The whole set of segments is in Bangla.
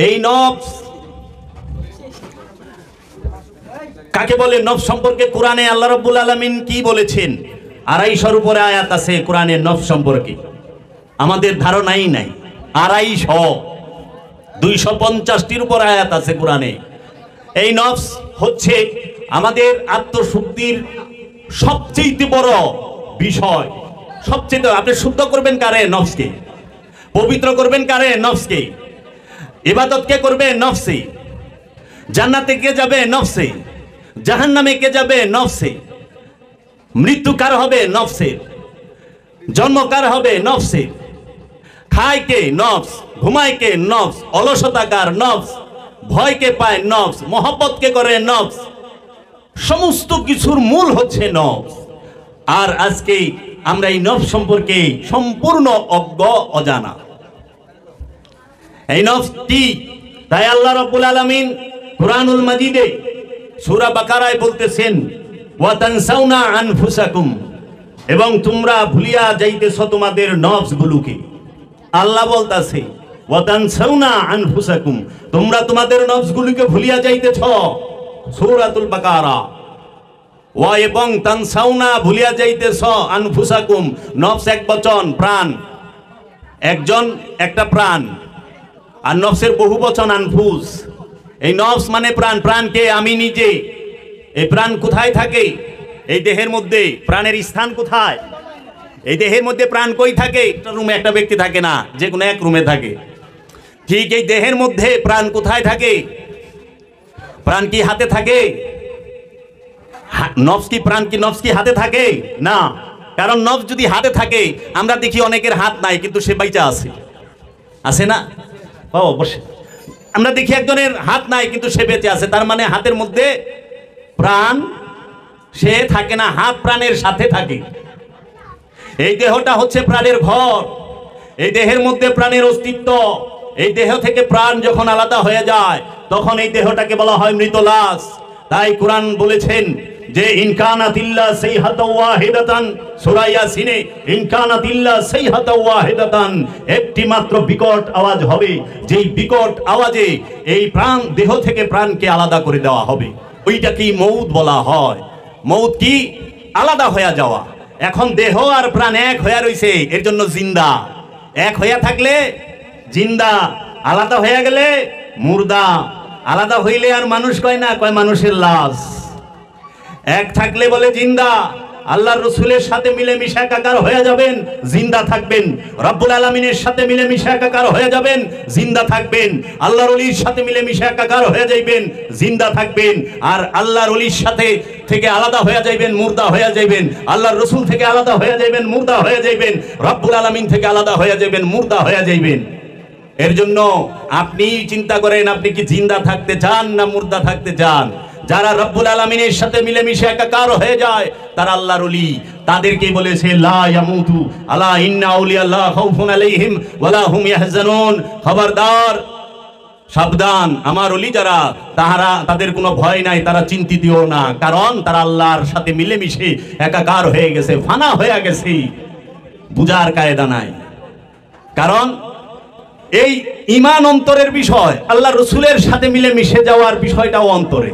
এই নফস কাকে বলে? নফস সম্পর্কে কোরআনে আল্লাহ রাব্বুল আলামিন কি বলেছেন? 250 উপরে আয়াত আছে কোরআনে নফস সম্পর্কে, আমাদের ধারণাই নাই। 250 250টির উপর আয়াত আছে কোরআনে। এই নফস হচ্ছে আমাদের আত্মশুদ্ধির সবচেয়ে বড় বিষয়। সবচেয়ে আপনি শুদ্ধ করবেন কারে? নফসকে। পবিত্র করবেন কারে? নফসকে। ইবাদত কে করবে? নফসে। জান্নাতে কে যাবে? নফসে। জাহান্নামে কে যাবে? নফসে। মৃত্যু কার হবে? নফসে। জন্ম কার হবে? নফসে। খায় কে? নফস। ঘুমায় কে? নফস। অলসতা কার? নফস। ভয় কে পায়? নফস। মহব্বত কে করে? নফস। সমস্ত কিছুর মূল হচ্ছে নফস। আর আজকে আমরা এই নফস সম্পর্কে সম্পূর্ণ অজ্ঞ, অজানা। এই নফসটি তাই আল্লাহ রাব্বুল আলামিন কুরআনুল মাজিদে সূরা বাকারায় বলতেছেন, ওয়া তানসাউনা আনফুসাকুম, এবং তোমরা ভুলিয়া যাইতেছ তোমাদের নফসগুলোকে। আল্লাহ বলতাছে ওয়া তানসাউনা আনফুসাকুম, তোমরা তোমাদের নফসগুলোকে ভুলিয়া যাইতেছ। সূরাতুল বাকারা। ওয়া এবং তানসাউনা ভুলিয়া যাইতেছ আনফুসাকুম, নফস এক বচন, প্রাণ একজন, একটা প্রাণ। আর নফসের বহু বচন আনফুস। এই নফস মানে প্রাণ। প্রাণকে আমি নিজে। এই প্রাণ কোথায় থাকে? এই দেহের মধ্যে। প্রাণের স্থান কোথায়? এই দেহের মধ্যে প্রাণ কই থাকে? একটা রুমে একটা ব্যক্তি থাকে না, যে কোনো এক রুমে থাকে। ঠিক এই দেহের মধ্যে প্রাণ কোথায় থাকে? প্রাণ কি হাতে থাকে? নফস কি, প্রাণ কি, নফস কি হাতে থাকে? না। কারণ নফস যদি হাতে থাকে, আমরা দেখি অনেকের হাত নাই কিন্তু সে বাইচা আছে। আছে না? অবশ্যই আমরা দেখি একজনের হাত নাই কিন্তু সে বেঁচে আছে। তার মানে হাতের মধ্যে প্রাণ সে থাকে না, হাত প্রাণের সাথে থাকে। এই দেহটা হচ্ছে প্রাণের ঘর। এই দেহের মধ্যে প্রাণের অস্তিত্ব। এই দেহ থেকে প্রাণ যখন আলাদা হয়ে যায় তখন এই দেহটাকে বলা হয় মৃত লাশ। তাই কোরআন বলেছেন যে ইনকানাতিল্লা সাইহাতাও ওয়াহিদাতান, সূরা ইয়াসিনে ইনকানাতিল্লা সাইহাতাও ওয়াহিদাতান, একটি মাত্র বিকট আওয়াজ হবে, যেই বিকট আওয়াজে এই প্রাণ, দেহ থেকে প্রাণকে আলাদা করে দেওয়া হবে। ওইটাকেই মউত বলা হয়। মউত কি? আলাদা হয়ে যাওয়া। এখন দেহ আর প্রাণ এক হয়ে রইছে, এর জন্য জিন্দা। এক হয়ে থাকলে জিন্দা, আলাদা হয়ে গেলে মুর্দা। আলাদা হইলে আর মানুষ কয় না, কয় মানুষের লাশ। এক থাকলে বলে জিন্দা। আল্লাহর রাসূলের সাথে মিলেমিশে একাকার হয়ে যাবেন, জিন্দা থাকবেন। রব্বুল আলামিনের সাথে মিলেমিশে একাকার হয়ে যাবেন, জিন্দা থাকবেন। আল্লাহর ওলির সাথে মিলেমিশে একাকার হয়ে যাইবেন, জিন্দা থাকবেন। আর আল্লাহর ওলির সাথে থেকে আলাদা হয়ে যাইবেন, মুর্দা হয়ে যাইবেন। আল্লাহর রাসূল থেকে আলাদা হয়ে যাইবেন, মুর্দা হয়ে যাইবেন। রব্বুল আলামিন থেকে আলাদা হয়ে যাইবেন, মুর্দা হয়ে যাইবেন। এর জন্য আপনি চিন্তা করেন, আপনি কি জিন্দা থাকতে চান না মুর্দা থাকতে চান? যারা রব্বুল আলামিনের সাথে মিলেমিশে একাকার হয়ে যায় তারা আল্লাহর ওলি। তাদেরকে বলেছে লা ইয়ামুতু আলা ইন্না আউলিয়া লা খাউফুন আলাইহিম ওয়ালা হুম ইয়াহজানুন, খবরদার, সাবধান, আমার ওলি যারা, তাহারা, তাদের কোনো ভয় নাই, তারা চিন্তিতও না। কারণ তারা আল্লাহর সাথে মিলেমিশে একাকার হয়ে গেছে, ফানা হয়ে গেছে। বুঝার কায়দা নাই। কারণ এই ঈমান অন্তরের বিষয়। আল্লাহ রাসূলের সাথে মিলেমিশে যাওয়ার বিষয়টাও অন্তরে,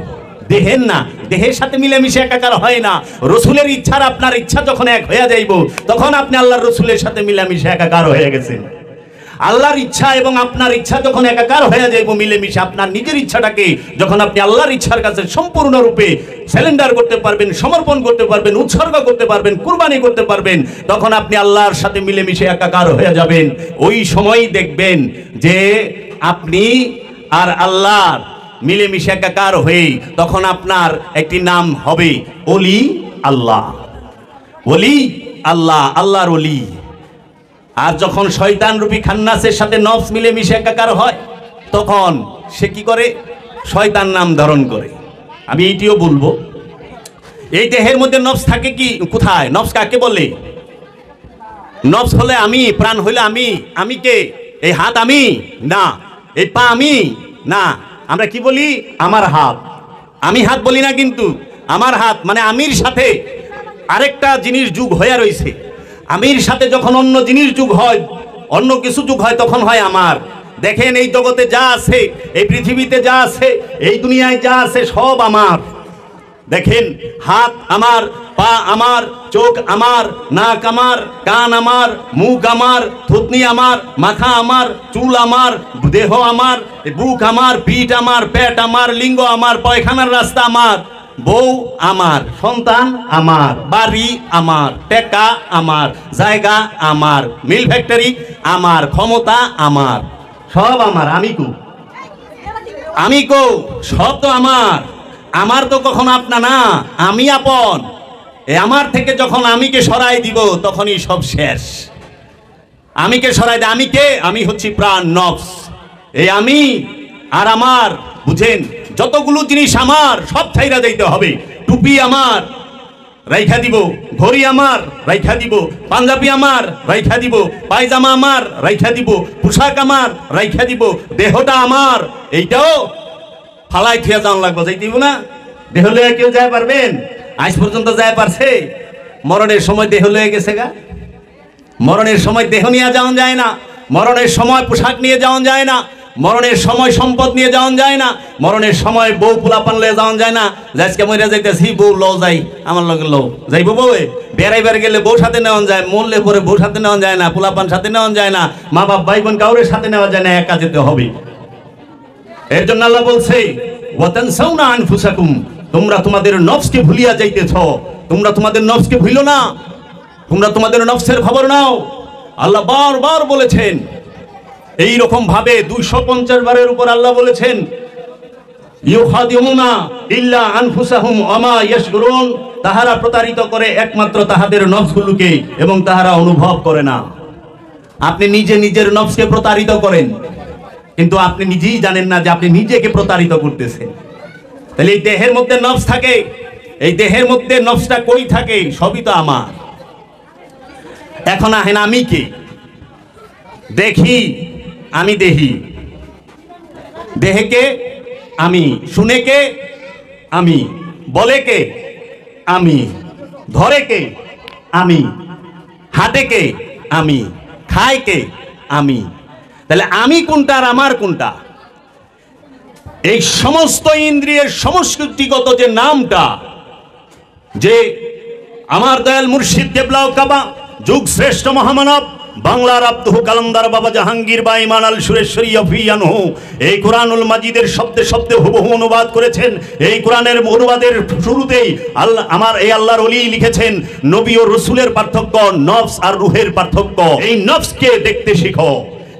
দেহের না। দেহের সাথে মিলেমিশে একাকার হয় না। রাসূলের ইচ্ছার আপনার ইচ্ছা যখন এক হয়ে যাইব তখন আপনি আল্লাহর রাসূলের সাথে মিলেমিশে একাকার হয়ে গেছেন। আল্লাহর ইচ্ছা এবং আপনার ইচ্ছা যখন একাকার হয়ে যাইব মিলেমিশে, আপনার নিজের ইচ্ছাটাকে যখন আপনি আল্লাহর ইচ্ছার কাছে সম্পূর্ণরূপে সারেন্ডার করতে পারবেন, সমর্পণ করতে পারবেন, উৎসর্গ করতে পারবেন, কুরবানি করতে পারবেন, তখন আপনি আল্লাহর সাথে মিলেমিশে একাকার হয়ে যাবেন। ওই সময়ই দেখবেন যে আপনি আর আল্লাহর মিলেমিশে একাকার হয়ে তখন আপনার একটি নাম হবে ওলি আল্লাহ। ওলি আল্লাহ, আল্লাহর ওলি। আর যখন শয়তান রূপী খান্নাসের সাথে নফস মিলেমিশে একাকার হয় তখন সে কি করে? শয়তান নাম ধারণ করে। আমি এইটিও বলবো, এই দেহের মধ্যে নফস থাকে কি কোথায়? নফস কাকে বলে? নফস হলে আমি, প্রাণ হইলে আমি। আমি কে? এই হাত আমি না, এই পা আমি না। আমরা কি বলি? আমার হাত। আমি হাত বলি না, কিন্তু আমার হাত মানে আমির সাথে আরেকটা জিনিস যোগ হয়ে রয়েছে। আমির সাথে যখন অন্য জিনিস যোগ হয়, অন্য কিছু যোগ হয়, তখন হয় আমার। দেখেন এই জগতে যা আছে, এই পৃথিবীতে যা আছে, এই দুনিয়ায় যা আছে সব আমার। দেখেন হাত আমার, পা আমার, চোখ আমার, নাক আমার, কান আমার, মুখ আমার, থুতনি আমার, মাথা আমার, চুল আমার, দেহ আমার, বুক আমার, পিঠ আমার, পেট আমার, লিঙ্গ আমার, পায়খানার রাস্তা আমার, বউ আমার, সন্তান আমার, বাড়ি আমার, টাকা আমার, জায়গা আমার, মিল ফ্যাক্টরি আমার, ক্ষমতা আমার, সব আমার। আমি কো সব তো আমার। আমার তো কখনো আপনা না, আমি আপন। আমার থেকে যখন আমিকে সরাই দিব তখনই সব শেষ। আমিকে সরাই দে। আমি কে? আমি হচ্ছি প্রাণ, নফস। এই আমি আর আমার, বুঝেন, যতগুলো জিনিস আমার সব ছাইরা যাইতে হবে। টুপি আমার, রাইখা দিব। ঘড়ি আমার, রাইখা দিব। পাঞ্জাবি আমার, রাইখা দিব। পায়জামা আমার, রাইখা দিব। পোশাক আমার, রাইখা দিব। দেহটা আমার, এইটাও ফালাই থিয়া যাওয়া লাগবে। যাই দিব না? দেহ লয়ে কেউ যায় পারবেন? আজ পর্যন্ত যায় পারছে? মরণের সময় দেহ লয়ে গেছে গা। মরণের সময় দেহ নিয়ে যাওয়া যায় না। মরণের সময় পোশাক নিয়ে যাওয়া যায় না। মরণের সময় সম্পদ নিয়ে যাওয়া যায় না। মরণের সময় বউ পোলাপান লয়ে যাওয়া যায় না। আজকে মরে যাইতেছি, বউ লও যাই, আমার লগে লও যাইব। বউ বেড়াইবার গেলে বউ সাথে নেওয়া যায়, মরলে পরে বউ সাথে নেওয়া যায় না, পোলাপান সাথে নেওয়া যায় না, মা বাপ ভাই বোন কাউরের সাথে নেওয়া যায় না, একা যেতে হবে। এর জন্য আল্লাহ বলছে, ওয়াতানসাউনা আনফুসাকুম, তোমরা তোমাদের নফসকে ভুলিয়া যাইতেছ। তোমরা তোমাদের নফসকে ভুলো না, তোমরা তোমাদের নফসের খবর নাও। আল্লাহ বারবার বলেছেন এই রকম ভাবে 250 বারের উপর আল্লাহ বলেছেন, ইউখাদিউনা ইল্লা আনফুসাহুম ওমা ইয়াশকুরুন, তাহারা প্রতারিত করে একমাত্র তাহাদের নফসগুলোকে এবং তাহারা অনুভব করে না। আপনি নিজে নিজের নফসকে প্রতারিত করেন, কিন্তু আপনি নিজেই জানেন না যে আপনি নিজেকে প্রতারিত করতেছেন। তাহলে এই দেহের মধ্যে নফস থাকে, এই দেহের মধ্যে নফসটা কই থাকে? সবই তো আমার। এখন আহেন আমি কে? দেখি, আমি দেহি। দেহে কে? আমি। শুনে কে? আমি। বলে কে? আমি। ধরে কে? আমি। হাঁটে কে? আমি। খায় কে? আমি। তাহলে আমি কোনটা আর আমার কোনটা? এই সমস্ত ইন্দ্রিয়ের সমষ্টিগত যে নামটা, যে আমার দয়াল মুর্শিদ কেবলাও কাবা, যুগ শ্রেষ্ঠ মহামানব, বাংলার আব্দুহু কালান্দার বাবা জাহাঙ্গীর বা ইমান আল সুরেশ্বরী আফিয়ানহু এই কোরআনুল মাজিদের শব্দে শব্দে হুবহু অনুবাদ করেছেন। এই কোরআনের অনুবাদের শুরুতেই আল্লাহ, আমার এই আল্লাহর ওলি লিখেছেন, নবী ও রসুলের পার্থক্য নফস আর রুহের পার্থক্য। এই নফসকে দেখতে শিখো,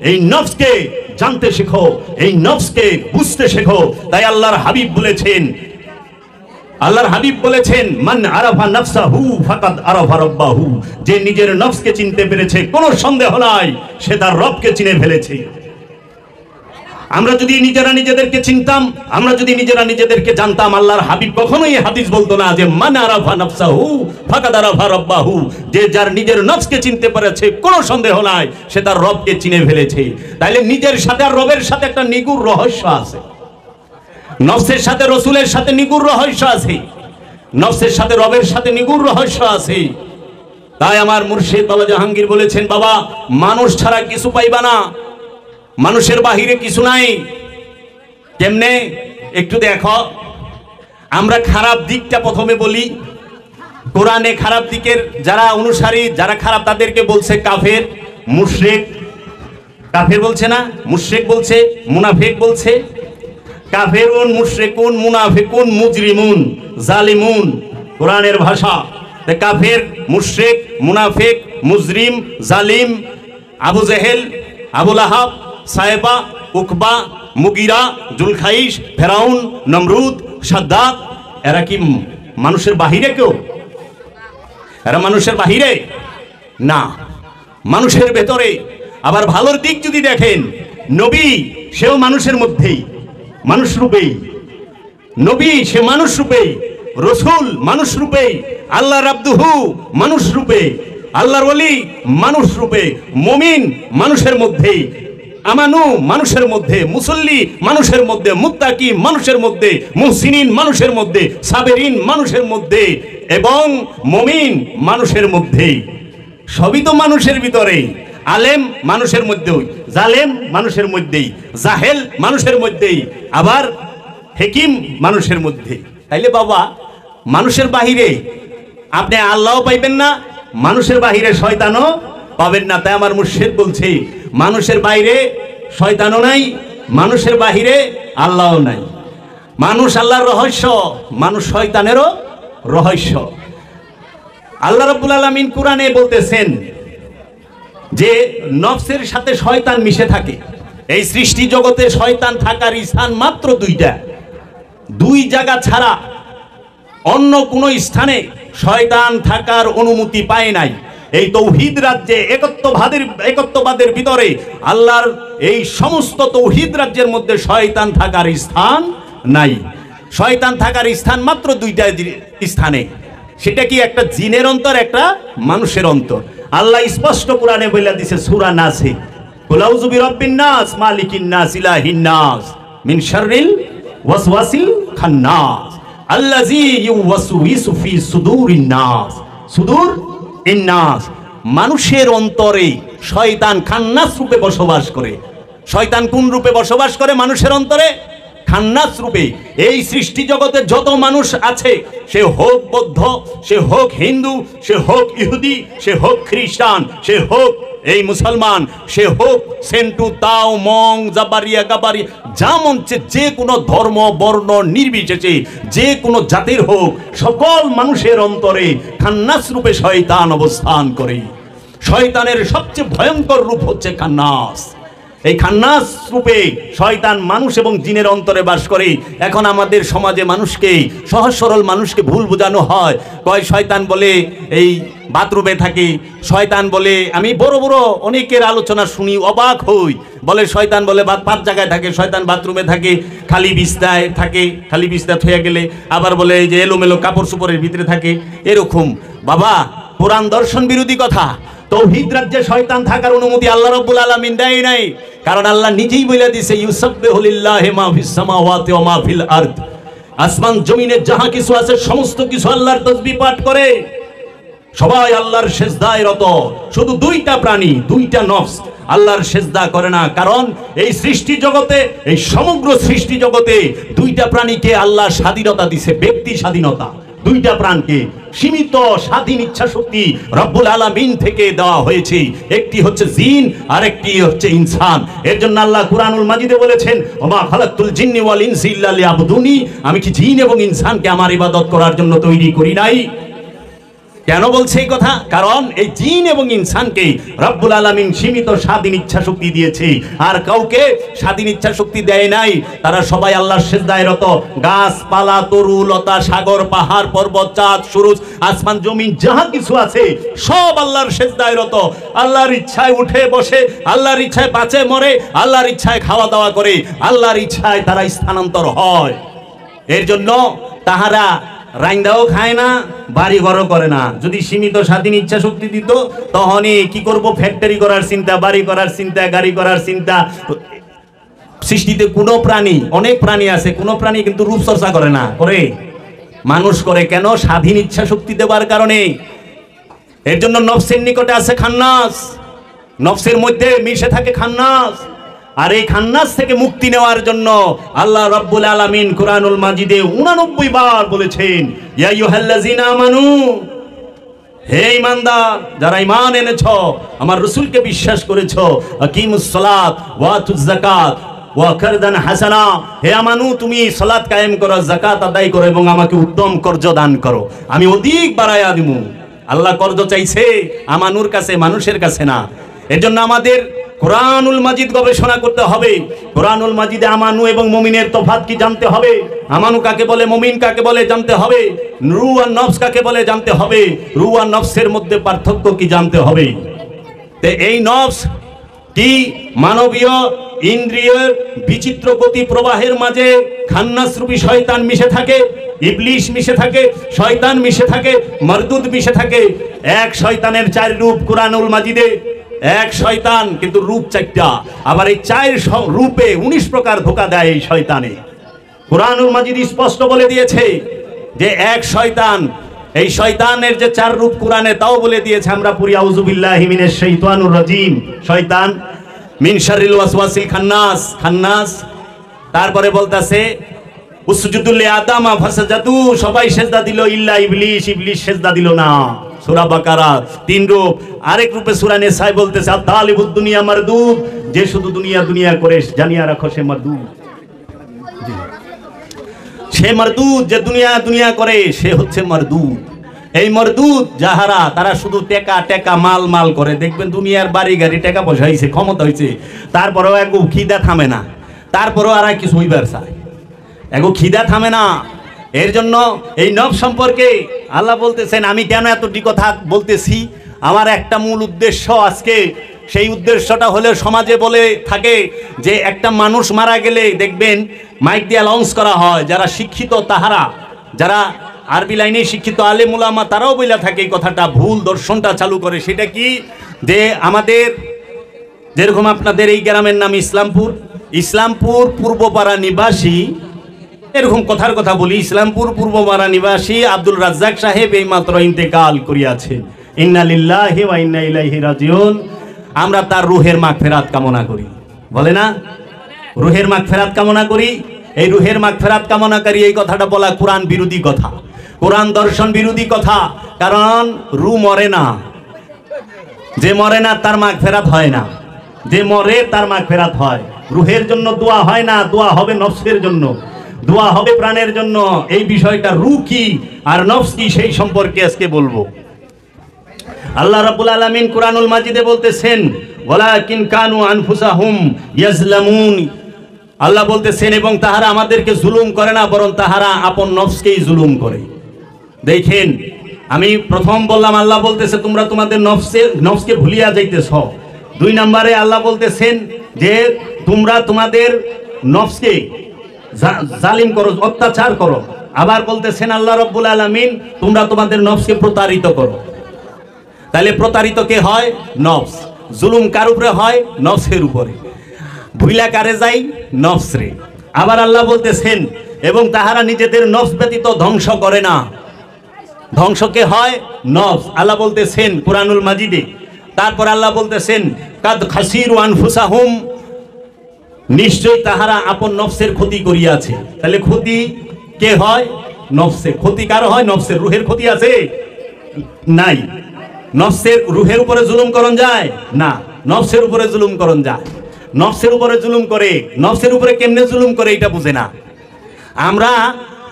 এই নফসকে জানতে শেখো, এই নফসকে বুঝতে শেখো। তাই আল্লাহর হাবিব বলেছেন, আল্লাহর হাবিব বলেছেন, মান আরাফা নাফসাহু ফাকাদ আরাফা রাব্বাহু, যে নিজের নফসকে চিনতে পেরেছে কোনো সন্দেহ নাই সে তার রবকে চিনে ফেলেছে। আমরা যদি নিজেরা নিজেদেরকে চিনতাম, আমরা যদি নিজেরা নিজেদেরকে জানতাম, আল্লাহর হাবিব কখনোই হাদিস বলতো না যে মান আরাফা নাফসাহু ফাকাদ আরাফা রাব্বাহু, যে যার নিজের নফসকে চিনতে পেরেছে কোনো সন্দেহ নাই সে তার রবকে চিনে ফেলেছে। তাইলে নিজের সাথে আর রবের সাথে একটা নিগুড় রহস্য আছে। নফসের সাথে রসুলের সাথে নিগুড় রহস্য আছে, নফসের সাথে রবের সাথে নিগুড় রহস্য আছে। তাই আমার মুর্শিদ বাবা জাহাঙ্গীর বলেছেন, বাবা মানুষ ছাড়া কিছু পাইবা না, মানুষের বাহিরে কিছু নাই। কেমনে? একটু দেখো। আমরা খারাপ দিকটা প্রথমে বলি। কোরআনে খারাপ দিকের যারা অনুসারী, যারা খারাপ তাদেরকে বলছে কাফের, মুশরিক। কাফের বলছে না, মুশরিক বলছে, মুনাফিক বলছে। কাফেরুন, মুশরিকুন, মুনাফিকুন, মুজরিমুন, জালিমুন, কোরআনের ভাষা। কাফের, মুশরিক, মুনাফিক, মুজরিম, জালিম, আবু জেহেল, আবু লাহাব, সায়েবা, উকবা, মুগিরা, জুলখাইশ, ফেরাউন, নমরুদ, সাদ্দাত, এরা কি মানুষের বাহিরে কেউ? এরা মানুষের বাহিরে না, মানুষের ভেতরে। আবার ভালোর দিক যদি দেখেন, নবী সেও মানুষের মধ্যেই, মানুষ রূপেই। নবী সে মানুষ রূপেই, রসুল মানুষ রূপেই, আল্লাহর আব্দুহু মানুষ রূপে, আল্লাহর ওলি মানুষ রূপে, মুমিন মানুষের মধ্যেই, আমানু মানুষের মধ্যে, মুসল্লি মানুষের মধ্যে, মুত্তাকি মানুষের মধ্যে, মুহসিনিন মানুষের মধ্যে, সাবেরিন মানুষের মধ্যে এবং মুমিন মানুষের মধ্যেই। সবই তো মানুষের ভিতরে। আলেম মানুষের মধ্যেই, জালেম মানুষের মধ্যেই, জাহেল মানুষের মধ্যেই, আবার হেকিম মানুষের মধ্যেই। তাইলে বাবা মানুষের বাহিরে আপনি আল্লাহও পাইবেন না, মানুষের বাহিরে শয়তানও পাবেন না। তাই আমার মুর্শিদ বলছে মানুষের বাইরে শয়তানও নাই, মানুষের বাহিরে আল্লাহও নাই। মানুষ আল্লাহর রহস্য, মানুষ শয়তানেরও রহস্য। আল্লাহ রাব্বুল আলামিন কোরআনে বলতেছেন যে নফসের সাথে শয়তান মিশে থাকে। এই সৃষ্টি জগতে শয়তান থাকার স্থান মাত্র দুইটা, দুই জায়গা ছাড়া অন্য কোনো স্থানে শয়তান থাকার অনুমতি পায় নাই। এই তৌহিদ রাজ্যে একত্ববাদের ভিতরে আল্লাহর এই সমস্ত তৌহিদ রাজ্যের মধ্যে শয়তান থাকার স্থান নাই। শয়তান থাকার স্থান মাত্র দুইটা স্থানে। সেটা কি? একটা জিনের অন্তর, একটা মানুষের অন্তর। আল্লাহ স্পষ্ট কোরআনে বলে দিয়েছে সূরা নাসে, কুল আউযু বিরাব্বিন নাস মালিকিন নাস ইলাহিন নাস মিন শাররিল ওয়াসওয়াসিল খান্নাস আল্লাযী ইউওয়াসউইসু ফি সুদুরিন নাস। সুদুর ইন্নাস, মানুষের অন্তরে শয়তান খান্নাস রূপে বসবাস করে। শয়তান কোন রূপে বসবাস করে? মানুষের অন্তরে খান্নাস রূপে। এই সৃষ্টি জগতে যত মানুষ আছে, সে হোক বৌদ্ধ, সে হোক হিন্দু, সে হোক ইহুদি, সে হোক খ্রিস্টান, সে হোক এই মুসলমান, সে হোক সেন্টু তাও মং জাবারিয়া গাবারি, যা মঞ্চে যে কোনো ধর্ম বর্ণ নির্বিশেষে যে কোনো জাতির হোক, সকল মানুষের অন্তরে খান্নাস রূপে শয়তান অবস্থান করে। শয়তানের সবচেয়ে ভয়ঙ্কর রূপ হচ্ছে খান্নাস। এই খান্নাস রূপে শয়তান মানুষ এবং জিনের অন্তরে বাস করে। এখন আমাদের সমাজে মানুষকে, সহজ সরল মানুষকে ভুল বোঝানো হয়, কয় শয়তান বলে এই বাথরুমে থাকে, শয়তান বলে, আমি বড় বড় অনেকের আলোচনা শুনি অবাক হই, বলে শয়তান বলে 5 জায়গায় থাকে, শয়তান বাথরুমে থাকে, খালি বিছনায় থাকে, খালি বিছনা হয়ে গেলে আবার বলে এই যে এলোমেলো কাপড় চোপড়ের ভিতরে থাকে। এরকম বাবা পুরাণ দর্শন বিরোধী কথা। তৌহিদ রাজ্যে শয়তান থাকার অনুমতি আল্লাহ রাব্বুল আলামিন দেয় নাই, কারণ আল্লাহ নিজেই বলে দিয়েছে ইউসাব্বিহু লিল্লাহি মা ফিস সামাওয়াতি ওয়া মা ফিল আরদ। আসমান জমিনে যাহা কিছু আছে সমস্ত কিছু আল্লাহর তাসবিহ পাঠ করে, সবাই আল্লাহর সিজদায় রত। শুধু দুইটা প্রাণী, দুইটা নফস আল্লাহর সিজদা করে না। কারণ এই সৃষ্টি জগতে, এই সমগ্র সৃষ্টি জগতে দুইটা প্রাণীকে আল্লাহ স্বাধীনতা দিয়েছে, ব্যক্তি স্বাধীনতা। দুইটা প্রাণকে সীমিত স্বাধীন ইচ্ছা শক্তি রব্বুল আলামিন থেকে দেওয়া হয়েছে। একটি হচ্ছে জিন আর একটি হচ্ছে ইনসান। এর জন্য আল্লাহ কুরআনুল মাজিদে বলেছেন, ওমা খালাকতুল জিন্নি ওয়াল ইনসা ইল্লা লিয়াবুদুনি, আমি কি জিন এবং ইনসানকে আমার ইবাদত করার জন্য তৈরি করি নাই? কেন বলছে এই কথা? কারণ এই জিন এবং ইনসানকে রব্বুল আলামিন সীমিত স্বাধীন ইচ্ছা শক্তি দিয়েছে, আর কাউকে স্বাধীন ইচ্ছা শক্তি দেয় নাই। তারা সবাই আল্লাহর সিজদায় রত। গাছপালা, তরু লতা, সাগর পাহাড় পর্বত, চাঁদ সূরজ, আসমান জমিন যাহা কিছু আছে সব আল্লাহর সিজদায় রত। আল্লাহর ইচ্ছায় উঠে বসে, আল্লাহর ইচ্ছায় বাঁচে মরে, আল্লাহর ইচ্ছায় খাওয়া দাওয়া করে, আল্লাহর ইচ্ছায় তারা স্থানান্তর হয়। এর জন্য তাহারা রাইন্দাও খায় না, বাড়ি ঘরও করে না। যদি সীমিত স্বাধীন ইচ্ছা শক্তি দিত, তখনই কি করব? ফ্যাক্টরি করার চিন্তা, বাড়ি করার চিন্তা, গাড়ি করার চিন্তা। সৃষ্টিতে কোনো প্রাণী, অনেক প্রাণী আছে, কোনো প্রাণী কিন্তু রূপচর্চা করে না, করে মানুষ করে। কেন? স্বাধীন ইচ্ছা শক্তি দেওয়ার কারণে। এর জন্য নফসের নিকটে আছে খান্নাস, নফসের মধ্যে মিশে থাকে খান্নাস। আর এই খান্নাস থেকে মুক্তি নেওয়ার জন্য আল্লাহ রাব্বুল আলামিন কুরআনুল মাজিদে 89 বার বলেছেন, ইয়া আইয়ুহাল্লাযিনা আমানু, হে ঈমানদার যারা ঈমান এনেছো, আমার রাসূলকে বিশ্বাস করেছো, আকিমুস সালাত ওয়া আতুজ যাকাত ওয়া কারদান হাসানা, হে আমানু তুমি সালাত কায়েম করো, যাকাত আদায় করো এবং আমাকে উত্তম কর্জ দান করো, আমি অধিক বাড়ায়া দিমু। আল্লাহ কর্জ চাইছে আমানুর কাছে, মানুষের কাছে না। এর জন্য আমাদের কুরআনুল মাজিদ গবেষণা করতে হবে। কুরআনুল মাজিদে আমানু এবং মুমিনের তফাৎ কি জানতে হবে। আমানু কাকে বলে, মুমিন কাকে বলে জানতে হবে। রূহ আর নফস কাকে বলে জানতে হবে। রূহ আর নফসের মধ্যে পার্থক্য কি জানতে হবে। তো এই নফস কি মানবীয় ইন্দ্রিয়ের বিচিত্র গতি প্রবাহের মাঝে খান্নাস রূপী শয়তান মিশে থাকে, ইবলিশ মিশে থাকে, শয়তান মিশে থাকে, মারদুদ মিশে থাকে। এক শয়তানের 4 রূপ কুরআনুল মাজিদে। এক শয়তান কিন্তু রূপ 4টা। আবার এই 4 রূপে 19 প্রকার ধোঁকা দেয় এই শয়তানে। কুরআনুল মাজিদ স্পষ্ট বলে দিয়েছে যে এক শয়তান, এই শয়তানের যে 4 রূপ কোরআনে তাও বলে দিয়েছে। আমরা পড়ি আউযু বিল্লাহি মিনাশ শাইতানির রাজিম। শয়তান মিন শাররিল ওয়াসওয়াসিল খান্নাস, খান্নাস। তারপরে বলতাছে উসজুদু লিআদামা ফাসাজাদু, সবাই সেজদা দিল ইল্লা ইবলিস, ইবলিস সেজদা দিল না। সূরা বাকারা 3 রূপ। আরেক রূপে সূরা নিসা বলতেছে আত-তালিবুদ দুনিয়া মারদুদ, যে শুধু দুনিয়া দুনিয়া করে জানিয়া রাখো সে মারদুদ। সে মারদুদ, যে দুনিয়া দুনিয়া করে সে হচ্ছে মারদুদ। এই মারদুদ যাহারা, তারা শুধু টেকা টেকা মাল মাল করে। দেখবেন দুনিয়ার বাড়ি গাড়ি টাকা পয়সা হয়েছে, ক্ষমতা হয়েছে, তারপরেও একটু খিদা থামে না, তারপরেও আর কিছু হইবার চায়, একটু খিদা থামে না। এর জন্য এই নফস সম্পর্কে আল্লাহ বলতেছেন, আমি কেন এতটি কথা বলতেছি, আমার একটা মূল উদ্দেশ্য আজকে। সেই উদ্দেশ্যটা হলে সমাজে বলে থাকে যে একটা মানুষ মারা গেলে দেখবেন মাইক দিয়ে অ্যানাউন্স করা হয়, যারা শিক্ষিত তাহারা, যারা আরবি লাইনে শিক্ষিত আলেম উলামা, তারাও বইলা থাকে এই কথাটা, ভুল দর্শনটা চালু করে। সেটা কি, যে আমাদের যেরকম আপনাদের এই গ্রামের নাম ইসলামপুর, ইসলামপুর পূর্বপাড়া নিবাসী, এরকম কথার কথা বলি, ইসলামপুর পূর্বপাড়া নিবাসী আব্দুল রাজ্জাক সাহেব এইমাত্র ইন্তেকাল করিয়াছেন। ইন্না লিল্লাহি ওয়া ইন্না ইলাইহি রাজিউন। আমরা তার রুহের মাগফিরাত কামনা করি, বলে না, রুহের মাগফিরাত কামনা করি। এই রুহের মাগফিরাত কামনাকারী এই কথাটা বলা কোরআন বিরোধী কথা, কোরআন দর্শন বিরোধী কথা। কারণ রূহ মরে না, যে মরে না তার মাগফিরাত হয় না, যে মরে তার মাগফিরাত হয়। রুহের জন্য দোয়া হয় না, দোয়া হবে নফসের জন্য, দোয়া হবে প্রাণের জন্য। এই বিষয়টা রূহ কি আর নফস কি সেই সম্পর্কে আজকে বলবো। আল্লাহ রাব্বুল আলামিন কুরআনুল মাজিদে বলতেছেন, ওয়ালাকিন কানু আনফুসাহুম ইয়াজলামুন। আল্লাহ বলতেছেন, এবং তাহারা আমাদেরকে জুলুম করে না, বরং তাহারা আপন নফসকেই জুলুম করে। দেখেন, আমি প্রথম বললাম আল্লাহ বলতেছে তোমরা তোমাদের নফসকে ভুলিয়া যাইতেছ। 2 নম্বরে আল্লাহ বলতেছেন যে তোমরা তোমাদের নফসকে জালিম করো, অত্যাচার করো। আবার বলতেছেন আল্লাহ রাব্বুল আলামিন তোমরা তোমাদের নফসকে প্রতারিত করো। তাহলে প্রতারিত কে হয়? নফস। জুলুম কার উপরে হয়? নফসের উপরে। ভুইলা কারে যাই? নফসরে। আবার আল্লাহ বলতেছেন এবং তাহারা নিজেদের নফস ব্যতীত ধ্বংস করে না। ধ্বংস কে হয়? নফস। আল্লাহ বলতেছেন কুরআনুল মাজিদে। তারপর আল্লাহ বলতেছেন কাদ খাসিরু আনফুসাহুম, নিশ্চয় তাহারা আপন নফসের ক্ষতি করিয়াছে। তাহলে ক্ষতি কে হয়? নফসের। ক্ষতি কার হয়? নফসের। রুহের ক্ষতি আছে? নাই। নফসের রুহের উপরে জুলুম করন যায় না, নফসের উপরে জুলুম করন যায়। নফসের উপরে জুলুম করে, নফসের উপরে কেমনে জুলুম করে এটা বুঝে না। আমরা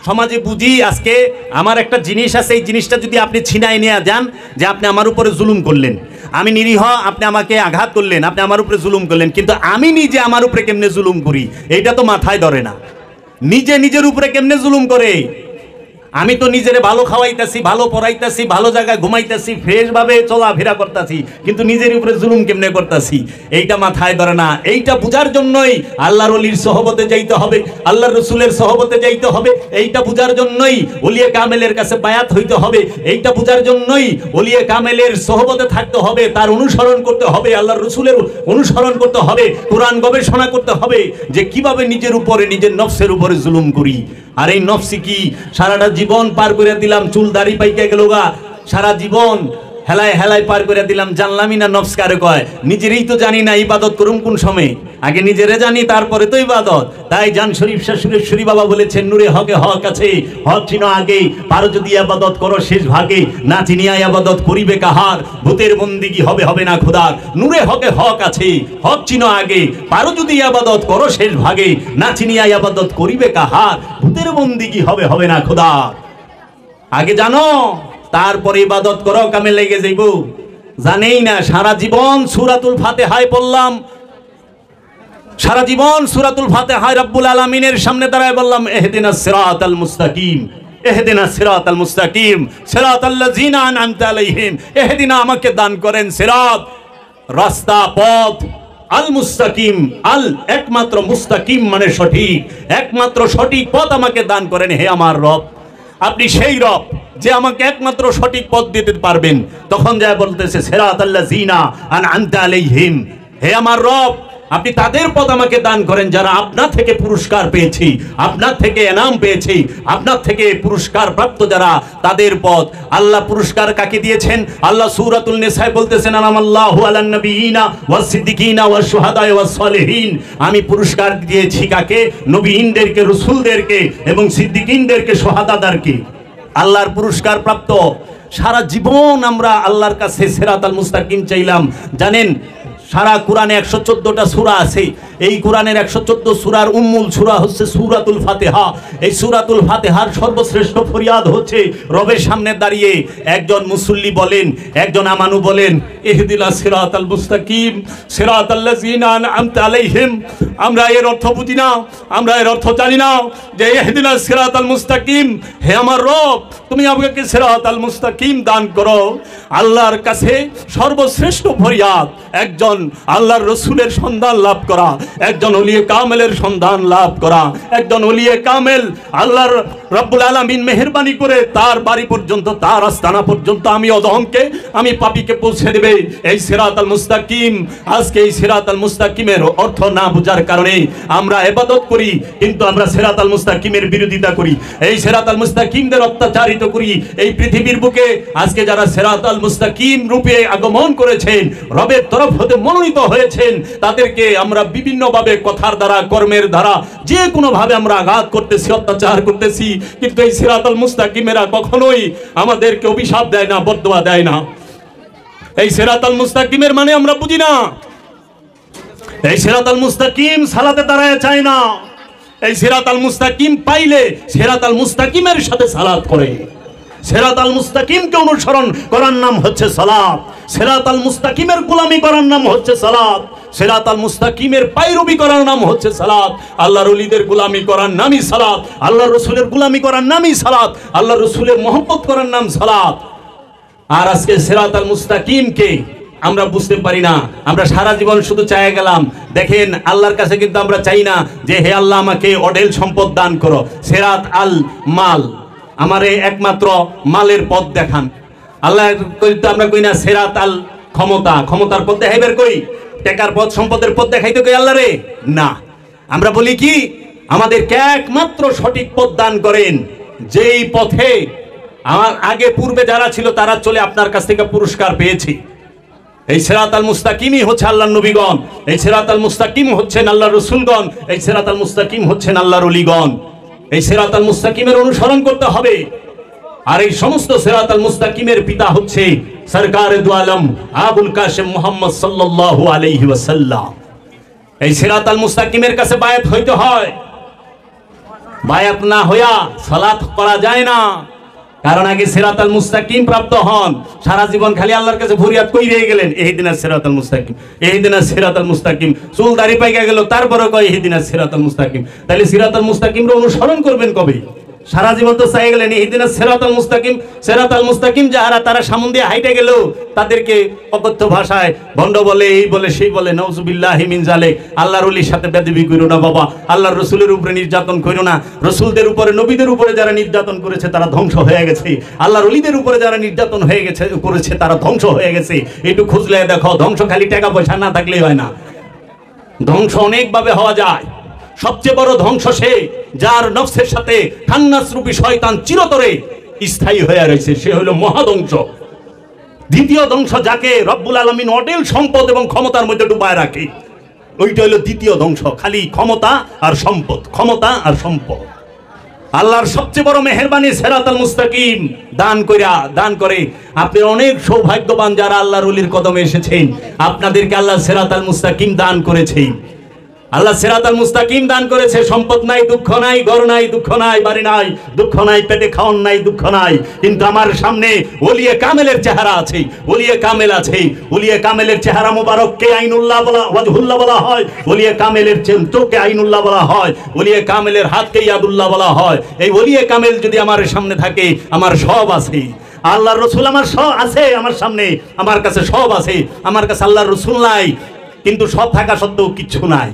সমাজে বুঝি আজকে আমার একটা জিনিস আছে, এই জিনিসটা যদি আপনি ছিনাই নিয়ে যান যে আপনি আমার উপরে জুলুম করলেন, আমি নিরীহ, আপনি আমাকে আঘাত করলেন, আপনি আমার উপরে জুলুম করলেন, কিন্তু আমি নিজে আমার উপরে কেমনে জুলুম করি এইটা তো মাথায় ধরে না। নিজে নিজের উপরে কেমনে জুলুম করে? আমি তো নিজেরে ভালো খাওয়াইতেছি, ভালো পড়াইতেছি, ভালো জায়গায় ঘুমাইতেছি, ফ্রেশ ভাবে চলাফেরা করতেছি, কিন্তু নিজের উপরে জুলুম কেমনে করতেছি এইটা মাথায় ধরে না। এইটা বুঝার জন্যই আল্লাহর ওলির সহবতে যাইতে হবে, আল্লাহর রসুলের সহবতে যাইতে হবে। এইটা বুঝার জন্যই ওলিয়ে কামেলের কাছে বায়াত হইতে হবে। এইটা বুঝার জন্যই ওলিয়ে কামেলের সহবতে থাকতে হবে, তার অনুসরণ করতে হবে, আল্লাহর রসুলের অনুসরণ করতে হবে, কোরআন গবেষণা করতে হবে যে কিভাবে নিজের উপরে, নিজের নফসের উপরে জুলুম করি। আর এই নফসি কি? সারাটা জীবন পার করে দিলাম, চুল দাড়ি পাইকে গেল গা, সারা জীবন হেলায় হেলায় পার করে দিলাম, জানলামই না নফস কারে কয়। নিজেরই তো জানি না ইবাদত করুম কোন সময়, আগে নিজেরে জানি তারপরে তো ইবাদত। তাই জান শরীফ শাহ সুরেশ্বরী বাবা বলেছেন, নূরে হকে হক আছে, হক চিনো আগে, পারো যদি আবাদত করো শেষ ভাগে, না চিনিয়া আবাদত করিবে কাহার, ভূতের বন্দিগি হবে হবে না খোদার। নূরে হকে হক আছে, হক চিনো আগে, পারো যদি আবাদত করো শেষ ভাগে, না চিনিয়া আবাদত করিবে কাহার, ভূতের বন্দিগি হবে হবে না খোদার। আগে জানো তারপরে ইবাদত করো, কামে লেগে যাইব। জানেই না, সারা জীবন সূরাতুল ফাতিহায় পড়লাম, সারা জীবন সূরাতুল ফাতিহায় রব্বুল আলামিনের সামনে দাঁড়ায় বললাম ইহদিনাস সিরাতাল মুস্তাকিম, ইহদিনাস সিরাতাল মুস্তাকিম, সিরাতাল্লাযিনা আনআমতা আলাইহিম। ইহদিনা, আমাকে দান করেন, সিরাত রাস্তা, পথ, আল মুস্তাকিম, আল একমাত্র, মুস্তাকিম মানে সঠিক, একমাত্র সঠিক পথ আমাকে দান করেন হে আমার রব। আপনি সেই রব যে আমাকে একমাত্র সঠিক পথ দিতে পারবেন। তখন যায় বলতেছে সিরাতাল্লাযিনা আনআমতা আলাইহিম, হে আমার রব আপনি তাদের পদ আমাকে দান করেন যারা আপনার থেকে পুরস্কার পেয়েছি, আপনার থেকে এনাম পেয়েছি, আপনার থেকে পুরস্কার প্রাপ্ত যারা, তাদের পদ। আল্লাহ পুরস্কার কাকে দিয়েছেন? আল্লাহ সূরাতুল নিসায় বলতেছেন, আনামাল্লাহু আলান নবিয়িনা ওয়াস সিদ্দিকিনা ওয়াস শুহাদায়ে ওয়াস সলিহিন। আমি পুরস্কার দিয়েছি কাকে? নবীনদেরকে, রাসূলদেরকে এবং সিদ্দিকিনদেরকে, শুহাদাদেরকে। আল্লাহর পুরস্কার প্রাপ্ত। সারা জীবন আমরা আল্লাহর কাছে সিরাতাল মুস্তাকিম চাইলাম। জানেন সারা কোরআনে 114টা সূরা আছে। এই কোরআনের 114 সূরার উম্মুল সূরা হচ্ছে সূরাতুল ফাতিহা। এই সূরাতুল ফাতিহার সর্বশ্রেষ্ঠ ফরিয়াদ হচ্ছে রবের সামনে দাঁড়িয়ে একজন মুসল্লি বলেন, একজন আমানু বলেন, ইহদিনাস সিরাতাল মুস্তাকিম সিরাতাল্লাযিনা আনআমতা আলাইহিম। আমরা এর অর্থ বুঝি না, আমরা এর অর্থ জানি না যে ইহদিনাস সিরাতাল মুস্তাকিম, হে আমার রব তুমি আমাকে সিরাতাল মুস্তাকিম দান করো। আল্লাহর কাছে সর্বশ্রেষ্ঠ ফরিয়াদ একজন আল্লাহর রাসূলের সন্ধান লাভ করা, একজন ওলিয়ে কামেলের সন্ধান লাভ করা। একজন ওলিয়ে কামেল আল্লাহর রব্বুল আলামিন মেহেরবানি করে তার বাড়ি পর্যন্ত, তার আস্তানা পর্যন্ত আমি অধমকে, আমি পাপীকে পৌঁছে দেবে। এই সিরাতাল মুস্তাকিম, আজকে এই সিরাতাল মুস্তাকিমের অর্থ না বোঝার কারণে আমরা ইবাদত করি, কিন্তু আমরা সিরাতাল মুস্তাকিমের বিরোধিতা করি, এই সিরাতাল মুস্তাকিমদের অত্যাচারিত করি। এই পৃথিবীর বুকে আজকে যারা সিরাতাল মুস্তাকিম রূপে আগমন করেছেন, রবের তরফ হতে মনোনীত হয়েছেন, তাদেরকে আমরা বিভিন্নভাবে কথার দ্বারা, কর্মের দ্বারা, যে কোনো ভাবে আমরা আঘাত করতেছি, অত্যাচার করতেছি। কিন্তু এই সিরাতাল মুস্তাকিমেরা কখনোই আমাদেরকে অভিশাপ দেয় না, বদদোয়া দেয় না। এই সিরাতাল মুস্তাকিমের মানে আমরা বুঝি না। এই সিরাতাল মুস্তাকিম সালাতে দাঁড়ায় চায় না। এই সিরাতাল মুস্তাকিম পাইলে সিরাতাল মুস্তাকিমের সাথে সালাত করে। সিরাতাল মুস্তাকিমকে অনুসরণ করার নাম হচ্ছে সালাত। সিরাতাল মুস্তাকিমের গোলামি করার নাম হচ্ছে সালাত। সিরাতাল মুস্তাকিমের পায়রবি করার নাম হচ্ছে সালাত। আল্লাহর ওলিদের গোলামি করার নামই সালাত। আল্লাহর রাসূলের গোলামি করার নামই সালাত। আল্লাহর রাসূলের মহব্বত করার নাম সালাত। আর আজকে সিরাতাল মুস্তাকিমকে আমরা বুঝতে পারি না। আমরা সারা জীবন শুধু চাই গেলাম। দেখেন আল্লাহর কাছে কিন্তু আমরা চাই না যে হে আল্লাহ আমাকে অঢেল সম্পদ দান করো, সিরাত আল মাল, আমারে একমাত্র মালের পথ দেখান। আল্লাহ আমরা কই না সিরাত আল ক্ষমতা, ক্ষমতার পথ দেখাইবার কই, টাকার পথ, সম্পদের পথ দেখাইতে কই আল্লাহ রে? না, আমরা বলি কি আমাদেরকে একমাত্র সঠিক পথ দান করেন, যেই পথে আমার আগে পূর্বে যারা ছিল তারা চলে আপনার কাছ থেকে পুরস্কার পেয়েছি। এই সিরাতাল মুস্তাকিমই হচ্ছে আল্লাহর নবীগণ, এই সিরাতাল মুস্তাকিম হচ্ছেন আল্লাহর রাসূলগণ, এই সিরাতাল মুস্তাকিম হচ্ছেন আল্লাহর ওলিগণ। এই সিরাতাল মুস্তাকিমের অনুসরণ করতে হবে। আর এই সমস্ত সিরাতাল মুস্তাকিমের পিতা হচ্ছে সরকারে দু আলম আবুল কাসেম মুহাম্মদ সাল্লাল্লাহু আলাইহি ওয়াসাল্লাম। এই সিরাতাল মুস্তাকিমের কাছে বায়াত হইতে হয়। বায়াত না হইয়া সালাত করা যায় না। কারণ আগে সিরাতাল মুস্তাকিম প্রাপ্ত হন। সারা জীবন খালি আল্লাহর কাছে ফরিয়াদ কইরে গেলেন, ইহদিনাস সিরাতাল মুস্তাকিম, ইহদিনাস সিরাতাল মুস্তাকিম। চুল দাড়ি পাইকা গেল, তারপরে কয় ইহদিনাস সিরাতাল মুস্তাকিম। তাহলে সিরাতাল মুস্তাকিমর অনুসরণ করবেন কবে? সারা জীবন তো চাই গেলেন ইহদিনাস সিরাতাল মুস্তাকিম। সিরাতাল মুস্তাকিম যারা, তারা সামন দিয়ে হাইটে গেল, তাদেরকে অকথ্য ভাষায় ভণ্ড বলে, এই বলে, সেই বলে। নাউজুবিল্লাহি মিন যালিক। আল্লাহর ওলির সাথে বেয়াদবি কইরো না বাবা, আল্লাহর রাসূলের উপরে নির্যাতন কইরো না। রাসূলদের উপরে, নবীদের উপরে যারা নির্যাতন করেছে তারা ধ্বংস হয়ে গেছে। আল্লাহর ওলিদের উপরে যারা নির্যাতন হয়ে গেছে, করেছে তারা ধ্বংস হয়ে গেছে। একটু খুঁজলে দেখো, ধ্বংস খালি টাকা পয়সা না থাকলেই হয় না, ধ্বংস অনেকভাবে হওয়া যায়। সবচেয়ে বড় ধ্বংস সে যার নফসের সাথে খান্নাস রূপী শয়তান চিরতরে স্থায়ী হয়ে রয়েছে, সে হলো মহাধ্বংস। দ্বিতীয় ধ্বংস যাকে রব্বুল আলামিন অঢেল সম্পদ এবং ক্ষমতার মধ্যে ডুবায় রাখে, ওইটা হলো দ্বিতীয় ধ্বংস। খালি ক্ষমতা আর সম্পদ, ক্ষমতা আর সম্পদ। আল্লাহর সবচেয়ে বড় মেহেরবানি সিরাতাল মুস্তাকিম দান করে। আপনি অনেক সৌভাগ্যবান যারা আল্লাহর ওলির কদমে এসেছেন, আপনাদেরকে আল্লাহ সিরাতাল মুস্তাকিম দান করেছে। আল্লাহ সিরাতাল মুস্তাকিম দান করেছে। সম্পদ নাই, দুঃখ নাই, ঘর নাই, দুঃখ নাই, বাড়ি নাই, দুঃখ নাই, পেটে খাওয়ান নাই, দুঃখ নাই। কিন্তু আমার সামনে ওলিয়ে কামেলের চেহারা আছে, ওলিয়ে কামেল আছে। ওলিয়ে কামেলের চেহারা মুবারককে আইনুল্লাহ বলা, ওয়াজহুল্লাহ বলা হয়। ওলিয়ে কামেলের চোখকে আইনুল্লাহ বলা হয়। ওলিয়ে কামেলের হাতকে ইয়াদুল্লাহ বলা হয়। এই ওলিয়ে কামেল যদি আমার সামনে থাকে, আমার সব আছে। আল্লাহর রাসূল আমার সব আছে, আমার সামনে, আমার কাছে সব আছে। আমার কাছে আল্লাহর রাসূল নাই, কিন্তু সব থাকা সত্ত্বেও কিচ্ছু নাই।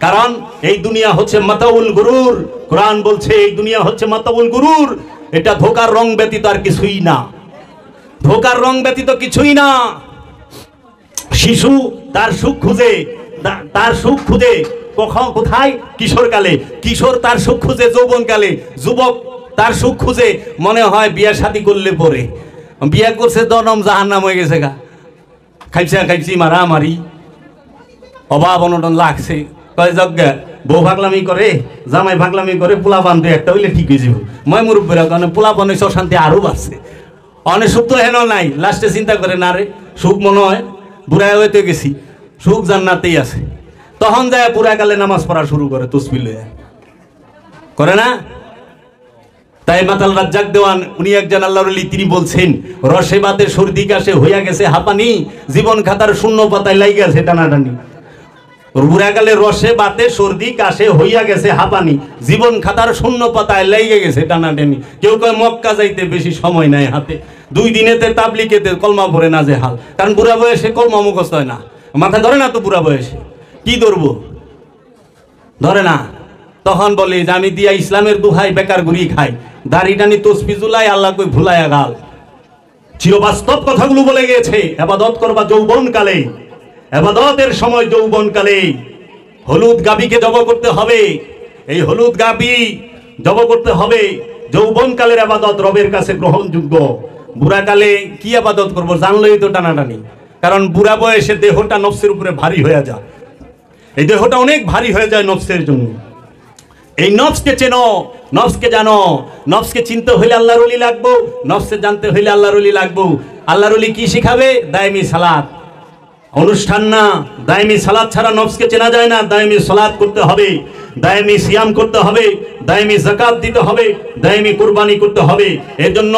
কারণ এই দুনিয়া হচ্ছে মাতাউল গুরুর। কোরআন বলছে এই দুনিয়া হচ্ছে মাতাউল গুরুর। এটা ধোকার রং ব্যতীত আর কিছুই না, ধোকার রং ব্যতীত কিছুই না। শিশু তার সুখ খুঁজে তার সুখ খুঁজে কখন কোথায়? কিশোরকালে। কিশোর তার সুখ খুঁজে যৌবনকালে। যুবক তার সুখ খুঁজে মনে হয় বিয়া শাদী করলে পরে। বিয়া করছে জনম জাহান্নাম হয়ে গেছে গা, খাইছে খাইছি মারামারি, অভাব অনটন লাগছে। কয় যজ্ঞা বউ ভাগলামি করে, জামাই ভাগলামি করে, পোলা বান্ধব একটা হইলে ঠিক হয়ে যাব। মই মুরব্বীরা কারণে পোলা বান্ধব অশান্তি আরো বাড়ছে। অনেক সুখ তো হেন নাই। লাস্টে চিন্তা করে না রে সুখ মনে হয় বুড়ায় হইতে গেছি, সুখ জান্নাতেই আছে। তখন যায় বুড়া কালে নামাজ পড়া শুরু করে, তসবিহ লইয়া করে না? তাই মাতাল রাজ্জাক দেওয়ান উনি একজন আল্লাহর ওলি, তিনি বলছেন রসে বাতে সর্দি কাশে হইয়া গেছে হাঁপানি, জীবন খাতার শূন্য পাতায় লাই গেছে টানাটানি। বুড়াকালে রসে বাতে সর্দি কাশে হইয়া গেছে হাঁপানি, জীবন খাতার শূন্য পাতায় লেগে গেছে টানাটানি। কেউ কয় মক্কা যাইতে বেশি সময় নাই হাতে, 2 দিনেতে তাবলিগেতে কলমা পড়ে না যে হাল। কারণ বুড়া বয়সে কলমা মুখস্থ হয় না, মাথা ধরে না তো বুড়া বয়সে, কি ধরবো? ধরে না। তখন বলে যে আমি দিয়া ইসলামের দুহাই বেকার ঘুরি খাই, দাড়ি টানি তসবি জুলাই, আল্লাহ কই ভুলাইয়া গাল। চিরবাস্তব কথাগুলো বলে গেছে। ইবাদত করবা যৌবনকালে, ইবাদতের সময় যৌবনকালে। হলুদ গাভীকে জব করতে হবে, এই হলুদ গাভী জব করতে হবে। যৌবনকালের ইবাদত রবের কাছে গ্রহণযোগ্য। বুড়াকালে কি ইবাদত করব জানলেই তো টানাটানি। কারণ বুড়া বয়সে দেহটা নফসের উপরে ভারী হয়ে যায়, এই দেহটা অনেক ভারী হয়ে যায় নফসের জন্য। এই নফসকে চেনো, নফসকে জানো। নফসকে চিনতে হইলে আল্লাহর ওলি লাগবো, নফসকে জানতে হইলে আল্লাহর ওলি লাগবো। আল্লাহর ওলি কি শিখাবে? দায়মি সালাত, অনুষ্ঠান না। দায়মি সালাত ছাড়া নফসকে চেনা যায় না। দায়মি সালাত করতে হবে, দায়মি সিয়াম করতে হবে, দায়মি যাকাত দিতে হবে, দায়মি কুরবানি করতে হবে। এর জন্য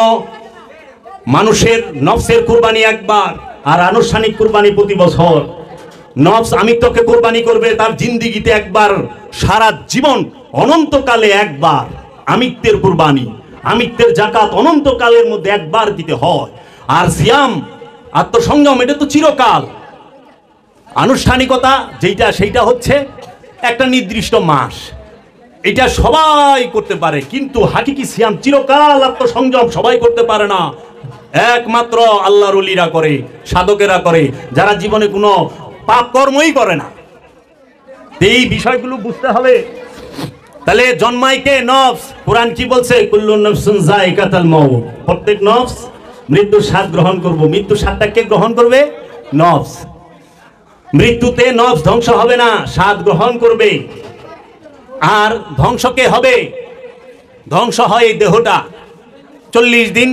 মানুষের নফসের কুরবানি একবার, আর আনুষ্ঠানিক কুরবানি প্রতি বছর। নফস আমিত্বকে কুরবানি করবে তার জিন্দিগিতে একবার, সারা জীবন অনন্তকালে একবার। আমিত্বের কুরবানি, আমিত্বের যাকাত অনন্তকালের মধ্যে একবার দিতে হয়। আর সিয়াম আত্মসংযম এটা তো চিরকাল। আনুষ্ঠানিকতা যেটা সেইটা হচ্ছে একটা নির্দিষ্ট মাস, এটা সবাই করতে পারে। কিন্তু হাকিকি সিয়াম চিরকাল আত্মসংযম সবাই করতে পারে না, একমাত্র আল্লাহর ওলিরা করে, সাধকেরা করে, যারা জীবনে কোনো পাপ কর্মই করে না। এই বিষয়গুলো বুঝতে হবে। তাহলে জন্মায় কে? নফস। কোরআন কি বলছে? কুল্লু নাফসুন যায়কাতুল মাউত, প্রত্যেক নফস মৃত্যুর স্বাদ গ্রহণ করবে। মৃত্যুর স্বাদটা কে গ্রহণ করবে? নফস। মৃত্যুতে নফস ধ্বংস হবে না, স্বাদ গ্রহণ করবে। আর ধ্বংস কে হবে? ধ্বংস হয় এই দেহটা 40 দিন,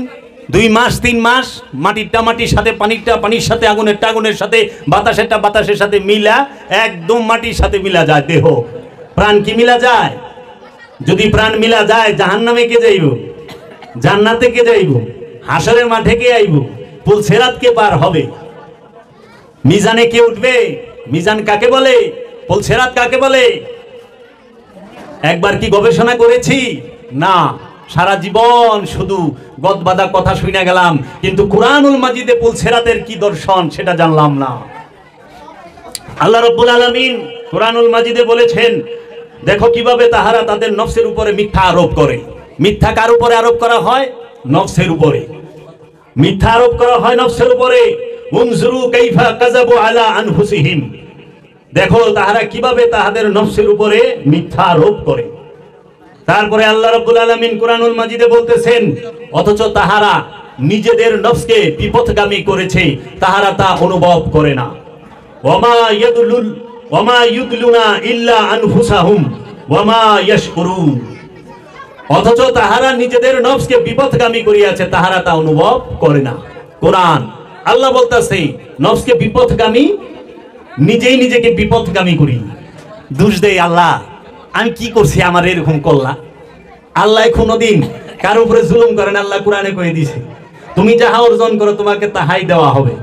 2 মাস, 3 মাস, মাটিরটা মাটির সাথে, পানিরটা পানির সাথে, আগুনেরটা আগুনের সাথে, বাতাসেরটা বাতাসের সাথে মিলা, একদম মাটির সাথে মিলা যায় দেহ। প্রাণ কি মিলা যায়? যদি প্রাণ মিলা যায়, জাহান্নামে কে যাইব? জান্নাতে কে যাইব? হাসরের মাঠে কে আইব? পুল সিরাত কে পার হবে? মিজানে কে উঠবে? মিজান কাকে বলে? পুল সিরাত কাকে বলে? একবার কি গবেষণা করেছি? না, সারা জীবন শুধু গদবাদা কথা শুনে গেলাম, কিন্তু কুরআনুল মাজিদে পুল সিরাতের কি দর্শন সেটা জানলাম না। আল্লাহ রাব্বুল আলামিন কুরআনুল মাজিদে বলেছেন, দেখো কিভাবে তাহারা তাদের নফসের উপরে মিথ্যা আরোপ করে। মিথ্যা কার উপরে আরোপ করা হয়? নফসের উপরে। মিথ্যা আরোপ করা হয় নফসের উপরে। উনজুরু কাইফা কাযাবু আলা আনফুসিহিম, দেখো তাহারা কিভাবে তাহাদের নফসের উপরে মিথ্যা আরোপ করে। তারপরে আল্লাহ রাব্বুল আলামিন কুরআনুল মাজিদে বলতেছেন, অথচ তাহারা নিজেদের নফসকে বিপথগামী করেছে, তাহারা তা অনুভব করে না। ওয়ামা ইউদলুনা ইল্লা আনফুসাহুম ওয়ামা ইয়াশকুরুন, অথচ তাহারা নিজেদের নফসকে বিপথগামী করিয়াছে, তাহারা তা অনুভব করে না। কোরআন আল্লাহ বলতেছে নফসকে বিপথগামী, নিজেই নিজেকে বিপথগামী করি। দোষ দেই আল্লাহ, আমি কি করছি আমার এরকম করলা? আল্লাহ কোনদিন কার উপরে জুলুম করেন। আল্লাহ কোরআনে কয়ে দিয়েছে, তুমি যাহা অর্জন করো তোমাকে তাহাই দেওয়া হবে।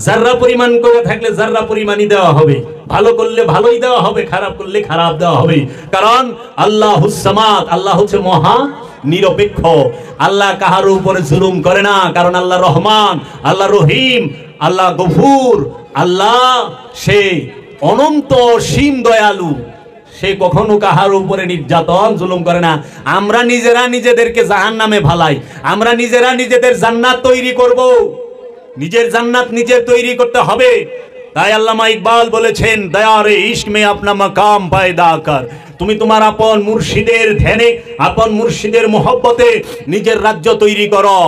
যাররা পরিমাণ করে থাকলে যাররা পরিমাণই দেওয়া হবে। ভালো করলে ভালোই দেওয়া হবে, খারাপ করলে খারাপ দেওয়া হবে। কারণ আল্লাহুস সামাদ, আল্লাহ হচ্ছে মহা নিরপেক্ষ। আল্লাহ কাহার উপরে জুলুম করে না, কারণ আল্লাহ রহমান, আল্লাহ রহিম, আল্লাহ গফুর, আল্লাহ সে অনন্ত সীম দয়ালু। সে কখনো কাহার উপরে নির্যাতন জুলুম করে না। আমরা নিজেরা নিজেদেরকে জাহান্নামে ভালাই, আমরা নিজেরা নিজেদের জান্নাত তৈরি করব। নিজের জান্নাত নিজের তৈরি করতে হবে। তাই আল্লামা ইকবাল বলেছেন, দয়ারে ইশক মে আপনা মাকাম পয়দা কর। তুমি তোমার আপন মুর্শিদের ধ্যানে, আপন মুর্শিদের মোহব্বতে নিজের রাজ্য তৈরি করো।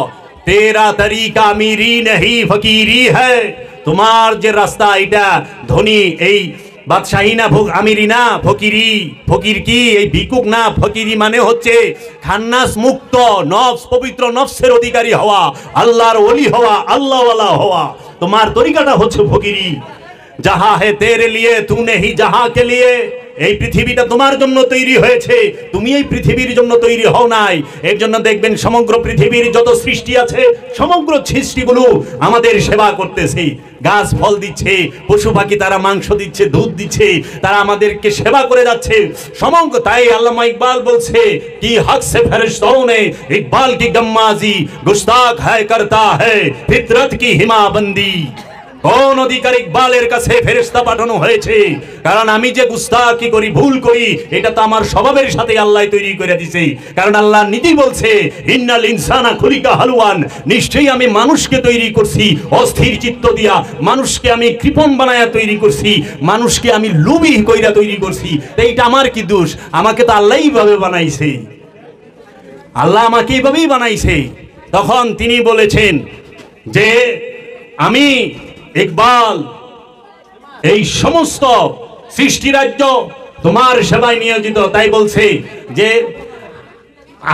তেরা তরিকা আমিরি নহি ফকিরি হ্যায়। তোমার যে রাস্তা এটা ধনী, এই বাদশাহী না, আমিরি না, ফকিরি। ফকির কি এই ভিক্ষুক না, ফকিরি মানে হচ্ছে খান্নাস মুক্ত নফস, পবিত্র নফসের অধিকারী হওয়া, আল্লাহর ওলি হওয়া, আল্লাহওয়ালা হওয়া। তোমার তরিকাটা হচ্ছে ফকিরি। যাহা হে তেরে লিয়ে তু নেহি যাহা কে লিয়ে। এই পৃথিবীটা তোমার জন্য তৈরি হয়েছে, তুমি এই পৃথিবীর জন্য তৈরি হও নাই। এর জন্য দেখবেন সমগ্র পৃথিবীর যত সৃষ্টি আছে, সমগ্র সৃষ্টিগুলো আমাদের সেবা করতেছে। গাছ ফল দিচ্ছে, পশু পাখি তারা মাংস দিচ্ছে, দুধ দিচ্ছে, তারা আমাদেরকে সেবা করে যাচ্ছে সমগ্র। তাই আল্লামা ইকবাল বলছে কি হক সে ফেরেশতাओं ने इकबाल की गम्माजी गुस्ताख है करता है फितरत की हिमाबंदी। কোন অধিকার ইকবালের কাছে ফেরেশতা পাঠানো হয়েছে? কারণ আমি যে গুস্তাখি করি, ভুল করি, এটা তো আমার স্বভাবের সাথে আল্লাহ তৈরি করে দিয়েছে। কারণ আল্লাহ নিজেই বলছে ইন্নাল ইনসানা খুলিকা হালুয়ান, নিশ্চয়ই আমি মানুষকে তৈরি করছি অস্থির চিত্ত দিয়া, মানুষকে আমি কৃপণ বানায়া তৈরি করছি, মানুষকে আমি লুবি কইরা তৈরি করছি। এইটা আমার কি দোষ? আমাকে তো আল্লাহ এইভাবে বানাইছে, আল্লাহ আমাকে এইভাবেই বানাইছে। তখন তিনি বলেছেন যে আমি ইকবাল এই সমস্ত সৃষ্টি রাজ্য তোমার সেবায় নিয়োজিত। তাই বলছে যে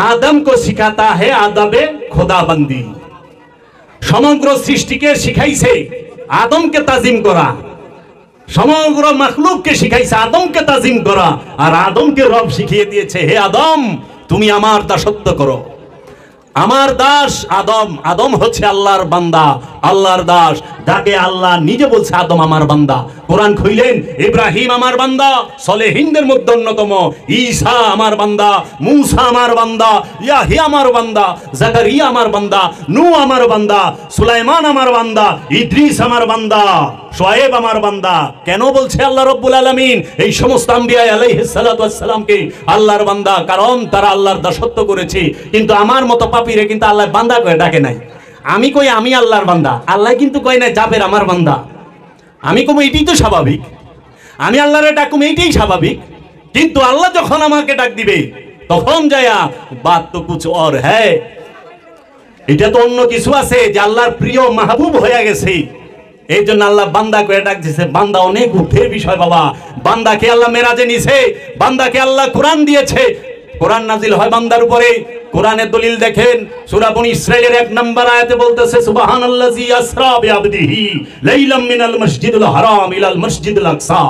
আদম কো শিখাতা হে আদবে খোদাবন্দি। সমগ্র সৃষ্টিকে শিখাইছে আদমকে তাজিম করা, সমগ্র মাখলুককে শিখাইছে আদমকে তাজিম করা, আর আদমকে রব শিখিয়ে দিয়েছে হে আদম তুমি আমার দাসত্ব করো। আমার দাস আদম। আদম হচ্ছে আল্লাহর বান্দা, আল্লাহর দাস, যাকে আল্লাহ নিজে বলছে আদম আমার বান্দা। কোরআন খুইলেন ইব্রাহিম আমার বান্দা, সলেহিনদের মধ্যে অন্যতম, ঈসা আমার বান্দা, মূসা আমার বান্দা, ইয়াহিয়া আমার বান্দা, জাকারিয়া আমার বান্দা, নূহ আমার বান্দা, সুলাইমান আমার বান্দা, ইদ্রিস আমার বান্দা, শোয়েব আমার বান্দা। কেন বলছে আল্লাহ রাব্বুল আলামিন এই সমস্ত আম্বিয়া আলাইহিস সালাতু ওয়াস সালামকে আল্লাহর বান্দা? কারণ তারা আল্লাহর দাসত্ব করেছে। কিন্তু আমার মতো পাপীরে কিন্তু আল্লাহ বান্দা কয়ে ডাকে নাই। আমি কই আমি আল্লাহর বান্দা, আল্লাহ কিন্তু কয় না জাবের আমার বান্দা। আমি কম এটাই তো স্বাভাবিক, আমি আল্লাহরে ডাকুম এইটাই স্বাভাবিক। কিন্তু আল্লাহ যখন আমাকে ডাক দিবে তখন যায়া বাত তো কুছ और है। এটা তো অন্য কিছু আছে যে আল্লাহর প্রিয় মাহবুব হয়ে গেছে। এই জন্য আল্লাহ বান্দা কয়ে ডাক দিয়েছে। বান্দা অনেক ঊর্ধ্বের বিষয় বাবা। বান্দাকে আল্লাহ মেরাজে নিছে, বান্দাকে আল্লাহ কোরআন দিয়েছে, কোরআন নাজিল হয় বান্দার উপরে। কোরআনের দলিল দেখেন, সূরা বনী ইসরাঈলের 1 নম্বর আয়াতে বলতেছে সুবহানাল্লাযী আসরা বিআবদিহি লাইলাম মিনাল মসজিদুল হারাম ইলাল মসজিদুল আকসা।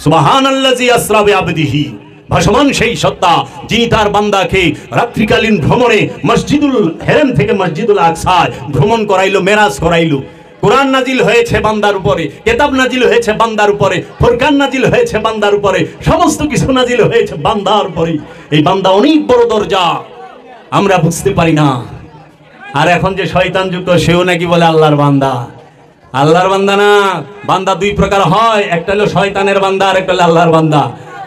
সুবহানাল্লাযী আসরা বিআবদিহি, ভাসমান সেই সত্তা যিনি তার বান্দাকে রাত্রিকালীন ভ্রমণে মসজিদুল হেরাম থেকে মসজিদুল আকসায় ভ্রমণ করাইলো, মেরাজ করাইলো। কোরআন নাজিল হয়েছে বান্দার উপরে, কিতাব নাজিল হয়েছে বান্দার উপরে, ফুরকান নাজিল হয়েছে বান্দার উপরে, সমস্ত কিছু নাজিল হয়েছে বান্দার উপরে। এই বান্দা অনেক বড় দরজা, আমরা বুঝতে পারি না। আর এখন যে শয়তান যুক্ত সেও নাকি বলে আল্লাহর বান্দা। আল্লাহর বান্দা না, বান্দা দুই প্রকার হয়, একটা হলো শয়তানের বান্দা আর একটা হলো আল্লাহর বান্দা।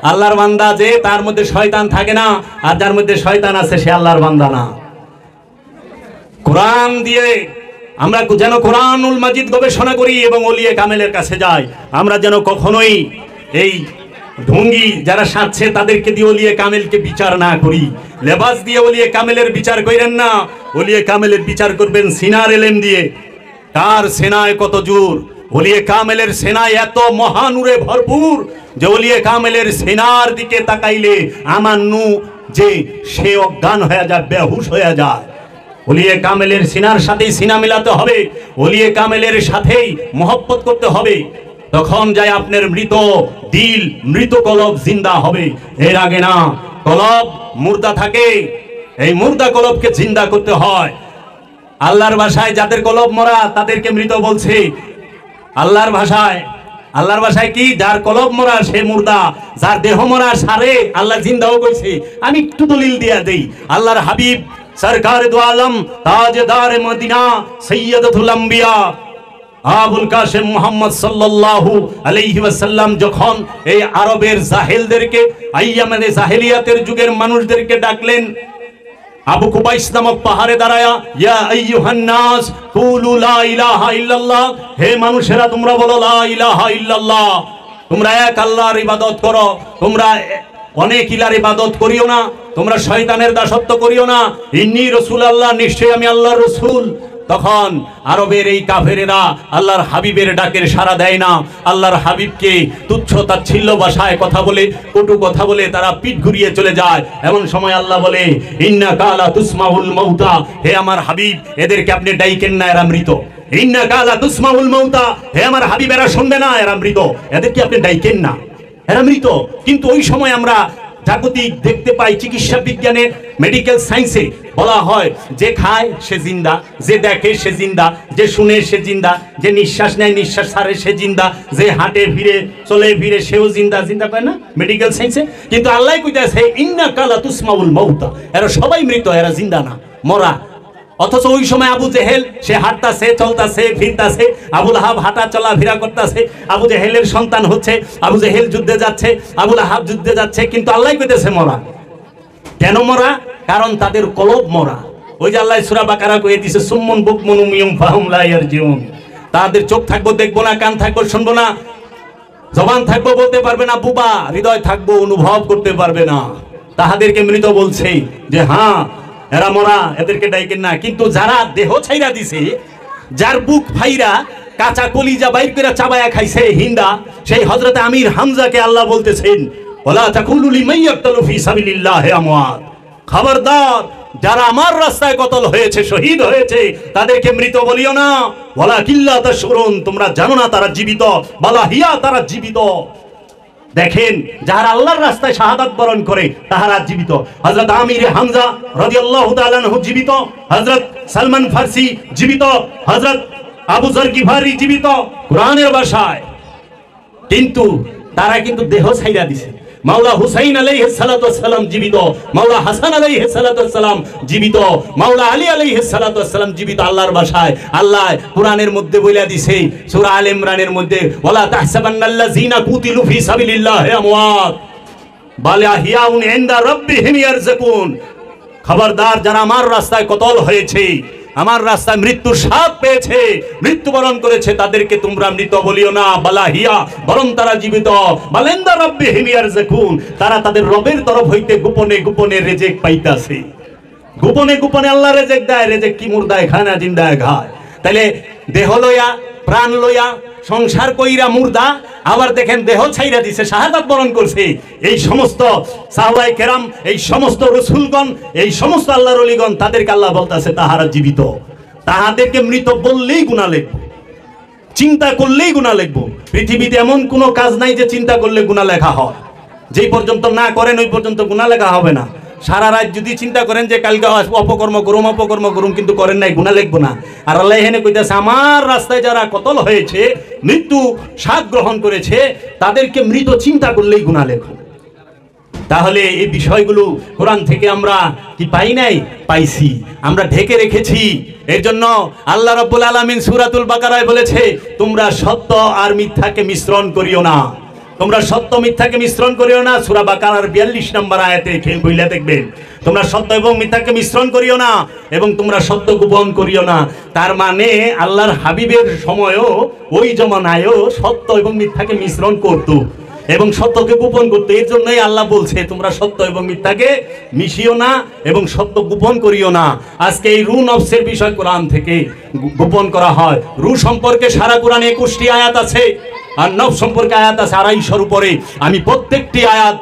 আল্লাহর বান্দা যে তার মধ্যে শয়তান থাকে না, আর যার মধ্যে শয়তান আছে সে আল্লাহর বান্দা না। কোরআন দিয়ে আমরা যেন কোরআনুল মাজিদ গবেষণা করি এবং ওলিয়ে কামেলের কাছে যাই। আমরা যেন কখনোই এই ঢঙ্গি যারা সাজছে তাদেরকে দিয়ে ওলিয়ে কামেলকে বিচার না করি। লেবাস দিয়ে ওলিয়ে কামেলের বিচার করেন না, ওলিয়ে কামেলের বিচার করবেন সিনার এলেম দিয়ে। কার সেনায় কত জোর! ওলিয়ে কামেলের সেনায় এত মহানূরে ভরপুর যে ওলিয়ে কামেলের সেনার দিকে তাকাইলে আমার নু যে সে অজ্ঞান হয়ে যায়, বেহুশ হয়ে যায়। ওলিয়ে কামেলের সিনার সাথেই সিনা মিলাতে হবে, ওলিয়ে কামেলের সাথেই মহব্বত করতে হবে। তখন যায় আপনার মৃত দিল, মৃত কলব জিন্দা হবে। এর আগে না, কলব মুর্দা থাকে, এই মুর্দা কলবকে জিন্দা করতে হয়। আল্লাহর ভাষায় যাদের কলব মরা তাদেরকে মৃত বলছে। আল্লাহর ভাষায় কি? যার কলব মরা সে মুর্দা, যার দেহ মরা সারে আল্লাহ জিন্দাও কইছে। আমি একটু দলিল দিয়া দেই। আল্লাহর হাবিব সরকার দু আলম তাজদার মদিনা সৈয়দুল আম্বিয়া আবুল কাসেম মুহাম্মদ সাল্লাল্লাহু আলাইহি ওয়াসাল্লাম যখন এই আরবের জাহেলদেরকে, আইয়ামে জাহেলিয়াতের যুগের মানুষদেরকে ডাকলেন, আবু কুবাইস নামক পাহাড়ে দাঁড়ায়া ইয়া আইয়ুহান নাস কুলু লা ইলাহা ইল্লাল্লাহ, হে মানুষেরা তোমরা বলো লা ইলাহা ইল্লাল্লাহ, তোমরা এক আল্লাহর ইবাদত করো, তোমরা অনেক ইলার ইবাদত করিও না, তোমরা শয়তানের দাসত্ব করিও না, ইন্নী রাসূলুল্লাহ, নিশ্চয়ই আমি আল্লাহর রাসূল। তখন আরবের এই কাফেরেরা আল্লাহর হাবিবের ডাকের সাড়া দেয় না, আল্লাহর হাবিবকে তুচ্ছ তাচ্ছিল্য ভাষায় কথা বলে, কটু কথা বলে তারা পিঠ ঘুরিয়ে চলে যায়। এমন সময় আল্লাহ বলে ইন্নাকা লা তুসমাউল মাউতা, হে আমার হাবিব এদেরকে আপনি ডাইকেন না, এরা মৃত। ইন্নাকা লা তুসমাউল মাউতা, হে আমার হাবিব এরা শুনবে না, এরা মৃত, এদেরকে আপনি ডাইকেন না, এরা মৃত। কিন্তু ওই সময় আমরা জাগতিক দেখতে পাই, চিকিৎসা বিজ্ঞানে, মেডিকেল সায়েন্সে বলা হয় যে খায় সে জিন্দা, যে দেখে সে জিন্দা, যে শুনে সে জিন্দা, যে নিঃশ্বাস নেয় নিঃশ্বাস ছাড়ে সে জিন্দা, যে হাঁটে ফিরে চলে ফিরে সেও জিন্দা। জিন্দা পায় না মেডিকেল সায়েন্সে, কিন্তু আল্লাহ কইতাছে ইন্নাকা লা তুসমাউল মাউতা, এরা সবাই মৃত, এরা জিন্দা না, মরা। অথচ ওই সময় আবু জেহেল সে হাঁটতাছে চলতাছে ফিরতাছে, আবু লাহাব হাঁটা চলা ফিরা করতেছে, আবু জেহেলের সন্তান হচ্ছে, আবু জেহেল যুদ্ধে যাচ্ছে, আবু লাহাব যুদ্ধে যাচ্ছে, কিন্তু আল্লাহ কইতেছে মরা। কেন মরা? কারণ তাদের কলব মরা। ওই যে আল্লাহ সূরা বাকারা কয়ে দিয়েছে সুম্মুন বুকমুন উমিয়ুম ফাহুম লা ইয়ারজিউন, তাদের চোখ থাকবো দেখবো না, কান থাকবো শুনবো না, জবান থাকবো বলতে পারবে না, বুবা, হৃদয় থাকবো অনুভব করতে পারবে না। তাহাদেরকে মৃত বলছে যে হ্যাঁ এরা মরা, এদেরকে ডাইকেন না। কিন্তু যারা দেহ ছাইরা দিছে, যার বুক ফাইরা কাঁচা কলিজা বাইর করে চাবায়া খাইছে হিন্দা, সেই হযরত আমির হামজাকে আল্লাহ বলতেছেন ওয়ালা তাকুলু লিমান ইয়াকতালু ফি সাবিলিল্লাহি আমওয়াত, খবরদার যারা আমার রাস্তায় কতল হয়েছে, শহীদ হয়েছে, তাদেরকে মৃত বলিও না। ওয়ালা কিল্লা তাশউরুন, তোমরা জানো না তারা জীবিত, বালা হিয়া, তারা জীবিত। দেখেন যারা আল্লাহর রাস্তায় শাহাদাত বরণ করে তাহারা জীবিত। হযরত আমির হামজা রাদিয়াল্লাহু তাআলা আনহু জীবিত, হযরত সালমান ফারসি জীবিত, হযরত আবু যর গিফারি জীবিত কোরআনের ভাষায়। কিন্তু তারা কিন্তু দেহ ছাইরা দিছে। মাওলা হুসাইন আলাইহিস সালাতু ওয়াস সালাম জীবিত, মাওলা হাসান আলাইহিস সালাতু ওয়াস সালাম জীবিত, মাওলা আলী আলাইহিস সালাতু ওয়াস সালাম জীবিত। আল্লাহর ভাষায় আল্লাহ কোরআনের মধ্যে বইলা দিছে সূরা আলে ইমরানের মধ্যে ওয়ালা তাহসাবান্নাল্লাযিনা কুতিলু ফি সাবিলিল্লাহি আমওয়াত বাল আহইয়াউন ইনদা রাব্বিহিম ইয়ারযুকুন, খবরদার যারা আমার রাস্তায় কতল হয়েছে, আমার রাস্তায় মৃত্যুর স্বাদ পেয়েছে, মৃত্যুবরণ করেছে, তাদেরকে তোমরা মৃত বলিও না, বালাহিয়া, বরং তারা জীবিত। বালেন্দা রাব্বিহিম ইয়ারযুকুন, তারা তাদের রবের তরফ হইতে গোপনে গোপনে রেজেক পাইতাছে। গোপনে গোপনে আল্লাহ রেজেক দেয়। রেজেক কি মুর্দায় খায় না জিন্দায় খায়? তাইলে দেহ লইয়া প্রাণ লইয়া সংসার কইরা মুর্দা, আবার দেখেন দেহ ছাইরা দিছে, শাহাদাত বরণ করছে। এই সমস্ত সাহাবায়ে কেরাম, এই সমস্ত রাসূলগণ, এই সমস্ত আল্লাহর ওলিগণ, তাদেরকে আল্লাহ বলতাছে তাহারা জীবিত। তাহাদেরকে মৃত বললেই গুনাহ লিখব, চিন্তা করলেই গুনাহ লিখব। পৃথিবীতে এমন কোনো কাজ নাই যে চিন্তা করলে গুনাহ লেখা হয়। যেই পর্যন্ত না করেন ওই পর্যন্ত গুনাহ লেখা হবে না। সারা রাত যদি চিন্তা করেন যে কালকে অপকর্ম করুম, কিন্তু করেন নাই, গুনাহ লিখবো না। আর আল্লাহ এখানে কইতাছে আমার রাস্তায় যারা কতল হয়েছে, মৃত্যু স্বাদ গ্রহণ করেছে, তাদেরকে মৃত চিন্তা করলেই গুনাহ লেখো। তাহলে এই বিষয়গুলো কোরআন থেকে আমরা কি পাই নাই? পাইছি, আমরা ঢেকে রেখেছি। এর জন্য আল্লাহ রাব্বুল আলামিন সূরাতুল বাকারায় বলেছে তোমরা সত্য আর মিথ্যাকে মিশ্রণ করিও না, তোমরা সত্য মিথ্যাকে মিশ্রণ করিও না। সূরা বাকারার 42 নম্বর আয়াতে খেল বইলা দেখবেন, তোমরা সত্য এবং মিথ্যাকে মিশ্রণ করিও না এবং তোমরা সত্য গোপন করিও না। তার মানে আল্লাহর হাবিবের সময়ও ওই জমানায়ও সত্য এবং মিথ্যাকে মিশ্রণ করতো এবং সত্যকে গোপন করতো। এর জন্যই আল্লাহ বলছে তোমরা সত্য এবং মিথ্যাকে মিশিও না এবং সত্য গোপন করিও না। আজকে এই রু নফসের বিষয় কোরআন থেকে গোপন করা হয়। রু সম্পর্কে সারা কোরআনে 21টি আয়াত আছে, আর নফস সম্পর্কে আয়াত আছে 250-এর উপরে। আমি প্রত্যেকটি আয়াত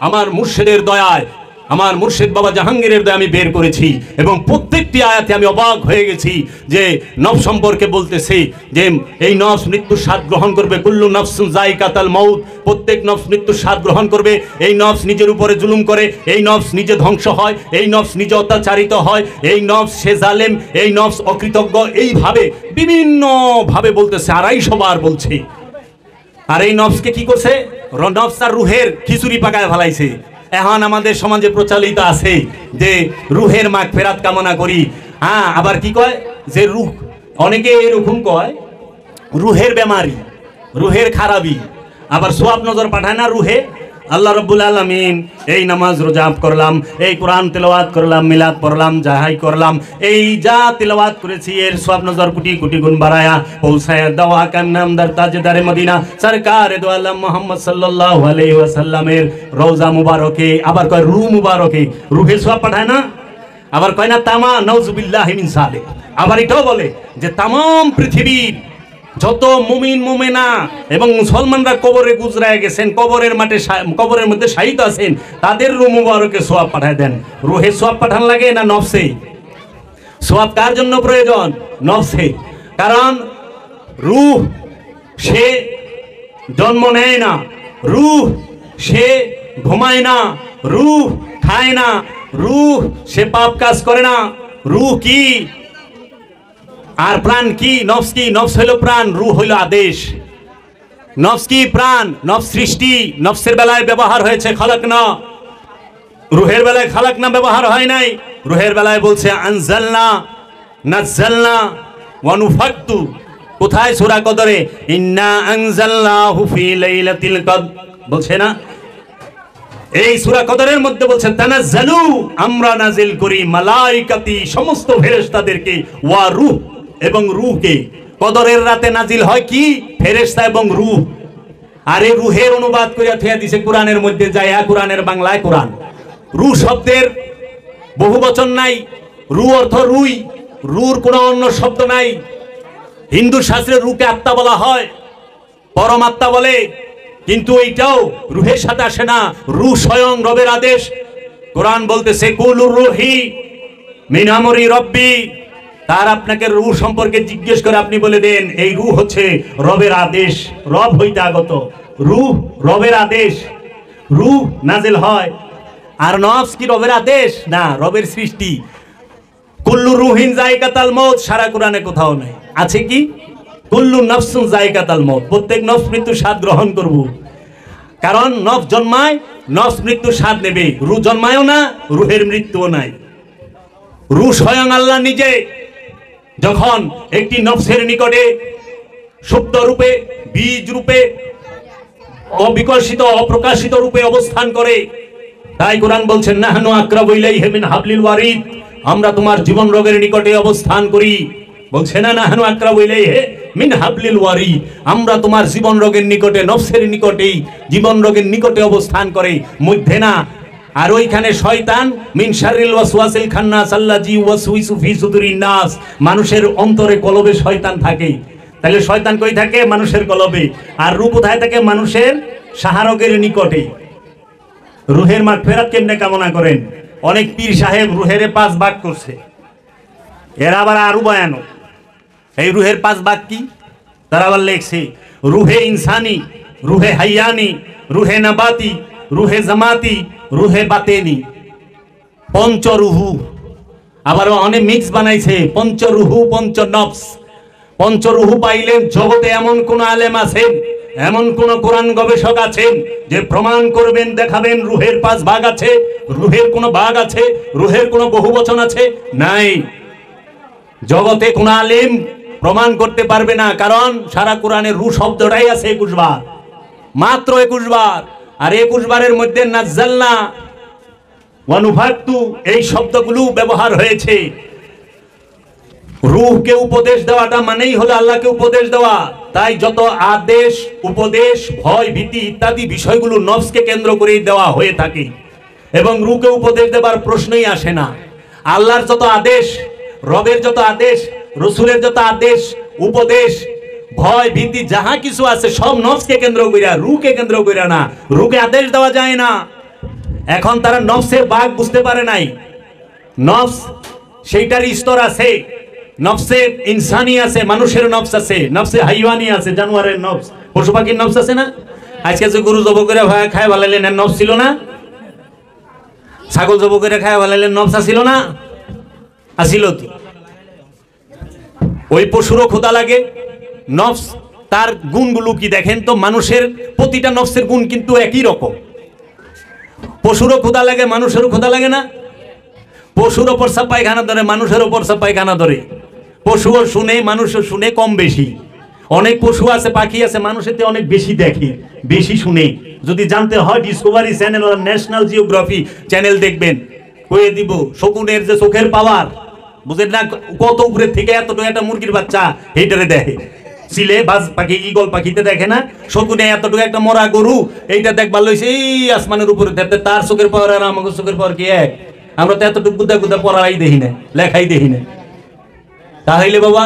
আমার মুর্শিদের দয়ায়, আমার মুর্শিদ বাবা জাহাঙ্গীরের দয়ায় আমি বের করেছি এবং প্রত্যেকটি আয়াতে আমি অবাক হয়ে গেছি যে নফস সম্পর্কে বলতেছে যে এই নফস মৃত্যুর স্বাদ গ্রহণ করবে। কুল্লু নফসুন যায়কাতুল মাউত, প্রত্যেক নফস মৃত্যুর স্বাদ গ্রহণ করবে। এই নফস নিজের উপরে জুলুম করে, এই নফস নিজে ধ্বংস হয়, এই নফস নিজে অত্যাচারিত হয়, এই নফস সে জালেম, এই নফস অকৃতজ্ঞ, এইভাবে বিভিন্ন ভাবে বলতেছে। 250 বার বলছে। আর এই নফসকে কি করছে? নফস আর রুহের খিচুড়ি পাকায় ফেলাইছে। এখন আমাদের সমাজে প্রচলিত আছে যে রুহের মাগফিরাত কামনা করি। হ্যাঁ, আবার কি কয় যে রুহ, অনেকে এরকম কয় রুহের বেমারি, রুহের খারাপি, আবার সোয়াব নজর পাঠায় না রুহে। আল্লাহ রাব্বুল আলামিন এই নামাজ রোজা করলাম, এই কোরআন তেলাওয়াত করলাম, মিলাদ পড়লাম, যাহাই করলাম, এই যা তেলাওয়াত করেছি এর সওয়াব নজর কোটি কোটি গুণ বাড়ায়া পৌঁছায় দাওয়া কান নামদার তাজদারে মদিনা সরকারে দো আলম মুহাম্মদ সাল্লাল্লাহু আলাইহি ওয়াসাল্লামের রওজা মুবারকে, আবার কয় রূহ মুবারকে, রূহের সওয়াব পাঠায় না, আবার কয় না তামা নাউজুবিল্লাহি মিন সালিক, আবার এটাও বলে যে তামাম পৃথিবীর যত মুমিন মুমিনা এবং মুসলমানরা কবরে গুজরায় গেছেন, কবরের মাঠে কবরের মধ্যে শাহিদ আছেন, তাদের রূহ মুবারকে সওয়াব পাঠায় দেন। রূহে সওয়াব পাঠান লাগে না নফসে? সওয়াব কার জন্য প্রয়োজন? নফসে। কারণ রূহ সে জন্ম নেয় না, রূহ সে ঘুমায় না, রূহ খায় না, রূহ সে পাপ কাজ করে না। রূহ কি আর প্রাণ কি? নফস কি? নফস হইল প্রাণ, রূহ হইল আদেশ। নফস কি? প্রাণ, নফস সৃষ্টি। নফসের বেলায় ব্যবহার হয়েছে খালাকনা, রূহের বেলায় খালাকনা ব্যবহার হয় নাই। রূহের বেলায় বলছে আনজালনা, নাজ্জালনা ওয়া নুফাক্তু। কোথায়? সূরা কদরে ইন্না আনজালনাহু ফি লাইলাতিল কদর বলছে না? এই সূরা কদরের মধ্যে বলছে তানাজ্জালু, আমরা নাজিল করি, মালাইকাতি সমস্ত ফেরেশতাদেরকে, ওয়া রূহ এবং রূহকে। কদরের রাতে নাজিল হয় কি? ফেরেশতা এবং রূহ। আর এই রূহের অনুবাদ করিয়া থিয়া দিছে কোরআনের মধ্যে যায়া, কোরআনের বাংলায় কোরআন। রূহ শব্দের বহু বচন নাই, রূহ অর্থ রুই, রূর কোনো অন্য শব্দ নাই। হিন্দু শাস্ত্রে রূহকে আত্মা বলা হয়, পরমাত্মা বলে, কিন্তু এইটাও রূহের সাথে আসে না। রূহ স্বয়ং রবের আদেশ। কোরআন বলতেছে কুলুর রূহি মিন আমরি রব্বি। তার আপনাকে রূহ সম্পর্কে জিজ্ঞেস করে আপনি বলে দেন এই রূহ হচ্ছে রবের আদেশ, রব হইতে আগত। রূহ রবের আদেশ, রূহ নাজিল হয়। আর নফস কি রবের আদেশ? না, রবের সৃষ্টি। কুল্লু রুহিন যায়কাতুল মউত সারা কোরআনে কোথাও নাই। আছে কি? কুল্লু নফসুন যায়কাতুল মউত, প্রত্যেক নফস মৃত্যুর স্বাদ গ্রহণ করব। কারণ নফস জন্মায়, নফস মৃত্যুর স্বাদ নেবে। রূহ জন্মায়ও না, রূহের মৃত্যুও নাই। রূহ স্বয়ং আল্লাহ নিজে যখন একটি নফসের নিকটে সুপ্ত রূপে, বীজ রূপে, অবিকশিত অপ্রকাশিত রূপে অবস্থান করে, তাই কোরআন বলছেন নাহনু আকরাবু ইলাইহি মিন হাবলিল ওয়ারিদ, আমরা তোমার জীবন রোগের নিকটে অবস্থান করি। বলছে না নাহনু আকরাবু ইলাইহি মিন হাবলিল ওয়ারিদ, আমরা তোমার জীবন রোগের নিকটে, নফসের নিকটেই, জীবন রোগের নিকটে অবস্থান করে, মধ্যে না। আর ওইখানে শয়তান মিন শাররিল ওয়াসওয়াসিল খান্নাস আল্লাযী ওয়াসওয়িসু ফি সুদুরিন নাস, মানুষের অন্তরে কলবে শয়তান থাকে। তাহলে শয়তান কই থাকে? মানুষের কলবে। আর রূহ কোথায় থাকে? মানুষের শাহরগের নিকটে। রূহের মাগফিরাত কেমনে কামনা করেন? অনেক পীর সাহেব রূহের 5 ভাগ করছে, এরা আবার আরো বয়ানো। এই রূহের 5 ভাগ কি? তারা আবার লেখছে রূহে ইনসানি, রূহে হাইয়ানি, রূহে নাবাতি, রূহে জামাতি, রূহে বাতেনি, পঞ্চরুহু। আবার অনেক মিক্স বানাইছে পঞ্চরুহু, পঞ্চনফস। পঞ্চরুহু পাইলেন জগতে এমন কোন আলেম আছেন, এমন কোন কোরআন গবেষক আছেন যে প্রমাণ করবেন, দেখাবেন রূহের 5 ভাগ আছে, রূহের কোন ভাগ আছে, রূহের কোন বহুবচন আছে? নাই। জগতে কোন আলেম প্রমাণ করতে পারবে না, কারণ সারা কোরআনে রূহ শব্দটাই আছে 21 বার, মাত্র 21 বার। আর 21 বারের মধ্যে নাজ্জালনা ওয়া নুফাক্তু এই শব্দগুলো ব্যবহার হয়েছে। রূহকে উপদেশ দেওয়াটা মানেই হলো আল্লাহকে উপদেশ দেওয়া। তাই যত আদেশ, উপদেশ, ভয়, ভীতি ইত্যাদি বিষয়গুলো নফসকে কেন্দ্র করেই দেওয়া হয়ে থাকে, এবং রূহকে উপদেশ দেবার প্রশ্নই আসে না। আল্লাহর যত আদেশ, রবের যত আদেশ, রসুলের যত আদেশ, উপদেশ, ভয়, ভীতি যাহা কিছু আছে সব নফসকে কেন্দ্র কইরা, রূহকে কেন্দ্র কইরা না। রূহকে আদেশ দেওয়া যায় না। এখন তারা নফসের ভাগ বুঝতে পারে নাই। নফস সেইটার স্তর আছে, নফসে ইনসানি আছে, মানুষের নফস আছে, নফসে হাইওয়ানি আছে, জানোয়ারের নফস, পশু পাখির নফস আছে না? আজকে যে গরু জব করে খায় ভালাইলেন, নফস ছিল না? ছাগল জব করে খায় ভালাইলেন, নফস আসিল না? আসিল তো। ওই পশুরও ক্ষুধা লাগে, নফস তার গুণগুলো কি দেখেন তো? মানুষের প্রতিটা নফসের গুণ কিন্তু একই রকম। পশুরও ক্ষুধা লাগে, মানুষেরও ক্ষুধা লাগে না? পশুর ওপর সব পায়খানা ধরে, মানুষের ওপর সব পায়খানা ধরে। পশুও শুনে, মানুষও শুনে, কম বেশি। অনেক পশু আছে, পাখি আছে, মানুষের অনেক বেশি দেখে, বেশি শুনে। যদি জানতে হয় ডিসকভারি চ্যানেল আর ন্যাশনাল জিওগ্রাফি চ্যানেল দেখবেন, কয়ে দিব শকুনের যে চোখের পাওয়ার, বুঝেন না কত উপরের থেকে এতটুকু একটা মুরগির বাচ্চা এইটারে দেখে। সিলে বাজ পাখি ঈগল পাখিতে দেখে না, শকুনে এতটুকু একটা মরা গরু এইটা দেখবার লইছে এই আসমানের উপরে, তার চোখের পাওয়ার আর আমাকে চোখের পাওয়ার কি এক? আমরা তো এতটুকু গুদা গুদা পড়াই দেখি না, লেখাই দেখি না। তাহলে বাবা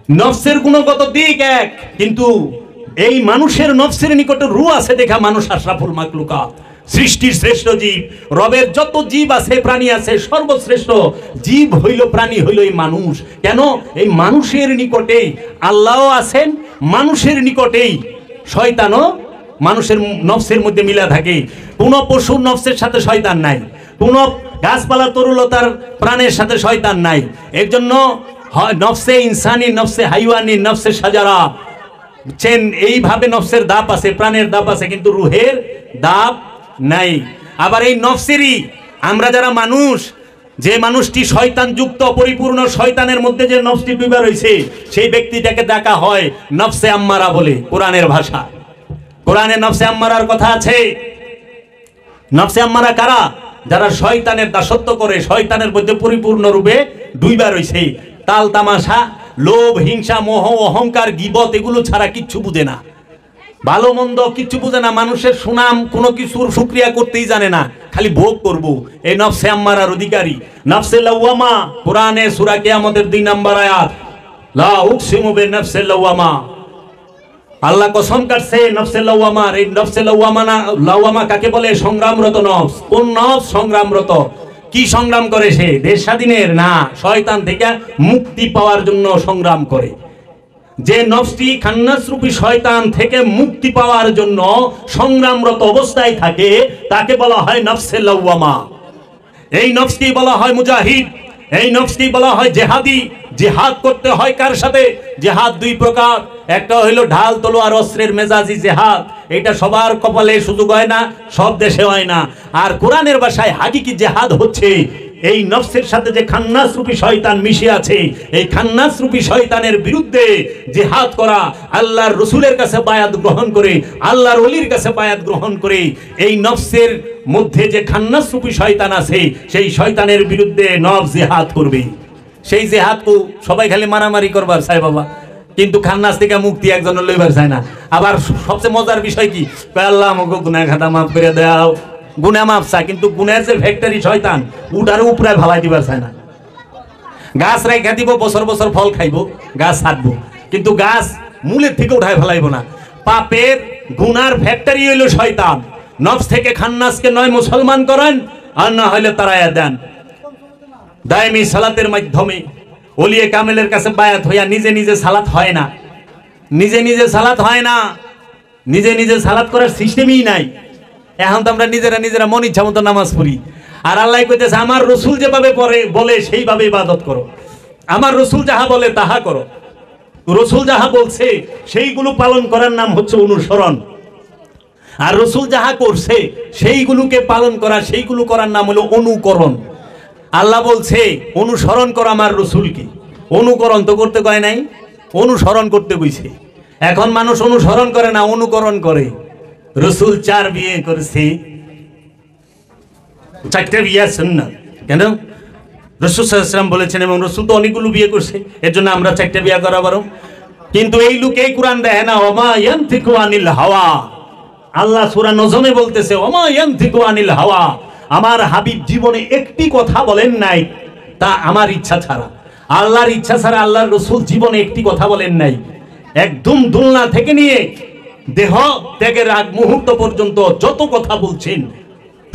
নফসের গুণগত দিক এক, কিন্তু এই মানুষের নফসের নিকটে রূহ আছে দেখা মানুষ আশরাফুল মাখলুকাত, সৃষ্টির শ্রেষ্ঠ জীব। রবের যত জীব আছে প্রাণী আছে সর্বশ্রেষ্ঠ জীব হইল প্রাণী হইল এই মানুষ। কেন? এই মানুষের নিকটেই আল্লাহও আছেন, মানুষের নিকটেই শয়তানও মানুষের নফসের মধ্যে মিলা থাকে। কোন পশুর নফসের সাথে শয়তান নাই, কোন গাছপালা তরুলতার প্রাণের সাথে শয়তান নাই। এর জন্য নফসে ইনসানি, নফসে হাইওয়ানি, নফসে সাজারা চেন, এইভাবে নফসের দাপ আছে, প্রাণের দাপ আছে, কিন্তু রুহের দাপ নাই। আবার এই নফসেরই আমরা যারা মানুষ, যে মানুষটি শয়তান যুক্ত পরিপূর্ণ শয়তানের মধ্যে যে নফসটি ডুবে রয়েছে, সেই ব্যক্তিটাকে ডাকা হয় নফসে আম্মারা বলে কোরআনের ভাষা। কোরআনে নফসে আম্মারার কথা আছে। নফসে আম্মারা কারা? যারা শয়তানের দাসত্ব করে, শয়তানের মধ্যে পরিপূর্ণ রূপে ডুইবা রয়েছে। তাল তামাশা, লোভ, হিংসা, মোহ, অহংকার, গীবত এগুলো ছাড়া কিচ্ছু বুঝে না, ভালো মন্দ কিচ্ছু বুঝে না। মানুষের সুনাম কোনো কিছুর শুকরিয়া করতেই জানে না, খালি ভোগ করব। এই নফসে আম্মারার অধিকারী। নফসে লাওয়ামা, কোরআনে সূরা কিয়ামতের 2 নম্বর আয়াত, লা উকসিমু বিনফসিল লাওয়ামা, আল্লাহ কসম কাটছে নফসে লাওয়ামার। এই নফসে লাওয়ামা কাকে বলে? সংগ্রামরত নফস। কোন নফস সংগ্রামরত? কি সংগ্রাম করে সে? দেশ স্বাধীনের না, শয়তান থেকে মুক্তি পাওয়ার জন্য সংগ্রাম করে। যে নফসটি খান্নাস রূপী শয়তান থেকে মুক্তি পাওয়ার জন্য সংগ্রামরত অবস্থায় থাকে তাকে বলা হয় নফসে লাওয়ামা। এই নফসকে বলা হয় মুজাহিদ, এই নফসকে বলা হয় জেহাদি। জেহাদ করতে হয় কার সাথে? জেহাদ 2 প্রকার, একটা হইলো ঢাল তলোয়ার অস্ত্রের মেজাজি জেহাদ, এটা সবার কপালে সুযোগ হয় না, সব দেশে হয় না। আর কোরআনের ভাষায় হাকিকি জেহাদ হচ্ছে এই নফসের সাথে যে খান্নাস রূপী শয়তান মিশে আছে, এই খান্নাস রূপী শয়তানের বিরুদ্ধে জিহাদ করা, আল্লাহর রসুলের কাছে বায়াত গ্রহণ করে, আল্লাহর ওলির কাছে বায়াত গ্রহণ করে, এই নফসের মধ্যে যে খান্নাস রূপী শয়তান আছে সেই শয়তানের বিরুদ্ধে নফস জিহাদ করবে। সেই জিহাদ কো সবাই খালি মারামারি করবার চায় বাবা, কিন্তু খান্নাস থেকে মুক্তি একজনের লইবার চায় না। আবার সবচেয়ে মজার বিষয় কি? আল্লাহ আমাকে গুনাহ খাতা মাফ করে দাও, গুনাহ মাফ চায়, কিন্তু গুনাহের যে ফ্যাক্টরি শয়তান উটার উপরে ভালাই দিবার চায় না। গাছ রেখে দিব, বছর বছর ফল খাইব, গাছ ছাড়বো, কিন্তু গাছ মূলের থেকে উঠায় ফেলাইব না। পাপের গুনার ফ্যাক্টরি হইল শয়তান। নফস থেকে খান্নাসকে নয় মুসলমান করেন, আর না হইলে তারাইয়া দেন। দায়মি সালাতের মাধ্যমে ওলিয়ে কামেলের কাছে বায়াত হইয়া নিজে নিজে সালাত হয় না, নিজে নিজে সালাত হয় না, নিজে নিজে সালাত করার সিস্টেমই নাই। এখন তো আমরা নিজেরা মন ইচ্ছা মতো নামাজ পড়ি। আর আল্লাহ কইতেছে আমার রসুল যেভাবে পড়ে বলে সেইভাবে ইবাদত করো, আমার রসুল যাহা বলে তাহা করো। রসুল যাহা বলছে সেইগুলো পালন করার নাম হচ্ছে অনুসরণ, আর রসুল যাহা করছে সেইগুলোকে পালন করা, সেইগুলো করার নাম হলো অনুকরণ। আল্লাহ বলছে অনুসরণ করো আমার রসুলকে, অনুকরণ তো করতে কয় নাই, অনুসরণ করতে কইছে। এখন মানুষ অনুসরণ করে না, অনুকরণ করে। রসুল 4 বিয়ে করেছে, 4টে বিয়ে সুন্নাত। কেন? রাসূল সাল্লাল্লাহু আলাইহি ওয়াসাল্লাম বলেছেন, এবং রসুল তো অনেকগুলো বিয়ে করছে, এর জন্য আমরা 4টে বিয়ে করা পারো। কিন্তু এই লোকে কোরআন দেখে না, ওমা ইয়ানতিকু আনিল হাওয়া। আল্লাহ সূরা নজমে বলতেছে ওমা ইয়ানতিকু আনিল হাওয়া, আমার হাবিব জীবনে একটি কথা বলেন নাই তা আমার ইচ্ছা ছাড়া। আল্লাহর ইচ্ছা ছাড়া আল্লাহর রসুল জীবনে একটি কথা বলেন নাই। একদম দুলনা থেকে নিয়ে দেহ ত্যাগের আগ মুহূর্ত পর্যন্ত যত কথা বলছেন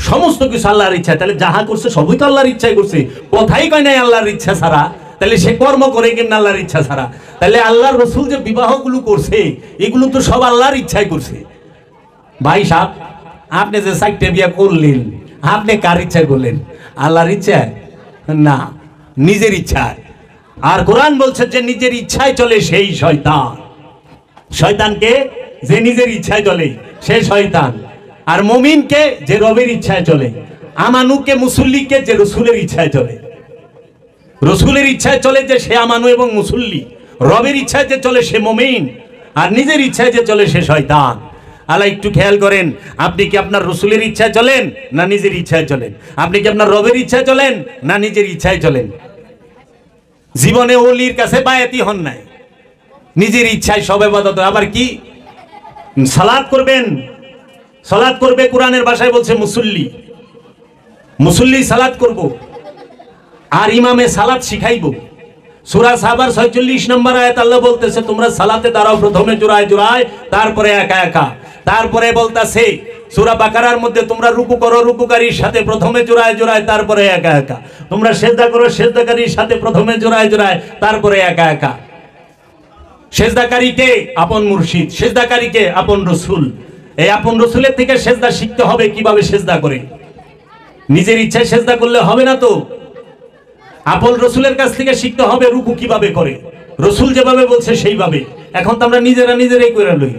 সমস্ত কিছু আল্লাহর ইচ্ছা। তাহলে যাহা করছে সবই তো আল্লাহর ইচ্ছাই করছে, কথাই কয় নাই আল্লাহর ইচ্ছা ছাড়া। তাহলে সে কর্ম করে কেন আল্লাহর ইচ্ছা ছাড়া? তাহলে আল্লাহর রসুল যে বিবাহগুলো করছে এগুলো তো সব আল্লাহর ইচ্ছাই করছে। ভাই সাহেব, আপনি যে 4টে বিয়ে করলেন, আপনি কার ইচ্ছায় করলেন? আল্লাহর ইচ্ছায় না, নিজের ইচ্ছায়। আর কোরআন বলছে যে নিজের ইচ্ছায় চলে সেই শয়তান। শয়তানকে যে নিজের ইচ্ছায় চলে সে শয়তান। আর মুমিনকে যে রবের ইচ্ছায় চলে, আমানুকে মুসল্লিকে যে রসুলের ইচ্ছায় চলে। রসুলের ইচ্ছায় চলে যে সে আমানু এবং মুসল্লি, রবের ইচ্ছায় যে চলে সে মুমিন, আর নিজের ইচ্ছায় যে চলে সে শয়তান। আল্লাহ একটু খেয়াল করেন, আপনি কি আপনার রসুলের ইচ্ছায় চলেন না নিজের ইচ্ছায় চলেন? আপনি কি আপনার রবের ইচ্ছায় চলেন না নিজের ইচ্ছায় চলেন? জীবনে ওলির কাছে বায়াতি হন নাই, নিজের ইচ্ছায় সব ইবাদত। আবার কি সালাত করবেন, সালাত করবে কোরআনের ভাষায় বলছে মুসল্লি, মুসল্লি সালাত করব, আর ইমামে সালাত শিখাইব। সূরা সাবার 46 নম্বর আয়াত আল্লাহ বলতেছে তোমরা সালাতে দাঁড়াও প্রথমে জোড়ায় জোড়ায়, তারপরে একা একা। তারপরে বলতেছে সূরা বাকারার মধ্যে তোমরা রুকু করো রুকুকারীর সাথে প্রথমে জোড়ায় জোড়ায়, তারপরে একা একা। তোমরা সেজদা করো সেজদাকারীর সাথে প্রথমে জোড়ায় জোড়ায়, তারপরে একা একা। সেজদাকারীকে আপন মুর্শিদ, সেজদাকারীকে আপন রসুল। এই আপন রসুলের থেকে সেজদা শিখতে হবে, কিভাবে সেজদা করে। নিজের ইচ্ছায় সেজদা করলে হবে না তো, আপন রসুলের কাছ থেকে শিখতে হবে রুকু কিভাবে করে, রসুল যেভাবে বলছে সেইভাবে। এখন তো আমরা নিজেরাই করে লই।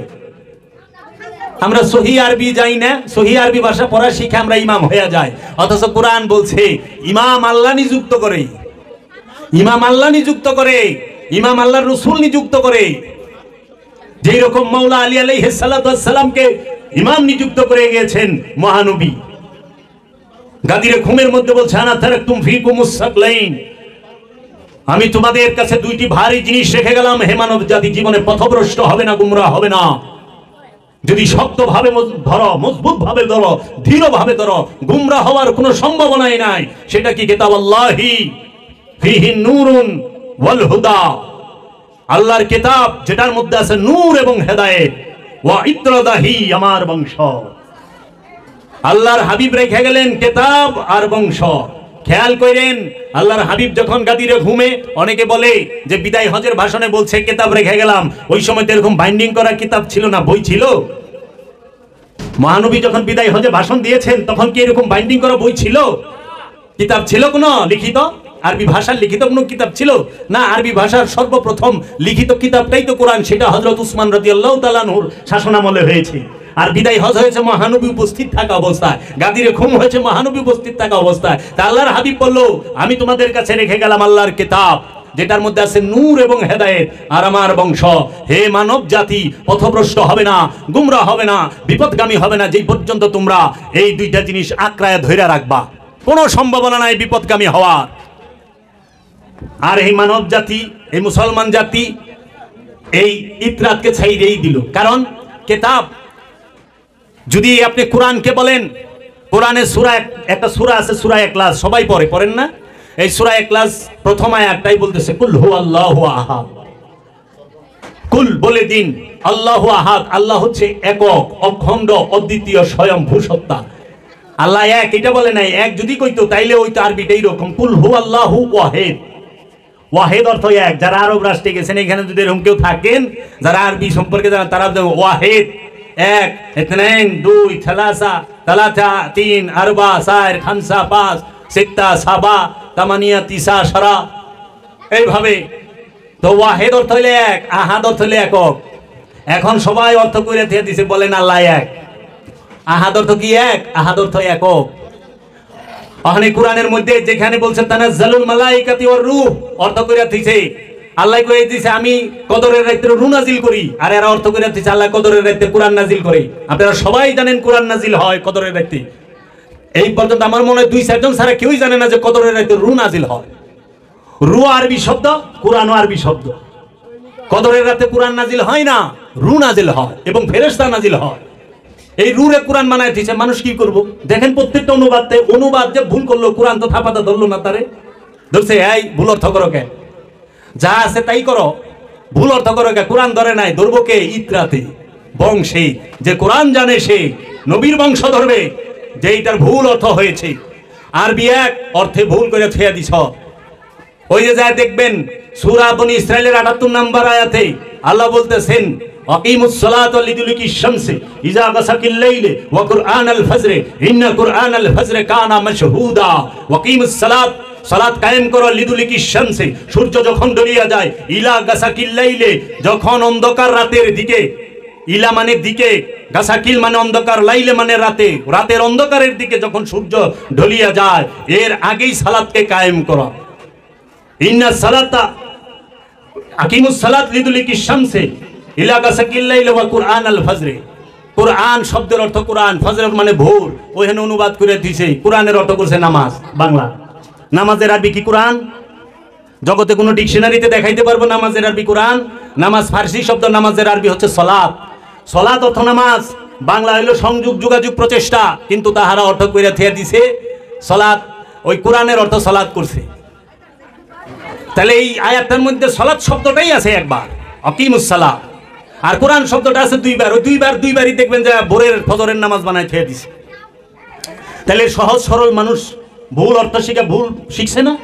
আমরা সহি আরবি যাই না, সহি আরবি ভাষা পড়া শিখে আমরা ইমাম হয়ে যাই, অথচ কোরআন বলছে ইমাম আল্লাহ নিযুক্ত করে, ইমাম আল্লাহ নিযুক্ত করে, ইমাম আল্লাহর রসুল নিযুক্ত করে। যেই রকম মাওলা আলী আলাইহিস সালাতু ওয়াস সালামকে ইমাম নিযুক্ত করে গিয়েছেন মহানবী। গাদিরে ঘুমের মধ্যে বলছে আনা তারাকতুম ফিকুমুস সাকলাইন, আমি তোমাদের কাছে দুইটি ভারী জিনিস রেখে গেলাম, হে মানব জাতি, জীবনে পথভ্রষ্ট হবে না, গুমরাহ হবে না। যদি শক্তভাবে ধরো, মজবুত ভাবে ধরো, দৃঢ়ভাবে ধরো, গুমরাহ হওয়ার কোনো সম্ভাবনাই নাই। সেটা কি? কিতাবুল্লাহি ফিহি নূরুন ওয়াল হুদা, আল্লাহর কিতাব যেটার মধ্যে আছে নূর এবং হেদায়েত। ওয়া ইত্রাদাহি, আমার বংশ। আল্লাহর হাবিব রেখে গেলেন কিতাব আর বংশ। খেয়াল করেন, আল্লাহর হাবিব যখন গাদিরে ঘুমে, অনেকে বলে যে বিদায় হজের ভাষণে বলছে কিতাব রেখে গেলাম। ওই সময় তো এরকম বাইন্ডিং করা কিতাব ছিল না, বই ছিল। মহানবী যখন বিদায় হজে ভাষণ দিয়েছেন তখন কি এরকম বাইন্ডিং করা বই ছিল? কিতাব ছিল কোনো লিখিত? আরবি ভাষার লিখিত কোনো কিতাব ছিল না। আরবি ভাষার সর্বপ্রথম লিখিত কিতাবটাই তো কোরআন, সেটা হযরত উসমান রাদিয়াল্লাহু তাআলা আনহুর শাসনামলে হয়েছে। আর বিদায় হজ হয়েছে মহানবী উপস্থিত থাকা অবস্থায়, গাদিরে ঘুম হয়েছে মহানবী উপস্থিত থাকা অবস্থায়। তা আল্লাহর হাবিব বলল আমি তোমাদের কাছে রেখে গেলাম আল্লাহর কিতাব, যেটার মধ্যে আছে নূর এবং হেদায়েত, আর আমার বংশ। হে মানব জাতি, পথভ্রষ্ট হবে না, গুমরাহ হবে না, বিপদগামী হবে না, যেই পর্যন্ত তোমরা এই দুইটা জিনিস আঁকড়ায় ধরে রাখবা। কোনো সম্ভাবনা নাই বিপদগামী হওয়ার। আর এই মানব জাতি, এই মুসলমান জাতি এই ইতরাতকে ছাইড়েই দিল। কারণ কিতাব, যদি আপনি কোরআনকে বলেন, কোরআনে সূরা, একটা সূরা আছে সূরা ইখলাস, সবাই পড়েন না? এই সূরা ইখলাস প্রথম আয়াতটাই বলতেছে কুল হুয়াল্লাহু আহাদ। কুল বলে দিন, আল্লাহু আহাদ, আল্লাহ হচ্ছে একক, অখণ্ড, অদ্বিতীয়, স্বয়ংভূ সত্তা। আল্লাহ এক, এটা বলে নাই। এক যদি কইতো তাইলে ওই তো আরবিটাই রকম, কুল হুয়াল্লাহু ওয়াহিদ। ওয়াহিদ অর্থ এক। যারা আরব রাষ্ট্রে গেছেন, এখানে যদি এরকম কেউ থাকেন যারা আরবি সম্পর্কে জানেন, তারা ওয়াহিদ এক, ইতনাইন দুই, থালাসা তালাতা তিন, আরবা সাইর, খামসা পাঁচ, সিত্তা সাবা, তামানিয়া তিসা সারা, এইভাবে। তো ওয়াহিদ অর্থ হইলে এক, আহাদ অর্থ হইলে একক। এখন সবাই অর্থ করে দিয়ে দিছে, বলেন আল্লাহ এক। আহাদ অর্থ কি? এক। আহাদ অর্থ একক। ওখানে কোরআনের মধ্যে যেখানে বলছে তানাজ্জালুল মালাইকাতি ওয়ার রূহ, অর্থ করে দিছে আল্লাহ করে দিছে আমি কদরের রাতে রূহ নাজিল করি। আর এরা অর্থ করে দিছে আল্লাহ কদরের রাতে কোরআন নাজিল করে। আপনারা সবাই জানেন কোরআন নাজিল হয় কদরের রাতে। এই পর্যন্ত আমার মনে হয় 2-4 জন ছাড়া কেউই জানে না যে কদরের রাতে রূহ নাজিল হয়। রূহ আরবি শব্দ, কোরআনও আরবি শব্দ। কদরের রাতে কোরআন নাজিল হয় না, রূহ নাজিল হয় এবং ফেরেশতা নাজিল হয়। এই রুরে কোরআন বানায় দিয়েছে। মানুষ কি করবো দেখেন, প্রত্যেকটা অনুবাদ যে ভুল করলো, কোরআন তো থাপাতা ধরলো না, তারে ধরছে এই ভুল অর্থ করো কে, যা আছে তাই করো, ভুল অর্থ করো কে। কোরআন ধরে নাই, ধরবো কে? ইতরাতে, বংশে। যে কোরআন জানে সে নবীর বংশ ধরবে, যে এটার ভুল অর্থ হয়েছে। আরবি এক অর্থে ভুল করে থুয়া দিছ। ওই যে যা দেখবেন সূরা বনী ইসরাইলের 78 নম্বর আয়াতে আল্লাহ বলতেছেন আকিমুস সালাতা লিদুলুকি শামসি ইজা গাসাকিল লাইলি ওয়া কুরআনাল ফজরে ইন্না কুরআনাল ফজরে কানা মাশহুদা। ওয়াকিমুস সালাত, সালাত কায়েম করো, লিদুলুকি শামসি, সূর্য যখন ডলিয়া যায়, ইলা গাসাকিল লাইলি, যখন অন্ধকার রাতের দিকে, ইলা মানে দিকে, গাসাকিল মানে অন্ধকার, লাইলে মানে রাতে, রাতের অন্ধকারের দিকে যখন সূর্য ঢলিয়া যায়, এর আগেই সালাতকে কায়েম করো। ইন্না সালাতা আকিমুস সালাত লিদুলুকি শামসি ইলা গাসাকিল লাইলি ওয়া কুরআনাল ফজরে। কোরআন শব্দের অর্থ কোরআন, ফজর মানে ভোর, ওইখানে অনুবাদ করে দিছে কোরআনের অর্থ করছে নামাজ বাংলা। নামাজের আরবি কি কোরআন? জগতে কোনো ডিকশনারিতে দেখাইতে পারবো নামাজের আরবি কোরআন? নামাজ ফার্সি শব্দ, নামাজের আরবি হচ্ছে সলাত। সলাত অর্থ নামাজ, বাংলা হইল সংযোগ যোগাযোগ প্রচেষ্টা, কিন্তু তাহারা অর্থ কইরা থিয়া দিছে সলাত। ওই কোরআনের অর্থ সলাত করছে। তাহলে এই আয়াতের মধ্যে সলাত শব্দটাই আছে একবার, আকিমুস সালাত, আর কোরআন শব্দটা আছে দুইবার। ওই দুইবারই দেখবেন যে ভোরের ফজরের নামাজ বানায় থিয়া দিছে। তাহলে সহজ সরল মানুষ ভুল অর্থ শিখে ভুল শিখছে না?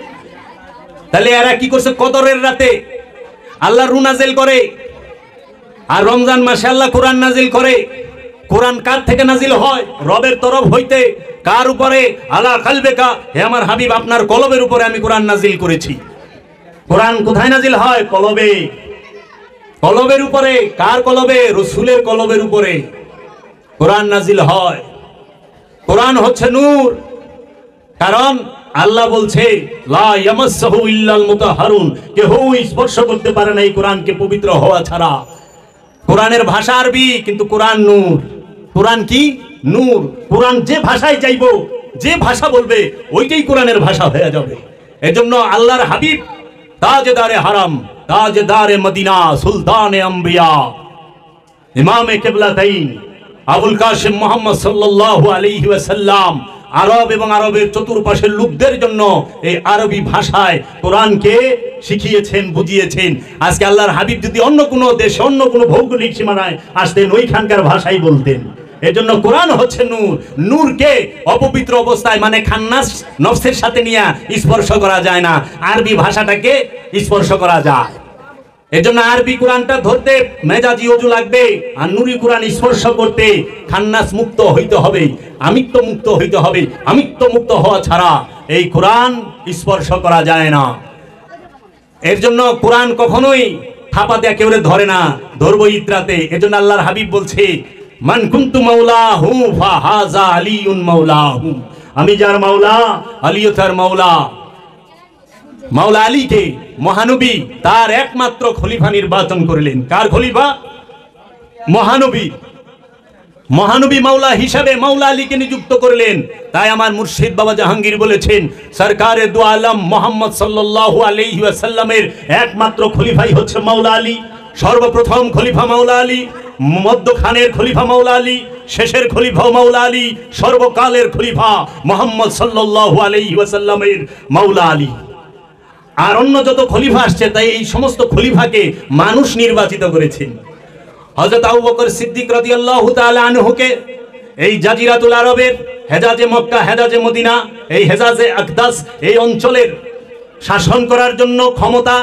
তাহলে এরা কি করছে? কদরের রাতে আল্লাহ রু নাজিল করে, আর রমজান মাসে আল্লাহ কোরআন নাজিল করে। কোরআন কার থেকে নাজিল হয়? রবের তরফ হইতে। কার উপরে? আলা কালবেকা, হে আমার হাবিব আপনার কলবের উপরে আমি কোরআন নাজিল করেছি। কোরআন কোথায় নাজিল হয়? কলবে। কলবের উপরে। কার কলবে? রাসূলের কলবের উপরে কোরআন নাজিল হয়। কোরআন হচ্ছে নূর, কারণ আল্লাহ বলছে লা ইয়ামাসসাহু ইল্লাল মুতাহহারুন, কেউ স্পর্শ করতে পারে না এই কোরআনকে পবিত্র হওয়া ছাড়া। কোরআনের ভাষা আরবি, কিন্তু কোরআন নূর। কোরআন কি? নূর। কোরআন যে ভাষায় চাইবো, যে ভাষা বলবে, ওইটাই কোরআনের ভাষা হয়ে যাবে। এজন্য আল্লাহর হাবিব তাজদারে হারাম, তাজদারে মদিনা, সুলতানে আম্বিয়া, ইমামে কিবলাতাইন আবুল কাসিম মুহাম্মদ সাল্লাল্লাহু আলাইহি ওয়াসাল্লাম আরব এবং আরবের চতুর্পাশের লোকদের জন্য এই আরবি ভাষায় কোরআনকে শিখিয়েছেন, বুঝিয়েছেন। আজকে আল্লাহর হাবিব যদি অন্য কোনো দেশে, অন্য কোনো ভৌগোলিক সীমানায় আসতেন, ওইখানকার ভাষাই বলতেন। এজন্য কোরআন হচ্ছে নূর। নূরকে অপবিত্র অবস্থায়, মানে খান্নাস নফসের সাথে নিয়ে স্পর্শ করা যায় না, আরবি ভাষাটাকে স্পর্শ করা যায়। এজন্য আরবি কোরআনটা ধরতে মেজাজি ওযু লাগবে, আর নুরি কোরআন স্পর্শ করতে খান্নাস মুক্ত হইতে হবে, আমিত্ব মুক্ত হইতে হবে। আমিত্ব মুক্ত হওয়া ছাড়া এই কোরআন স্পর্শ করা যায় না। এর জন্য কোরআন কখনোই থাপাতে একেবারে ধরে না, ধরবো ইত্রাতে। এজন্য আল্লাহর হাবিব বলছে মান কুনতু মাওলাহু ফাহাযা আলিয়ুন মাওলাহু, আমি যার মাওলা, আলীও তার মাওলা। মাওলা আলীকে মহানবী তার একমাত্র খলিফা নির্বাচন করলেন। কার খলিফা? মহানবী। মহানবী মাওলা হিসাবে মাওলা আলীকে নিযুক্ত করলেন। তাই আমার মুর্শিদ বাবা জাহাঙ্গীর বলেছেন, সরকারে দু আলম মোহাম্মদ সাল্লাল্লাহু আলাইহি ওয়াসাল্লামের একমাত্র খলিফাই হচ্ছে মাওলা আলী। সর্বপ্রথম খলিফা মাওলা আলী, মধ্যখানের খলিফা মাওলা আলী, শেষের খলিফা মাওলা আলী, সর্বকালের খলিফা মোহাম্মদ সাল্লাল্লাহু আলাইহি ওয়াসাল্লামের মাওলা আলী। আর অন্য যত খলিফা আসছে, তাই এই সমস্ত খলিফাকে মানুষ নির্বাচিত করেছেন। হযরত আবু বকর সিদ্দিক রাদিয়াল্লাহু তাআলা আনহুকে এই জাজিরাতুল আরবের হেজাজে মক্কা, হেজাজে মদিনা, এই হেজাজে আকদাস এই অঞ্চলের শাসন করার জন্য ক্ষমতা,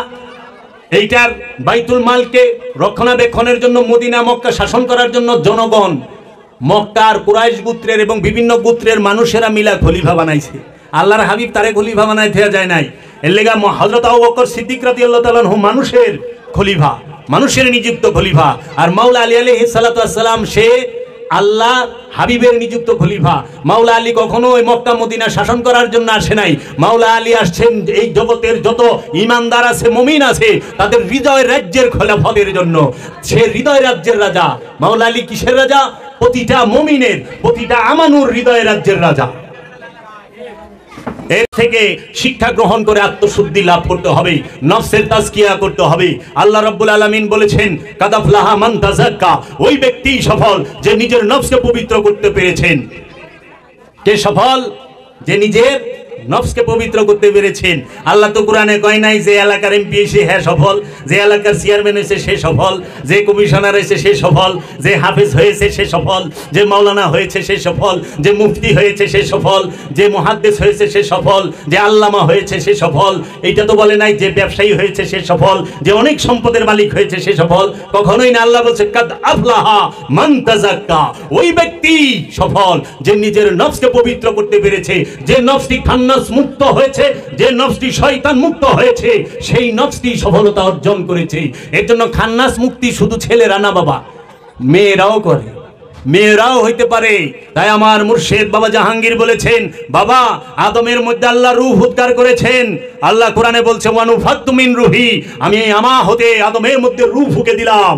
এইটার বাইতুল মালকে রক্ষণাবেক্ষণের জন্য, মদিনা মক্কা শাসন করার জন্য জনগণ, মক্কার কুরাইশ গোত্রের এবং বিভিন্ন গোত্রের মানুষেরা মিলা খলিফা বানাইছে। আল্লাহর হাবিব তারে খলিফা বানাই দেয়া যায় নাই। এর লেগা হযরত আবু বকর সিদ্দিক রাদিয়াল্লাহু তাআলা আনহু মানুষের খলিফা, মানুষের নিযুক্ত খলিফা। আর মাওলা আলী আলাইহিস সালাতু ওয়াস সালাম সে আল্লাহ হাবিবের নিযুক্ত খলিফা। মাওলা আলী কখনো ওই মক্কা মদিনা শাসন করার জন্য আসে নাই। মাওলা আলী আসছেন এই জগতের যত ঈমানদার আছে, মুমিন আছে, তাদের হৃদয় রাজ্যের খেলাফতের জন্য। সে হৃদয় রাজ্যের রাজা। মাওলা আলী কিসের রাজা? প্রতিটা মুমিনের, প্রতিটা আমানুর হৃদয় রাজ্যের রাজা। এর থেকে শিক্ষা গ্রহণ করে আত্মশুদ্ধি লাভ করতে হবে, নফসের তাজকিয়া করতে হবে। আল্লাহ রাব্বুল আলামিন বলেছেন কাদ আফলাহা মান তাযাক্কা, ওই ব্যক্তি সফল যে নিজের নফসকে পবিত্র করতে পেরেছেন। কে সফল? যে নিজের নফসকে পবিত্র করতে পেরেছেন। আল্লাহ তো কোরআনে কয় নাই যে এলাকার এমপি এসে হ্যাঁ সফল, যে এলাকার চেয়ারম্যান হয়েছে সে সফল, যে কমিশনার হয়েছে সে সফল, যে হাফেজ হয়েছে সে সফল, যে মাওলানা হয়েছে সে সফল, যে মুফতি হয়েছে সে সফল, যে মুহাদ্দিস হয়েছে সে সফল, যে আল্লামা হয়েছে সে সফল। এইটা তো বলে নাই যে ব্যবসায়ী হয়েছে সে সফল, যে অনেক সম্পদের মালিক হয়েছে সে সফল। কখনোই না। আল্লাহ বলছে কাদ আফলাহা মান তাযাক্কা, ওই ব্যক্তি সফল যে নিজের নফসকে পবিত্র করতে পেরেছে, যে নফসটি খান্নাস মুক্ত হয়েছে, যে নফসটি শয়তান মুক্ত হয়েছে, সেই নফসটি সফলতা অর্জন করেছে। এর জন্য খান্নাস মুক্তি শুধু ছেলেরা না বাবা, মেয়েরাও করে, মেয়েরাও হইতে পারে। তাই আমার মুর্শিদ বাবা জাহাঙ্গীর বলেছেন, বাবা আদমের মধ্যে আল্লাহ রূহ উদ্গার করেছেন। আল্লাহ কোরআনে বলছে ওয়ানুফাত্তু মিন রূহি, আমি আমা হতে আদমের মধ্যে রূহ ফুঁকে দিলাম।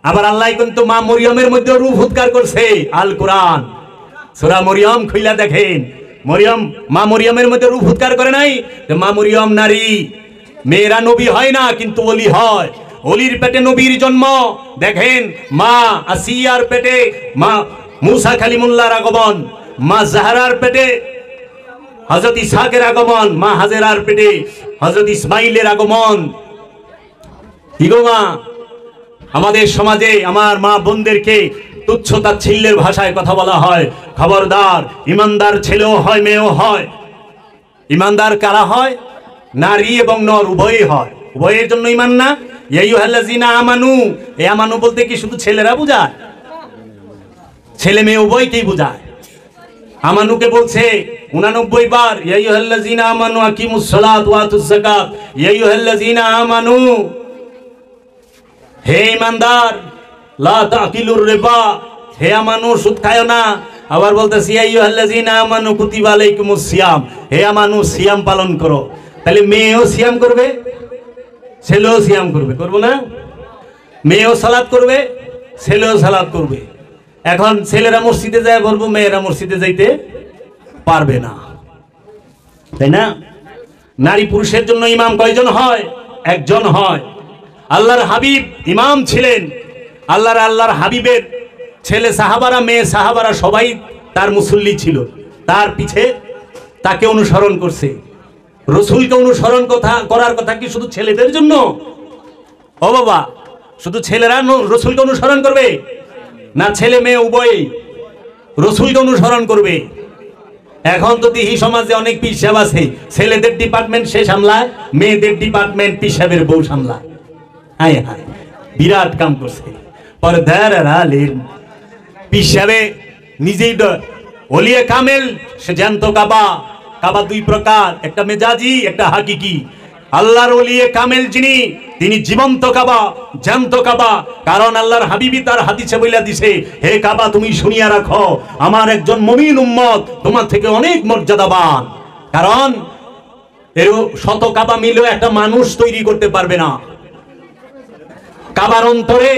আবার আল্লাহ কিন্তু মা মরিয়মের মধ্যে রূপ উদ্গার করছে। আল কোরআন সূরা মরিয়ম খুইলা দেখেন, মা মরিয়মের মধ্যে রূপ উদ্গার করে নাই যে মা মরিয়ম নারী, মেয়েরা নবী হয় না কিন্তু ওলি হয়, ওলির পেটে নবীর জন্ম। দেখেন মা আসিয়ার পেটে মা মুসা কালিমুল্লাহর আগমন, মা জাহরার পেটে হযরত ইসহাকের আগমন, মা হাজেরার পেটে হযরত ইসমাইলের আগমন। কি গো মা, আমাদের সমাজে আমার মা বোনদেরকে তুচ্ছ তাচ্ছিল্যের ভাষায় কথা বলা হয়। খবরদার, ইমানদার ছেলেও হয় মেয়েও হয়। ইমানদার কারা হয়? নারী এবং নর উভয়ই হয়। উভয়ের জন্য ইমান না। ইয়া আইয়ুহাল্লাযিনা আমানু, এই আমানু বলতে কি শুধু ছেলেরা বোঝায়? ছেলে মেয়ে উভয়কেই বোঝায়। আমানুকে বলছে 89 বার, ইয়া আইয়ুহাল্লাযিনা আমানু আকিমুস সালাত ওয়া আতুজ যাকাত। ইয়া আইয়ুহাল্লাযিনা আমানু, হে ইমানদার, লা তাকিলুর রিবা, হে আমানু সুদ খায়ো না। আবার বলতেছি ইয়া আইয়ুহাল্লাযিনা আমানু কুতিবা আলাইকুমুস সিয়াম, হে আমানু সিয়াম পালন করো। তাহলে মেয়েও সিয়াম করবে, ছেলেও সিয়াম করবে, করবো না? মেয়েও সালাত করবে, ছেলেও সালাত করবে। এখন ছেলেরা মসজিদে যায় বলবো, মেয়েরা মসজিদে যাইতে পারবে না, তাই না? নারী পুরুষের জন্য ইমাম কয়জন হয়? একজন হয়। আল্লাহর হাবিব ইমাম ছিলেন। আল্লাহর হাবিবের ছেলে সাহাবারা, মেয়ে সাহাবারা সবাই তার মুসল্লি ছিল। তার পিছে তাকে অনুসরণ করছে। রসুলকে অনুসরণ করার কথা কি শুধু ছেলেদের জন্য? ও বাবা, শুধু ছেলেরা রসুলকে অনুসরণ করবে না? ছেলে মেয়ে উভয়ই রসুলকে অনুসরণ করবে। এখন তো দেখি সমাজে অনেক পীর সাহেব আছে, ছেলেদের ডিপার্টমেন্ট সে সামলায়, মেয়েদের ডিপার্টমেন্ট পীর সাহেবের বউ সামলায়। হায় হায়, বিরাট কাম করছে। পর্দার আলেম পীর সাহেবে নিজেই ওলিয়ে কামেল, সে জ্যান্ত কাবা। কাবা দুই প্রকার, একটা মেজাজি, একটা হাকিকি। আল্লাহর ওলিয়ে কামেল যিনি, তিনি জীবন্ত কাবা, জ্যান্ত কাবা। কারণ আল্লাহর হাবিবি তার হাদিসে বইলা দিছে, হে কাবা তুমি শুনিয়া রাখো, আমার একজন মুমিন উম্মত তোমার থেকে অনেক মর্যাদাবান। কারণ এর শত কাবা মিলেও একটা মানুষ তৈরি করতে পারবে না। কাবার অন্তরে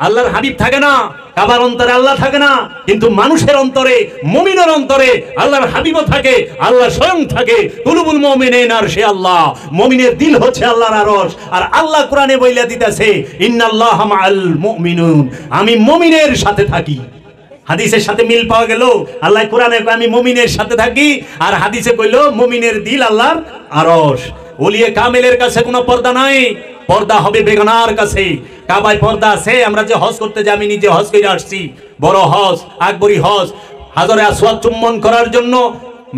আল্লাহর হাবিব থাকে না, কাবার অন্তরে আল্লাহ থাকে না, কিন্তু মানুষের অন্তরে, মুমিনের অন্তরে আল্লাহর হাবিবও থাকে, আল্লাহ স্বয়ং থাকে। কুলুবুল মুমিনিন আর সে আল্লাহ, মুমিনের দিল হচ্ছে আল্লাহর আরশ। আর আল্লাহ কোরআনে বইলা দিতেছে, ইন্নাল্লাহা মাআল মুমিনুন, আমি মুমিনের সাথে থাকি। হাদিসের সাথে মিল পাওয়া গেল। আল্লাহ কোরআনে কয় আমি মুমিনের সাথে থাকি, আর হাদিসে কইলো মুমিনের দিল আল্লাহর আরশ। ওলিয়ে কামেলের কাছে কোনো পর্দা নাই, পর্দা হবে বেগানার কাছে। কাবায় পর্দা আছে। আমরা যে হজ করতে যাই, আমি নিজে হজ করে আসছি, বড় হজ, আকবরী হজ। হাজরে আসওয়াদ চুম্বন করার জন্য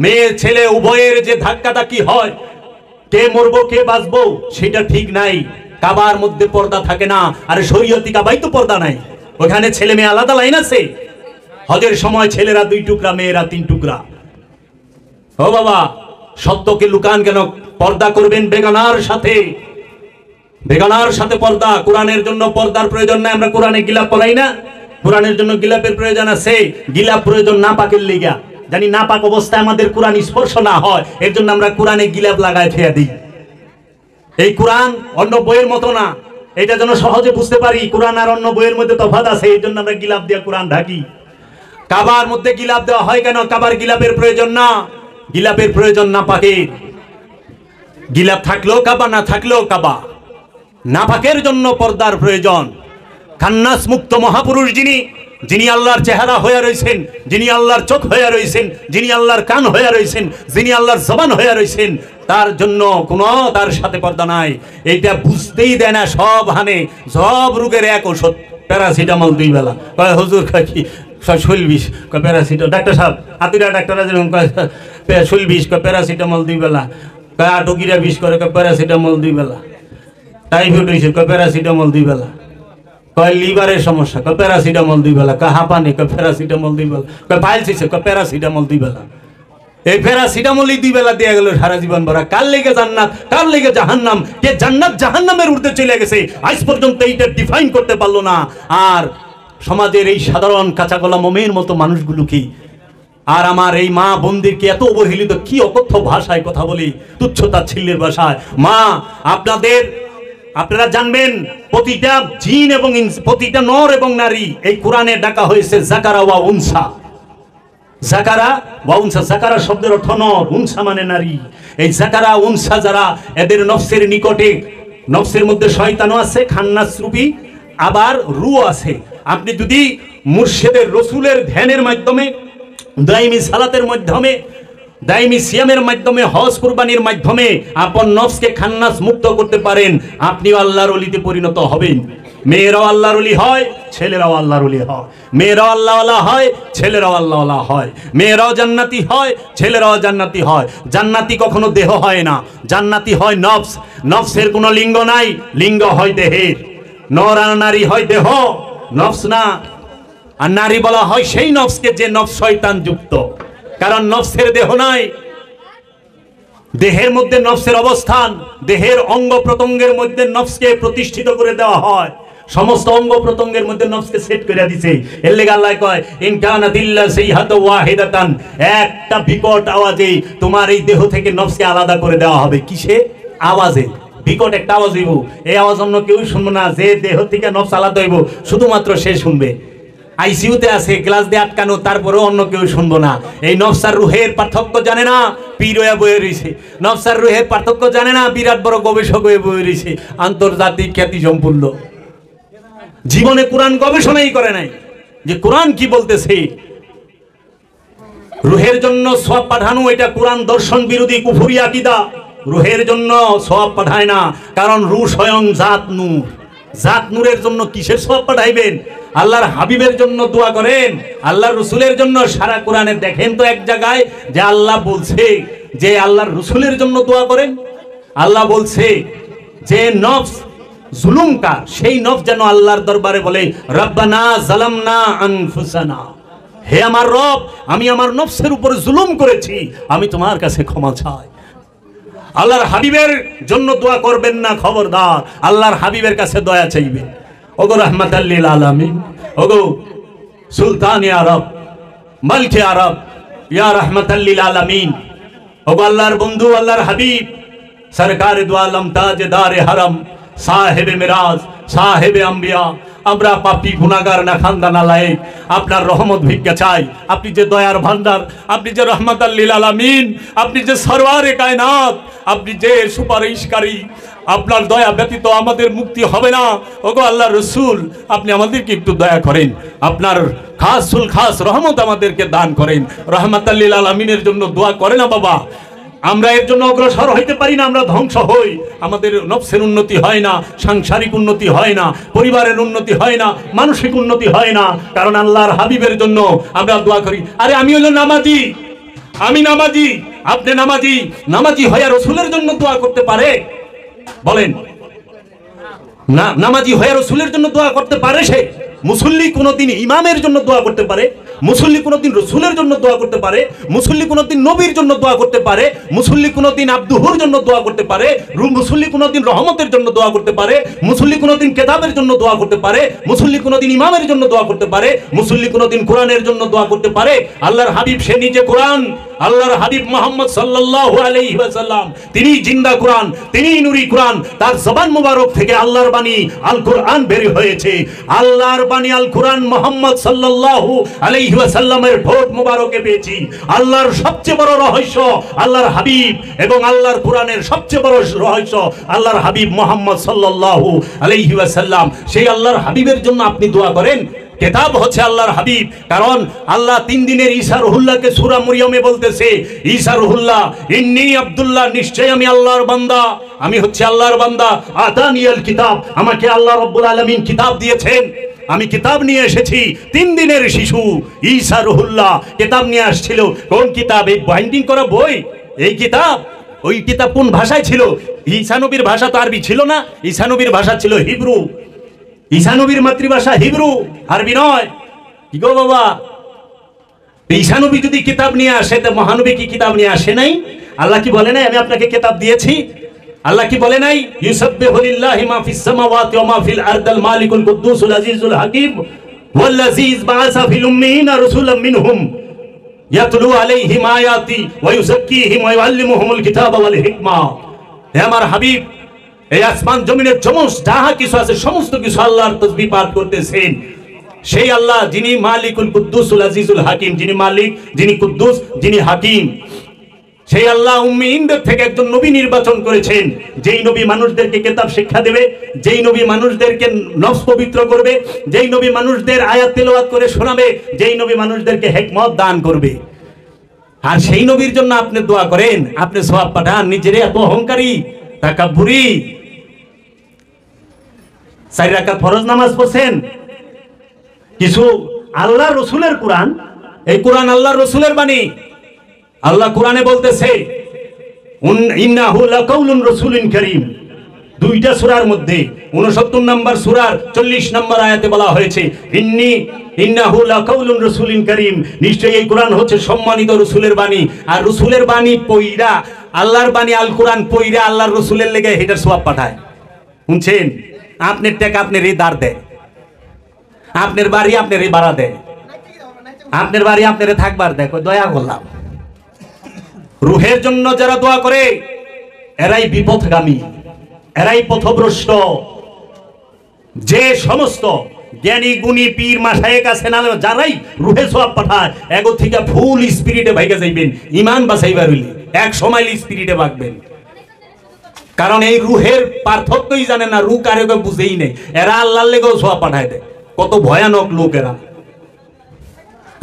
মেয়ে ছেলে উভয়ের যে ধাক্কাধাক্কি হয়, কে মরবো কে বাঁচবো সেটা ঠিক নাই। কাবার মধ্যে পর্দা থাকে না। আর শরীয়তি কাবাই তো পর্দা নাই, ওখানে ছেলে মেয়ে আলাদা লাইন আছে। হজের সময় ছেলেরা 2 টুকরা, মেয়েরা 3 টুকরা। ও বাবা, সত্যকে লুকান কেন? পর্দা করবেন বেগানার সাথে, বেগানার সাথে পর্দা। কোরআনের জন্য পর্দার প্রয়োজন নাই। আমরা কোরআনে গিলাপ পড়াই না? কোরআনের জন্য গিলাপের প্রয়োজন আছে। গিলাপ প্রয়োজন না পাকের লিগা, জানি না পাক অবস্থায় আমাদের কোরআন স্পর্শ না হয়, এর জন্য আমরা কোরআনে গিলাপ লাগায় ফেয়া দিই। এই কোরআন অন্য বইয়ের মতো না, এটা যেন সহজে বুঝতে পারি। কোরআন আর অন্য বইয়ের মধ্যে তফাৎ আছে, এই জন্য আমরা গিলাপ দিয়ে কোরআন ঢাকি। কাবার মধ্যে গিলাপ দেওয়া হয় কেন? কাবার গিলাপের প্রয়োজন না, গিলাপের প্রয়োজন না পাকের। গিলাপ থাকলেও কাবা, না থাকলেও কাবা। নাপাকের জন্য পর্দার প্রয়োজন। খান্নাস মুক্ত মহাপুরুষ যিনি, যিনি আল্লাহর চেহারা হয়ে রয়েছেন, যিনি আল্লাহর চোখ হয়ে রয়েছেন, যিনি আল্লাহর কান হয়ে রয়েছেন, যিনি আল্লাহর জবান হয়ে রয়েছেন, তার জন্য কোনো তার সাথে পর্দা নাই। এইটা বুঝতেই দেয় না। সব হানে, সব রোগের এক ওষুধ, প্যারাসিটামল 2 বেলা। কয় হুজুর কয় কি? শৈল বিষ। কয় প্যারাসিটামল। ডাক্তার সাহেব, হাতুরা ডাক্তাররা যেরকম কয় শৈল বিষ, কয় প্যারাসিটামল 2 বেলা। কয় আটকিরা বিষ করে, কয় প্যারাসিটামল 2 বেলা। টাইফয়েড হয়েছে, কয় প্যারাসিটামল 2 বেলা। কয় লিভারের সমস্যা, কয় প্যারাসিটামল 2 বেলা। কয় হাঁপানি, কয় প্যারাসিটামল 2 বেলা। কয় পাইলস হয়েছে, কয় প্যারাসিটামল 2 বেলা। এই প্যারাসিটামলই 2 বেলা দিয়ে গেল সারা জীবন ভরা। কার লেগে জান্নাত, কার লেগে জাহান্নাম, কে জান্নাত জাহান্নামের ঊর্ধ্বে চলে গেছে আজ পর্যন্ত এইটা ডিফাইন করতে পারলো না। আর সমাজের এই সাধারণ কাঁচাগোলা মোমের মতো মানুষগুলো কি, আর আমার এই মা বোনদেরকে এত অবহেলিত, কি অকথ্য ভাষায় কথা বলি, তুচ্ছতাচ্ছিল্যের ভাষায়। মা, আপনারা জানবেন প্রতিটা জিন এবং প্রতিটা নর এবং নারী এই কোরআনে ডাকা হয়েছে জাকারা ওয়া উনসা। জাকারা ওয়া উনসা, জাকারা শব্দের অর্থ নর, উনসা মানে নারী। এই জাকারা উনসা যারা, এদের নফসের নিকটে, নফসের মধ্যে শয়তানও আছে খান্নাস রূপী, আবার রু আছে। আপনি যদি মুর্শিদের রসুলের ধ্যানের মাধ্যমে, দাইমি সালাতের মাধ্যমে, দাইমি সিয়ামের মাধ্যমে, হজ কুরবানির মাধ্যমে আপন নফসকে খান্নাস মুক্ত করতে পারেন, আপনিও আল্লাহর ওলিতে পরিণত হবেন। মেয়েরাও আল্লাহর ওলি হয়, ছেলেরাও আল্লাহর ওলি হয়। মেয়েরাও আল্লাহওয়ালা হয়, ছেলেরাও আল্লাহওয়ালা হয়। মেয়েরাও জান্নাতি হয়, ছেলেরাও জান্নাতি হয়। জান্নাতি কখনো দেহ হয় না, জান্নাতি হয় নফস। নফসের কোনো লিঙ্গ নাই, লিঙ্গ হয় দেহের। নর আর নারী হয় দেহ, নফস না। আর নারী বলা হয় সেই নফসকে যে নফস শয়তান যুক্ত, কারণ নফসের দেহ নাই। দেহের মধ্যে নফসের অবস্থান, দেহের অঙ্গ প্রত্যঙ্গের মধ্যে নফসকে প্রতিষ্ঠিত করে দেওয়া হয়। সমস্ত অঙ্গ প্রত্যঙ্গের মধ্যে নফসকে সেট করে দিয়েছে। এর লেগে আল্লাহ কয় ইন কানাত ইল্লা সাইহাতু ওয়াহিদাতান, একটা বিকট আওয়াজে তোমার এই দেহ থেকে নফসকে আলাদা করে দেওয়া হবে। কিসে? আওয়াজে। বিকট একটা আওয়াজ হইব, এই আওয়াজ অন্য কেউ শুনবে না। যে দেহ থেকে নফস আলাদা হইব শুধুমাত্র সে শুনবে। আইসিইউতে আছে, গ্লাস দিয়ে আটকানো, তারপরেও অন্য কেউ শুনবো না। এই নফস আর রুহের পার্থক্য জানে না, পীর হয়ে বয়ে রয়েছে। নফস আর রুহের পার্থক্য জানে না, বিরাট বড় গবেষক হয়ে বয়ে রয়েছে, আন্তর্জাতিক খ্যাতি সম্পূর্ণ। জীবনে কোরআন গবেষণাই করে নাই যে কোরআন কি বলতেছে। রুহের জন্য সওয়াব পাঠানো, এটা কোরআন দর্শন বিরোধী কুফরি আকীদা। রুহের জন্য সওয়াব পাঠায় না, কারণ রূহ স্বয়ং জাত নূর। জাত নূরের জন্য কিসের সওয়াব পাঠাইবেন? আল্লাহর হাবিবের জন্য দোয়া করেন, আল্লাহর রসুলের জন্য। সারা কোরআনে দেখেন তো এক জায়গায় যে আল্লাহ বলছে যে আল্লাহর রসুলের জন্য দোয়া করেন? আল্লাহ বলছে যে নফস জুলুমকার, সেই নফস যেন আল্লাহর দরবারে বলে রব্বানা যালামনা আনফুসানা, হে আমার রব, আমি আমার নফসের উপর জুলুম করেছি, আমি তোমার কাছে ক্ষমা চাই। আল্লাহর হাবিবের জন্য দোয়া করবেন না, খবরদার। আল্লাহর হাবিবের কাছে দয়া চাইবেন। ওগো রাহমাতাল লিল আলামিন, ওগো সুলতান আরব, মালিকে আরব, ইয়া রাহমাতাল লিল আলামিন, ওগো আল্লাহর বন্ধু, আল্লাহর হাবিব, সরকারে দু আলম, তাজদারে হারাম, সাহেবে মিরাজ, সাহেবে আম্বিয়া, আমরা পাপী গুনাহগার না খানদানা লায়েক, আপনার রহমত ভিক্ষা চাই। আপনি যে দয়ার ভান্ডার, আপনি যে রহমাতাল লিল আলামিন, আপনি যে সরওয়ারে কায়নাত, আপনি যে সুপারিশকারী, আপনার দয়া ব্যতীত আমাদের মুক্তি হবে না। ওগো আল্লাহর রসুল, আপনি আমাদেরকে একটু দয়া করেন, আপনার খাসুল খাস রহমত আমাদেরকে দান করেন। রহমাতাল লিল আলামিনের জন্য দোয়া করে না বাবা। আমরা এর জন্য অগ্রসর হইতে পারি না, আমরা ধ্বংস হই। আমাদের নফসের উন্নতি হয় না, সাংসারিক উন্নতি হয় না, পরিবারের উন্নতি হয় না, মানসিক উন্নতি হয় না, কারণ আল্লাহর হাবিবের জন্য আমরা দোয়া করি। আরে আমি হলো নামাজি, আমি নামাজি, আপনি নামাজি, নামাজি হয়ে রসুলের জন্য দোয়া করতে পারে? বলেন না, নামাজি হয়ে রসুলের জন্য দোয়া করতে পারে সে? মুসল্লি কোনদিন ইমামের জন্য দোয়া করতে পারে? মুসল্লি কোনদিন রসুলের জন্য দোয়া করতে পারে? মুসল্লি কোনদিন নবীর জন্য দোয়া করতে পারে? মুসল্লি কোনদিন আব্দুহুর জন্য দোয়া করতে পারে? মুসল্লি কোনদিন রহমতের জন্য দোয়া করতে পারে? মুসল্লি কোনদিন কেতাবের জন্য দোয়া করতে পারে? মুসল্লি কোনদিন ইমামের জন্য দোয়া করতে পারে? মুসল্লি কোনদিন কোরআনের জন্য দোয়া করতে পারে? আল্লাহর হাবিব সে নিজে কোরআন। আল্লাহর হাবিব মুহাম্মদ সাল্লাল্লাহু আলাইহি ওয়াসাল্লাম, তিনি জিন্দা কোরআন, তিনি নূরি কোরআন। তার জবান মুবারক থেকে আল্লাহর বাণী আল কোরআন বের হয়েছে। আল্লাহর বাণী আল কোরআন মুহাম্মদ সাল্লাল্লাহু আলাইহি ওয়াসাল্লামের ঠোঁট মুবারকে পেয়েছি। আল্লাহর সবচেয়ে বড় রহস্য আল্লাহর হাবিব, এবং আল্লাহর কোরআনের সবচেয়ে বড় রহস্য আল্লাহর হাবিব মুহাম্মদ সাল্লাল্লাহু আলাইহি ওয়াসাল্লাম। সেই আল্লাহর হাবিবের জন্য আপনি দোয়া করেন। কিতাব হচ্ছে আল্লাহর হাবিব, কারণ আল্লাহ 3 দিনের ঈসা রুহুল্লাহকে সূরা মরিয়মে বলতেছে, ঈসা রুহুল্লাহ, ইন্নী আব্দুল্লাহ, নিশ্চয় আমি আল্লাহর বান্দা, আমি হচ্ছে আল্লাহর বান্দা। আতানিয়াল কিতাব, আমাকে আল্লাহ রাব্বুল আলামিন কিতাব দিয়েছেন, আমি কিতাব নিয়ে এসেছি। 3 দিনের শিশু ঈসা রুহুল্লাহ কিতাব নিয়ে আসছিল। কোন কিতাব? এই বাইন্ডিং করা বই, এই কিতাব। ওই কিতাব কোন ভাষায় ছিল? ঈসা নবীর ভাষা তো আরবি ছিল না, ঈসা নবীর ভাষা ছিল হিব্রু। ঈসা নবীর মাতৃভাষা হিব্রু, আরবি নয়। কি গো বাবা, ঈসা নবী যদি কিতাব নিয়ে আসে, তো মহানবী কি কিতাব নিয়ে আসে নাই? আল্লাহ কি বলে নাই আমি আপনাকে কিতাব দিয়েছি? আল্লাহ কি বলে নাই ইউসাব্বিহু লিল্লাহি মা ফিস সামাওয়াতি ওয়া মা ফিল আরদিল মালিকুল কুদ্দুসুল আজিজুল হাকিম ওয়াল্লাযী বাআসা ফিল উম্মিয়িনা রাসূলাম মিনহুম ইয়াতলু আলাইহিম আয়াতি ওয়া ইউযাক্কিহিম ওয়া ইউআল্লিমুহুমুল কিতাবা ওয়াল হিকমা। হে আমার হাবিব, এই আসমান জমিনের সমস্ত যাহা কিছু আছে সমস্ত কিছু আল্লাহর তাসবিহ পাঠ করতেছেন। সেই আল্লাহ যিনি মালিকুল কুদ্দুসুল আজিজুল হাকিম, যিনি মালিক, যিনি কুদ্দুস, যিনি হাকিম, সেই আল্লাহ উম্মিয়িনদের থেকে একজন নবী নির্বাচন করেছেন, যেই নবী মানুষদেরকে কিতাব শিক্ষা দেবে, যেই নবী মানুষদেরকে নফস পবিত্র করবে, যেই নবী মানুষদের আয়াত তেলাওয়াত করে শোনাবে, যেই নবী মানুষদেরকে হিকমত দান করবে। আর সেই নবীর জন্য আপনি দোয়া করেন, আপনি সওয়াব পাঠান, নিজের এত অহংকারী তাকাব্বুরি। 4 রাকাত ফরজ নামাজ পড়ছেন, কিছু আল্লাহ রসুলের কোরআন, এই কোরআন আল্লাহ রসুলের বাণী। আল্লাহ কোরআনে বলতেছে ইন্নাহু লাকাউলুন রাসূলিন কারীম, 2টা সূরার মধ্যে 69 নম্বর সূরার 40 নম্বর আয়াতে বলা হয়েছে ইন্নাহু লাকাউলুন রাসূলিন কারীম, নিশ্চয়ই এই কোরআন হচ্ছে সম্মানিত রাসূলের বাণী। আর রাসূলের বাণী পয়রা, আল্লাহর বাণী আল কোরআন পয়রা আল্লাহর রাসূলের লেগে এটার সওয়াব পাঠায়। শুনছেন, আপনার টাকা আপনার এই দাঁড় দেয়, আপনার বাড়ি আপনার এই ভাড়া দেয়, আপনার বাড়ি আপনার থাকবার দেয়, দয়া করলাম। রুহের জন্য যারা দোয়া করে এরাই বিপথগামী, এরাই পথভ্রষ্ট। যে সমস্ত জ্ঞানী গুণী পীর মাশায়েখ আছেন, যারাই রুহে সওয়াব পাঠায়, এগো থেকে ফুল স্পিরিটে ভাইগা যাইবেন, ঈমান বাঁচাইবার হইলে এক সময় স্পিরিটে ভাগবেন। কারণ এই রুহের পার্থক্যই জানে না, রু কারে বুঝেই নেই। এরা আল্লাহর লেগেও সওয়াব পাঠায় দেয়। কত ভয়ানক লোক এরা,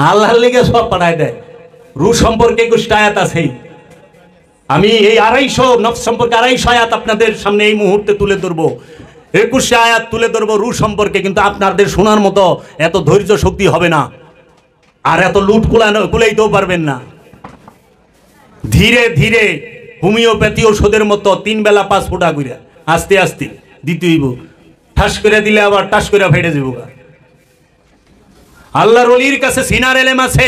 আল্লাহর লেগে সওয়াব পাঠায় দেয়। রু সম্পর্কে 21টা আয়াত আছে। আমি এই 250 নফস সম্পর্কে 250 আয়াত আপনাদের সামনে এই মুহূর্তে তুলে ধরবো, 21 আয়াত তুলে ধরবো রু সম্পর্কে। কিন্তু আপনাদের শোনার মতো এত ধৈর্য শক্তি হবে না, আর এত লুট কুলাইতেও পারবেন না। ধীরে ধীরে হোমিওপ্যাথি ওষুধের মতো 3 বেলা 5 ফোঁটা করে আস্তে আস্তে দিতে হইব। ঠাস করে দিলে আবার টাস করে ফেটে যাব। আল্লাহর ওলির কাছে সিনার এলেম আছে,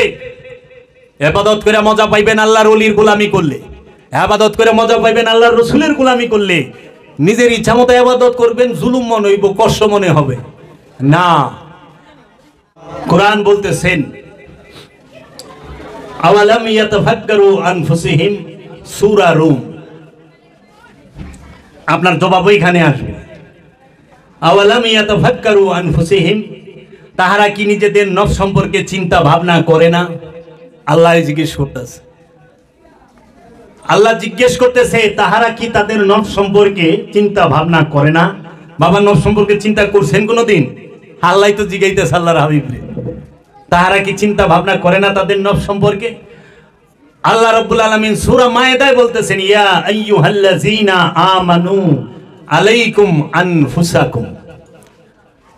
ইবাদত করে মজা পাইবেন আল্লাহর ওলির গোলামি করলে, ইবাদত করে মজা পাইবেন আল্লাহর রাসূলের গোলামি করলে। নিজের ইচ্ছা মতো ইবাদত করবেন, জুলুম মনে হইব, কষ্ট মনে হবে না। কোরআন বলতেছেন আওয়ালাম ইয়াতাফাক্কারু আনফুসিহিম, সূরা রুম। আপনার জবাব ওইখানে আসবে। আওয়ালাম ইয়াতাফাক্কারু আনফুসিহিম, তাহারা কি নিজেদের নফস সম্পর্কে চিন্তা ভাবনা করে না? আল্লাহ জিজ্ঞেস করতেছে, আল্লাহ জিজ্ঞেস করতেছে তাহারা কি তাদের নফস সম্পর্কে চিন্তা ভাবনা করে না? বাবা, নফস সম্পর্কে চিন্তা করছেন কোনদিন? আল্লাহ তো জিজ্ঞাইতেছে আল্লাহর হাবিবরে, তাহারা কি চিন্তা ভাবনা করে না তাদের নফস সম্পর্কে? আল্লাহ রাব্বুল আলামিন সূরা মায়েদায় বলতেছেন ইয়া আইয়ুহাল্লাযীনা আমানু আলাইকুম আনফুসাকুম,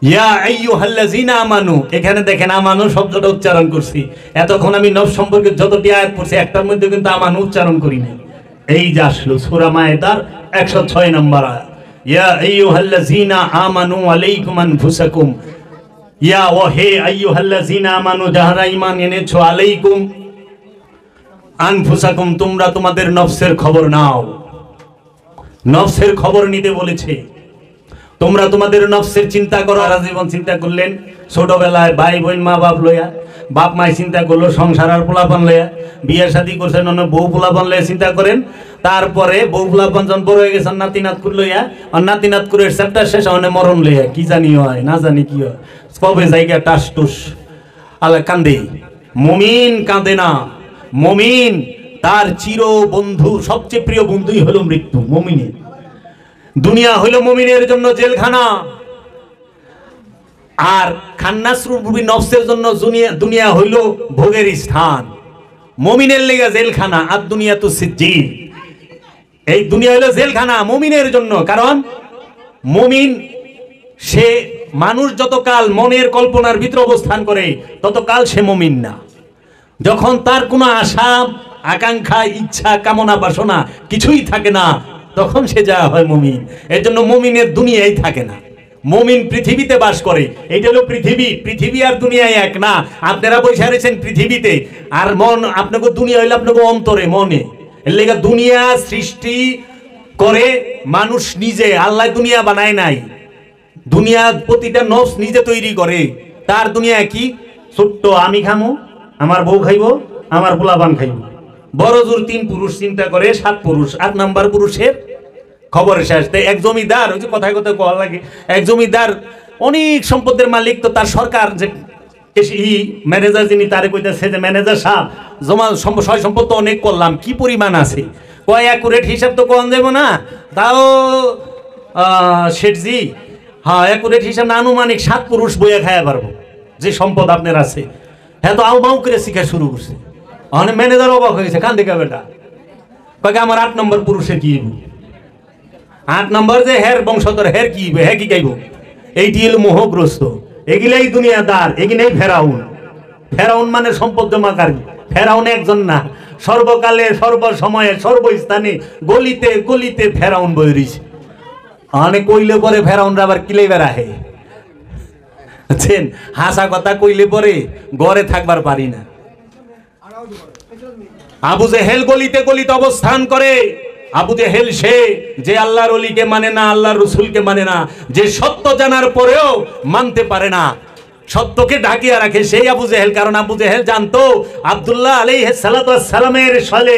ইয়া আইয়ুহাল্লাযীনা আমানু। এখানে দেখেন আমানু শব্দটা উচ্চারণ করছি। এতক্ষণ আমি নফস সম্পর্কে যতটি আয়াত পড়ছি একটার মধ্যে কিন্তু আমানু উচ্চারণ করি না। এই যে আসলো সূরা মায়েদার 106 নম্বর আয়াত, ইয়া আইয়ুহাল্লাযীনা আমানু আলাইকুম আনফুসাকুম, ইয়া ও হে আইয়ুহাল্লাযীনা আমানু, যাহারা ঈমান এনেছো, আলাইকুম আনফুসাকুম, তোমরা তোমাদের নফসের খবর নাও। নফসের খবর নিতে বলেছে। তোমরা তোমাদের নফসের চিন্তা করো। সারা জীবন চিন্তা করলেন, ছোটবেলায় ভাই বোন মা বাপ লইয়া, বাপ মাই চিন্তা করলো, সংসার আর পোলাপান লইয়া, বিয়ে শাদী করছেন, অন্য বউ পোলাপান লইয়া চিন্তা করেন। তারপরে বউ পোলাপান যখন বড় হয়ে গেছেন, নাতি নাতকুর লইয়া, আর নাতি নাতকুরের চ্যাপ্টার শেষ মানে মরণ লইয়া, কি জানি হয় না জানি কি হয়, কবে জায়গা টাস টুস আল্লাহ কান্দে। মুমিন কাঁদে না। মুমিন তার চির বন্ধু, সবচেয়ে প্রিয় বন্ধুই হলো মৃত্যু। মুমিনের দুনিয়া হইল মুমিনের জন্য জেলখানা, আর খান্নাসরুবি নফসের জন্য দুনিয়া হইল ভোগের স্থান। মুমিনের লেগে জেলখানা, আর দুনিয়া তো সিজ্জিন। এই দুনিয়া হইল জেলখানা মুমিনের জন্য। কারণ মুমিন সে মানুষ যতকাল মনের কল্পনার ভিতরে অবস্থান করে ততকাল সে মুমিন না। যখন তার কোনো আশা আকাঙ্ক্ষা ইচ্ছা কামনা বাসনা কিছুই থাকে না, তখন সে যা হয় মুমিন। এর জন্য মুমিনের দুনিয়ায় থাকে না, মুমিন পৃথিবীতে বাস করে। এইটা হলো পৃথিবী। পৃথিবী আর দুনিয়ায় এক না। আপনারা বসে রয়েছেন পৃথিবীতে, আর মন আপনাকে দুনিয়া হইলে আপনাকে অন্তরে মনে। এর লেগে দুনিয়া সৃষ্টি করে মানুষ নিজে, আল্লাহ দুনিয়া বানায় নাই। দুনিয়া প্রতিটা নফস নিজে তৈরি করে। তার দুনিয়া কি ছোট্ট, আমি খামো, আমার বউ খাইব, আমার পোলাপান খাইব। বড় জোর 3 পুরুষ চিন্তা করে, 7 পুরুষ। 8 নাম্বার পুরুষের খবরের শেষ। এক জমিদার, ওই যে কথায় কথায় কোয়া লাগে, এক জমিদার অনেক সম্পদের মালিক, তো তার সরকার যে ম্যানেজার যিনি তারে কইতেছে যে ম্যানেজার সাহেব জমা সয় সম্পদ তো অনেক করলাম, কি পরিমাণ আছে? কয় অ্যাকুরেট হিসাব তো কোন যাবো না, তাও শেঠজি হ্যাঁ অ্যাকুরেট হিসাব না, আনুমানিক 7 পুরুষ বইয়া খাইয়া পারবো যে সম্পদ আপনার আছে। হ্যাঁ তো আউ মাউ করে শিখা শুরু করছে। অনেক ম্যানেজার অবাক হয়েছে, কান দেখা বেটা কয়ে আমার 8 নম্বর পুরুষের কি 8 নম্বর যে হের বংশধর হের কি হ্যাঁ কি গাইব, এইটি হলো মোহগ্রস্ত, এগুলাই দুনিয়াদার, এগুলাই ফেরাউন। ফেরাউন মানে সম্পদ জমাকারী। ফেরাউন একজন না, সর্বকালে সর্বসময়ে সর্বস্থানে গলিতে গলিতে ফেরাউন বই রইছে। অনেক কইলে পরে ফেরাউনরা আবার কিলে বেড়াহে, বুঝছেন? হাসা কথা কইলে পরে ঘরে থাকবার পারি না। আবু জেহেল গলিতে গলিতে অবস্থান করে। আবু জেহেল সে যে আল্লাহর ওলিকে মানে না, আল্লাহর রসুলকে মানে না, যে সত্য জানার পরেও মানতে পারে না, সত্যকে ঢাকিয়ে রাখে, সেই আবু জেহেল। কারণ আবু জেহেল জানতো আব্দুল্লাহ আলাইহিস সালাতু ওয়াস সালামের সালে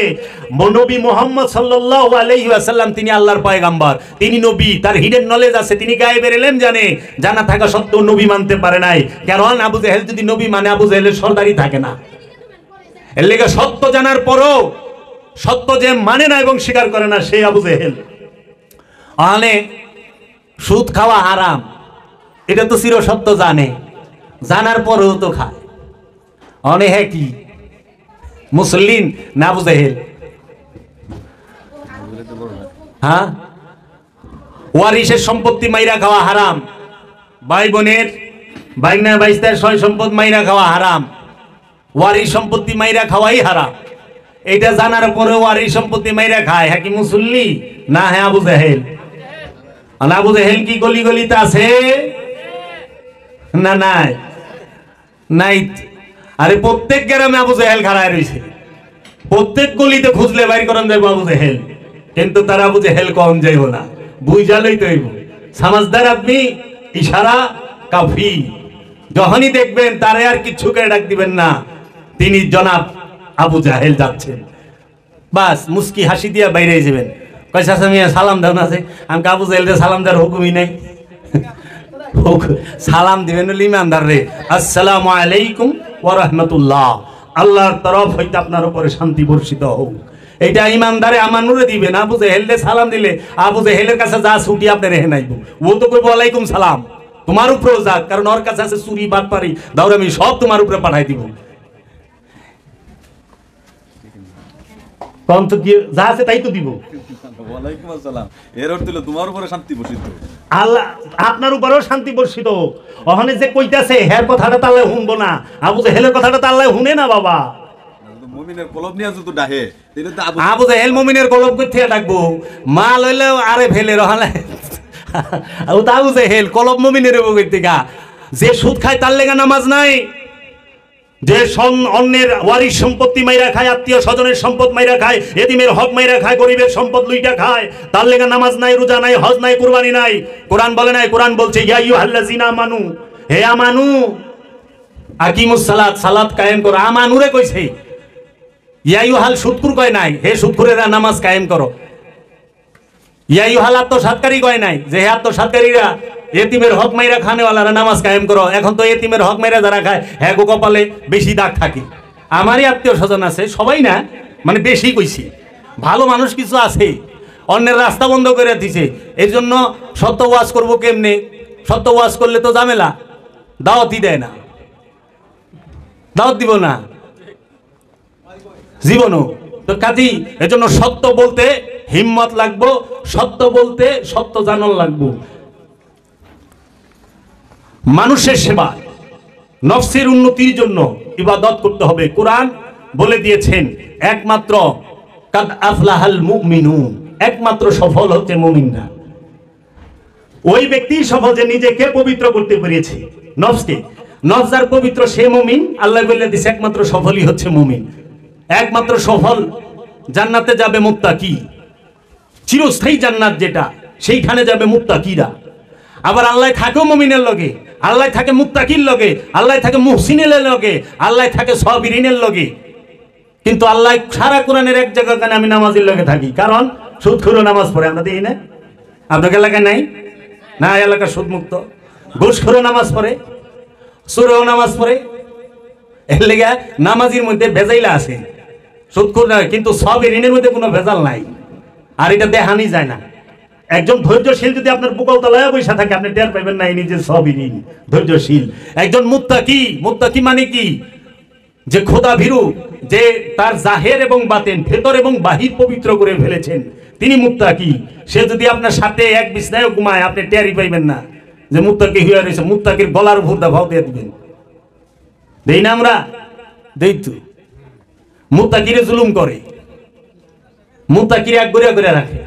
নবী মুহাম্মদ সাল্লাল্লাহু আলাইহি ওয়াসাল্লাম তিনি আল্লাহর পয়গাম্বর, তিনি নবী, তার হিডেন নলেজ আছে, তিনি গায়েবের ইলম জানে। জানা থাকা সত্ত্বেও নবী মানতে পারে নাই। কারণ আবু জেহেল যদি নবী মানে, আবু জেহেলের সরদারি থাকে না। এর লেগে সত্য জানার পরও সত্য যে মানে না এবং স্বীকার করে না, সেই আবু জেহেল। অনেক সুদ খাওয়া হারাম, এটা তো চির সত্য জানে, জানার পরেও তো খায়। অনেক হ্যাঁ কি মুসলিম না আবু জেহেল? হ্যাঁ, ওয়ারিসের সম্পত্তি মাইরা খাওয়া হারাম, ভাই বোনের বাইনা বাইস্তার সয় সম্পদ মাইরা খাওয়া হারাম, ওয়ারিস সম্পত্তি মাইরা খাওয়াই হারাম। এটা জানার পরে ওয়ারিস সম্পত্তি মাইরা খায়, হ্যাঁ কি মুসল্লি না? হ্যাঁ আবু জেহেল। আবু জেহেল কি গলি গলিতে আছে না? নাই নাই। আরে প্রত্যেক গ্রামে আবু জেহেল খাড়ায় রয়েছে, প্রত্যেক গলিতে খুঁজলে বাইর করেন যাইব আবু জেহেল। কিন্তু তার আবু জেহেল কম যাইব না, বুঝালেই তো হইব। সমাজদার আপনি, ইশারা কাফি। যখনই দেখবেন তারে আর কিছু করে ডাক দিবেন না, তিনি জনাব আবু জেহেল যাচ্ছেন, বাস মুস্কি হাসি দিয়া বাইরে যাবেন। কয় চাচা মিয়া সালাম দেন আছে, আমি আবু জেহেলরে সালাম দেওয়ার হুকুমই নাই। সালাম দিবেন ইমানদার রে, আসসালামু আলাইকুম ওয়া রাহমাতুল্লাহ, আল্লাহর তরফ হইতে আপনার উপরে শান্তি বর্ষিত হোক। এইটা ইমানদারে আমানুরে দিবেন। আবু জেহেলরে সালাম দিলে আবু জেহেলের কাছে যা ছুটি আপনি রেহে নাইব, ও তো কইব ওয়ালাইকুম সালাম, তোমার উপরেও যাক, কারণ ওর কাছে আছে চুরি বাটপারি দাউরামি, সব তোমার উপরে পাঠাই দিব। কোন তো যা আছে তাই তো দিব। ওয়ালাইকুম আসসালাম, এর অর্থ হলো তোমার উপরে শান্তি বর্ষিত, আল্লাহ আপনার উপরেও শান্তি বর্ষিত। ওখানে যে কইতাছে হ্যাঁ কথাটা তো আল্লাহ শুনবো না, আবু জেহেলের কথাটা তো আল্লাহ শুনে না বাবা। মুমিনের কলব নিয়ে যদি ডাহে, আবু জেহেল মুমিনের কলব কই থেকে ডাকবো? মাল হইলে আরে ফেলে রহালে ও তো আবু জেহেল কলব মুমিনের কই থেকে? যে সুদ খায় তার লেগা নামাজ নাই, যে অন্যের ওয়ারিস সম্পত্তি মাইরা খায়, আত্মীয় স্বজনের সম্পদ মাইরা খায়, এতিমের হক মাইরা খায়, গরিবের সম্পদ লুইটা খায়, তার লেগা নামাজ নাই, রোজা নাই, হজ নাই, কুরবানি নাই। কোরআন বলে নাই? কোরআন বলছে ইয়া আইয়ুহাল্লাযিনা আমানু, হে আমানু আকিমুস সালাত, সালাত কায়েম করো। আমানুরে কইছে, ইয়া আইয়ুহাল সুদকুর কয় নাই, হে সুদকুরেরা নামাজ কায়েম করো। ইয়া আইয়ুহাল আত্মসাৎকারী কয় নাই, যে হে আত্মসাৎকারীরা এতিমের হক মাইরা খানেওয়ালারা নামাজ কায়েম করো। এখন তো এতিমের হক মাইরা যারা খায় হ্যাঁ গো কপালে বেশি দাগ থাকে। আমারই আত্মীয় স্বজন আছে, সবাই না মানে বেশি কইছি, ভালো মানুষ কিছু আছে, অন্যের রাস্তা বন্ধ করে দিছে। এর জন্য সত্য ওয়াজ করবো কেমনে? সত্য ওয়াজ করলে তো ঝামেলা, দাওয়াতই দেয় না, দাওয়াত দিব না জীবনও তো কাজী। এজন্য সত্য বলতে হিম্মত লাগবো, সত্য বলতে সত্য জানান লাগবো। মানুষের সেবা, নফসের উন্নতির জন্য ইবাদত করতে হবে। কোরআন বলে দিয়েছেন একমাত্র কাদ আফলাহাল মুমিনুন, একমাত্র সফল হচ্ছে মুমিনরা। ওই ব্যক্তি সফল যে নিজেকে পবিত্র করতে পেরেছে, নফসকে। নফস যার পবিত্র সে মুমিন। আল্লাহ বলে দিয়েছে একমাত্র সফলই হচ্ছে মুমিন। একমাত্র সফল জান্নাতে যাবে মুত্তাকি, চিরস্থায়ী জান্নাত যেটা, সেইখানে যাবে মুত্তাকিরা। আবার আল্লাহ থাকেও মুমিনের লগে, আল্লাহ থাকে মুত্তাকির লগে, আল্লাহ থাকে মুহসিনের লগে, আল্লাহ থাকে সাবিরিনের লগে। কিন্তু আল্লাহ সারা কোরআনের এক জায়গা কেন আমি নামাজের লগে থাকি, কারণ সুদখোর নামাজ পড়ে আমরা দেখি না, আপনার এলাকায় নাই? না, এলাকা সুদমুক্ত। ঘুষখোরও নামাজ পড়ে, চোরেও নামাজ পড়ে। এর লেগে নামাজির মধ্যে ভেজাইলা আছে, সুদখোর না, কিন্তু সব ঋণের মধ্যে কোনো ভেজাল নাই। আর এটা দেখানি যায় না। একজন ধৈর্যশীল যদি আপনার বুকল তলায় বসে থাকে, আপনি টের পাইবেন না নিজে সবই ঋণ। ধৈর্যশীল একজন মুত্তাকি, মুত্তাকি মানে কি? যে খোদা ভীরু, যে তার জাহের এবং বাতেন, ভেতর এবং বাহির পবিত্র করে ফেলেছেন, তিনি মুত্তাকি। সে যদি আপনার সাথে এক বিছনায় ঘুমায়, আপনি টেরই পাইবেন না যে মুত্তাকি হয়ে রয়েছে। মুত্তাকির গলার উপর ভাও দিয়ে দিবেন। দেই না আমরা? দেই তো। মুত্তাকিরে জুলুম করে, মুত্তাকিরে এক গড়িয়া করে রাখে।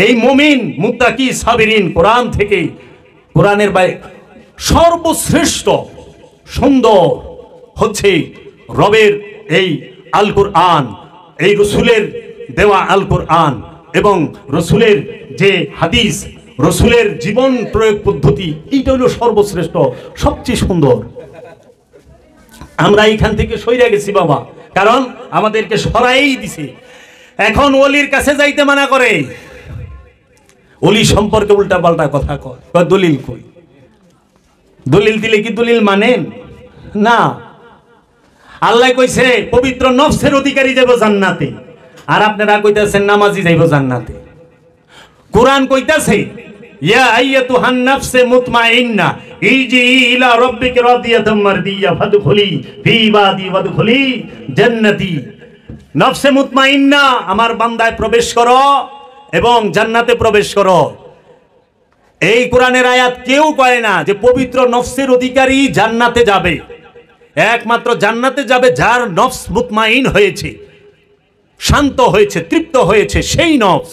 এই মুমিন মুত্তাকি সাবিরিন কোরআন থেকে, কোরআনের বাইরে সর্বশ্রেষ্ঠ সুন্দর হচ্ছে রবের এই আল কোরআন, এই রসুলের দেওয়া আল কোরআন এবং রসুলের যে হাদিস, রসুলের জীবন প্রয়োগ পদ্ধতি, এইটা হলো সর্বশ্রেষ্ঠ, সবচেয়ে সুন্দর। আমরা এইখান থেকে সইরা গেছি বাবা, কারণ আমাদেরকে সরাই দিছে। এখন ওলির কাছে যাইতে মানা করে, ওলি সম্পর্কে উল্টা পাল্টা কথা কয়। দলিল কই? দলিল দিলে কি দলিল মানেন? না। আল্লাহ কইছে পবিত্র নফসের অধিকারী যাইব জান্নাতে, আর আপনারা কইতাছেন নামাজি যাইব জান্নাতে। কোরআন কইতাছে ইয়া আইয়াতুহান নাফসে মুতমাইন্না ইজি ইলা রাব্বিকা রাদিয়াতাম মারদিয়া ফাদখুলি ফি ইবাদি ওয়াদখুলি জান্নাতি। নফসে মুতমাইন্না, আমার বান্দায় প্রবেশ করো এবং জান্নাতে প্রবেশ করো। এই কোরআনের আয়াত কেউ কয় না যে পবিত্র নফসের অধিকারী জান্নাতে যাবে। একমাত্র জান্নাতে যাবে যার নফস মুতমাইন হয়েছে, শান্ত হয়েছে, তৃপ্ত হয়েছে, সেই নফস।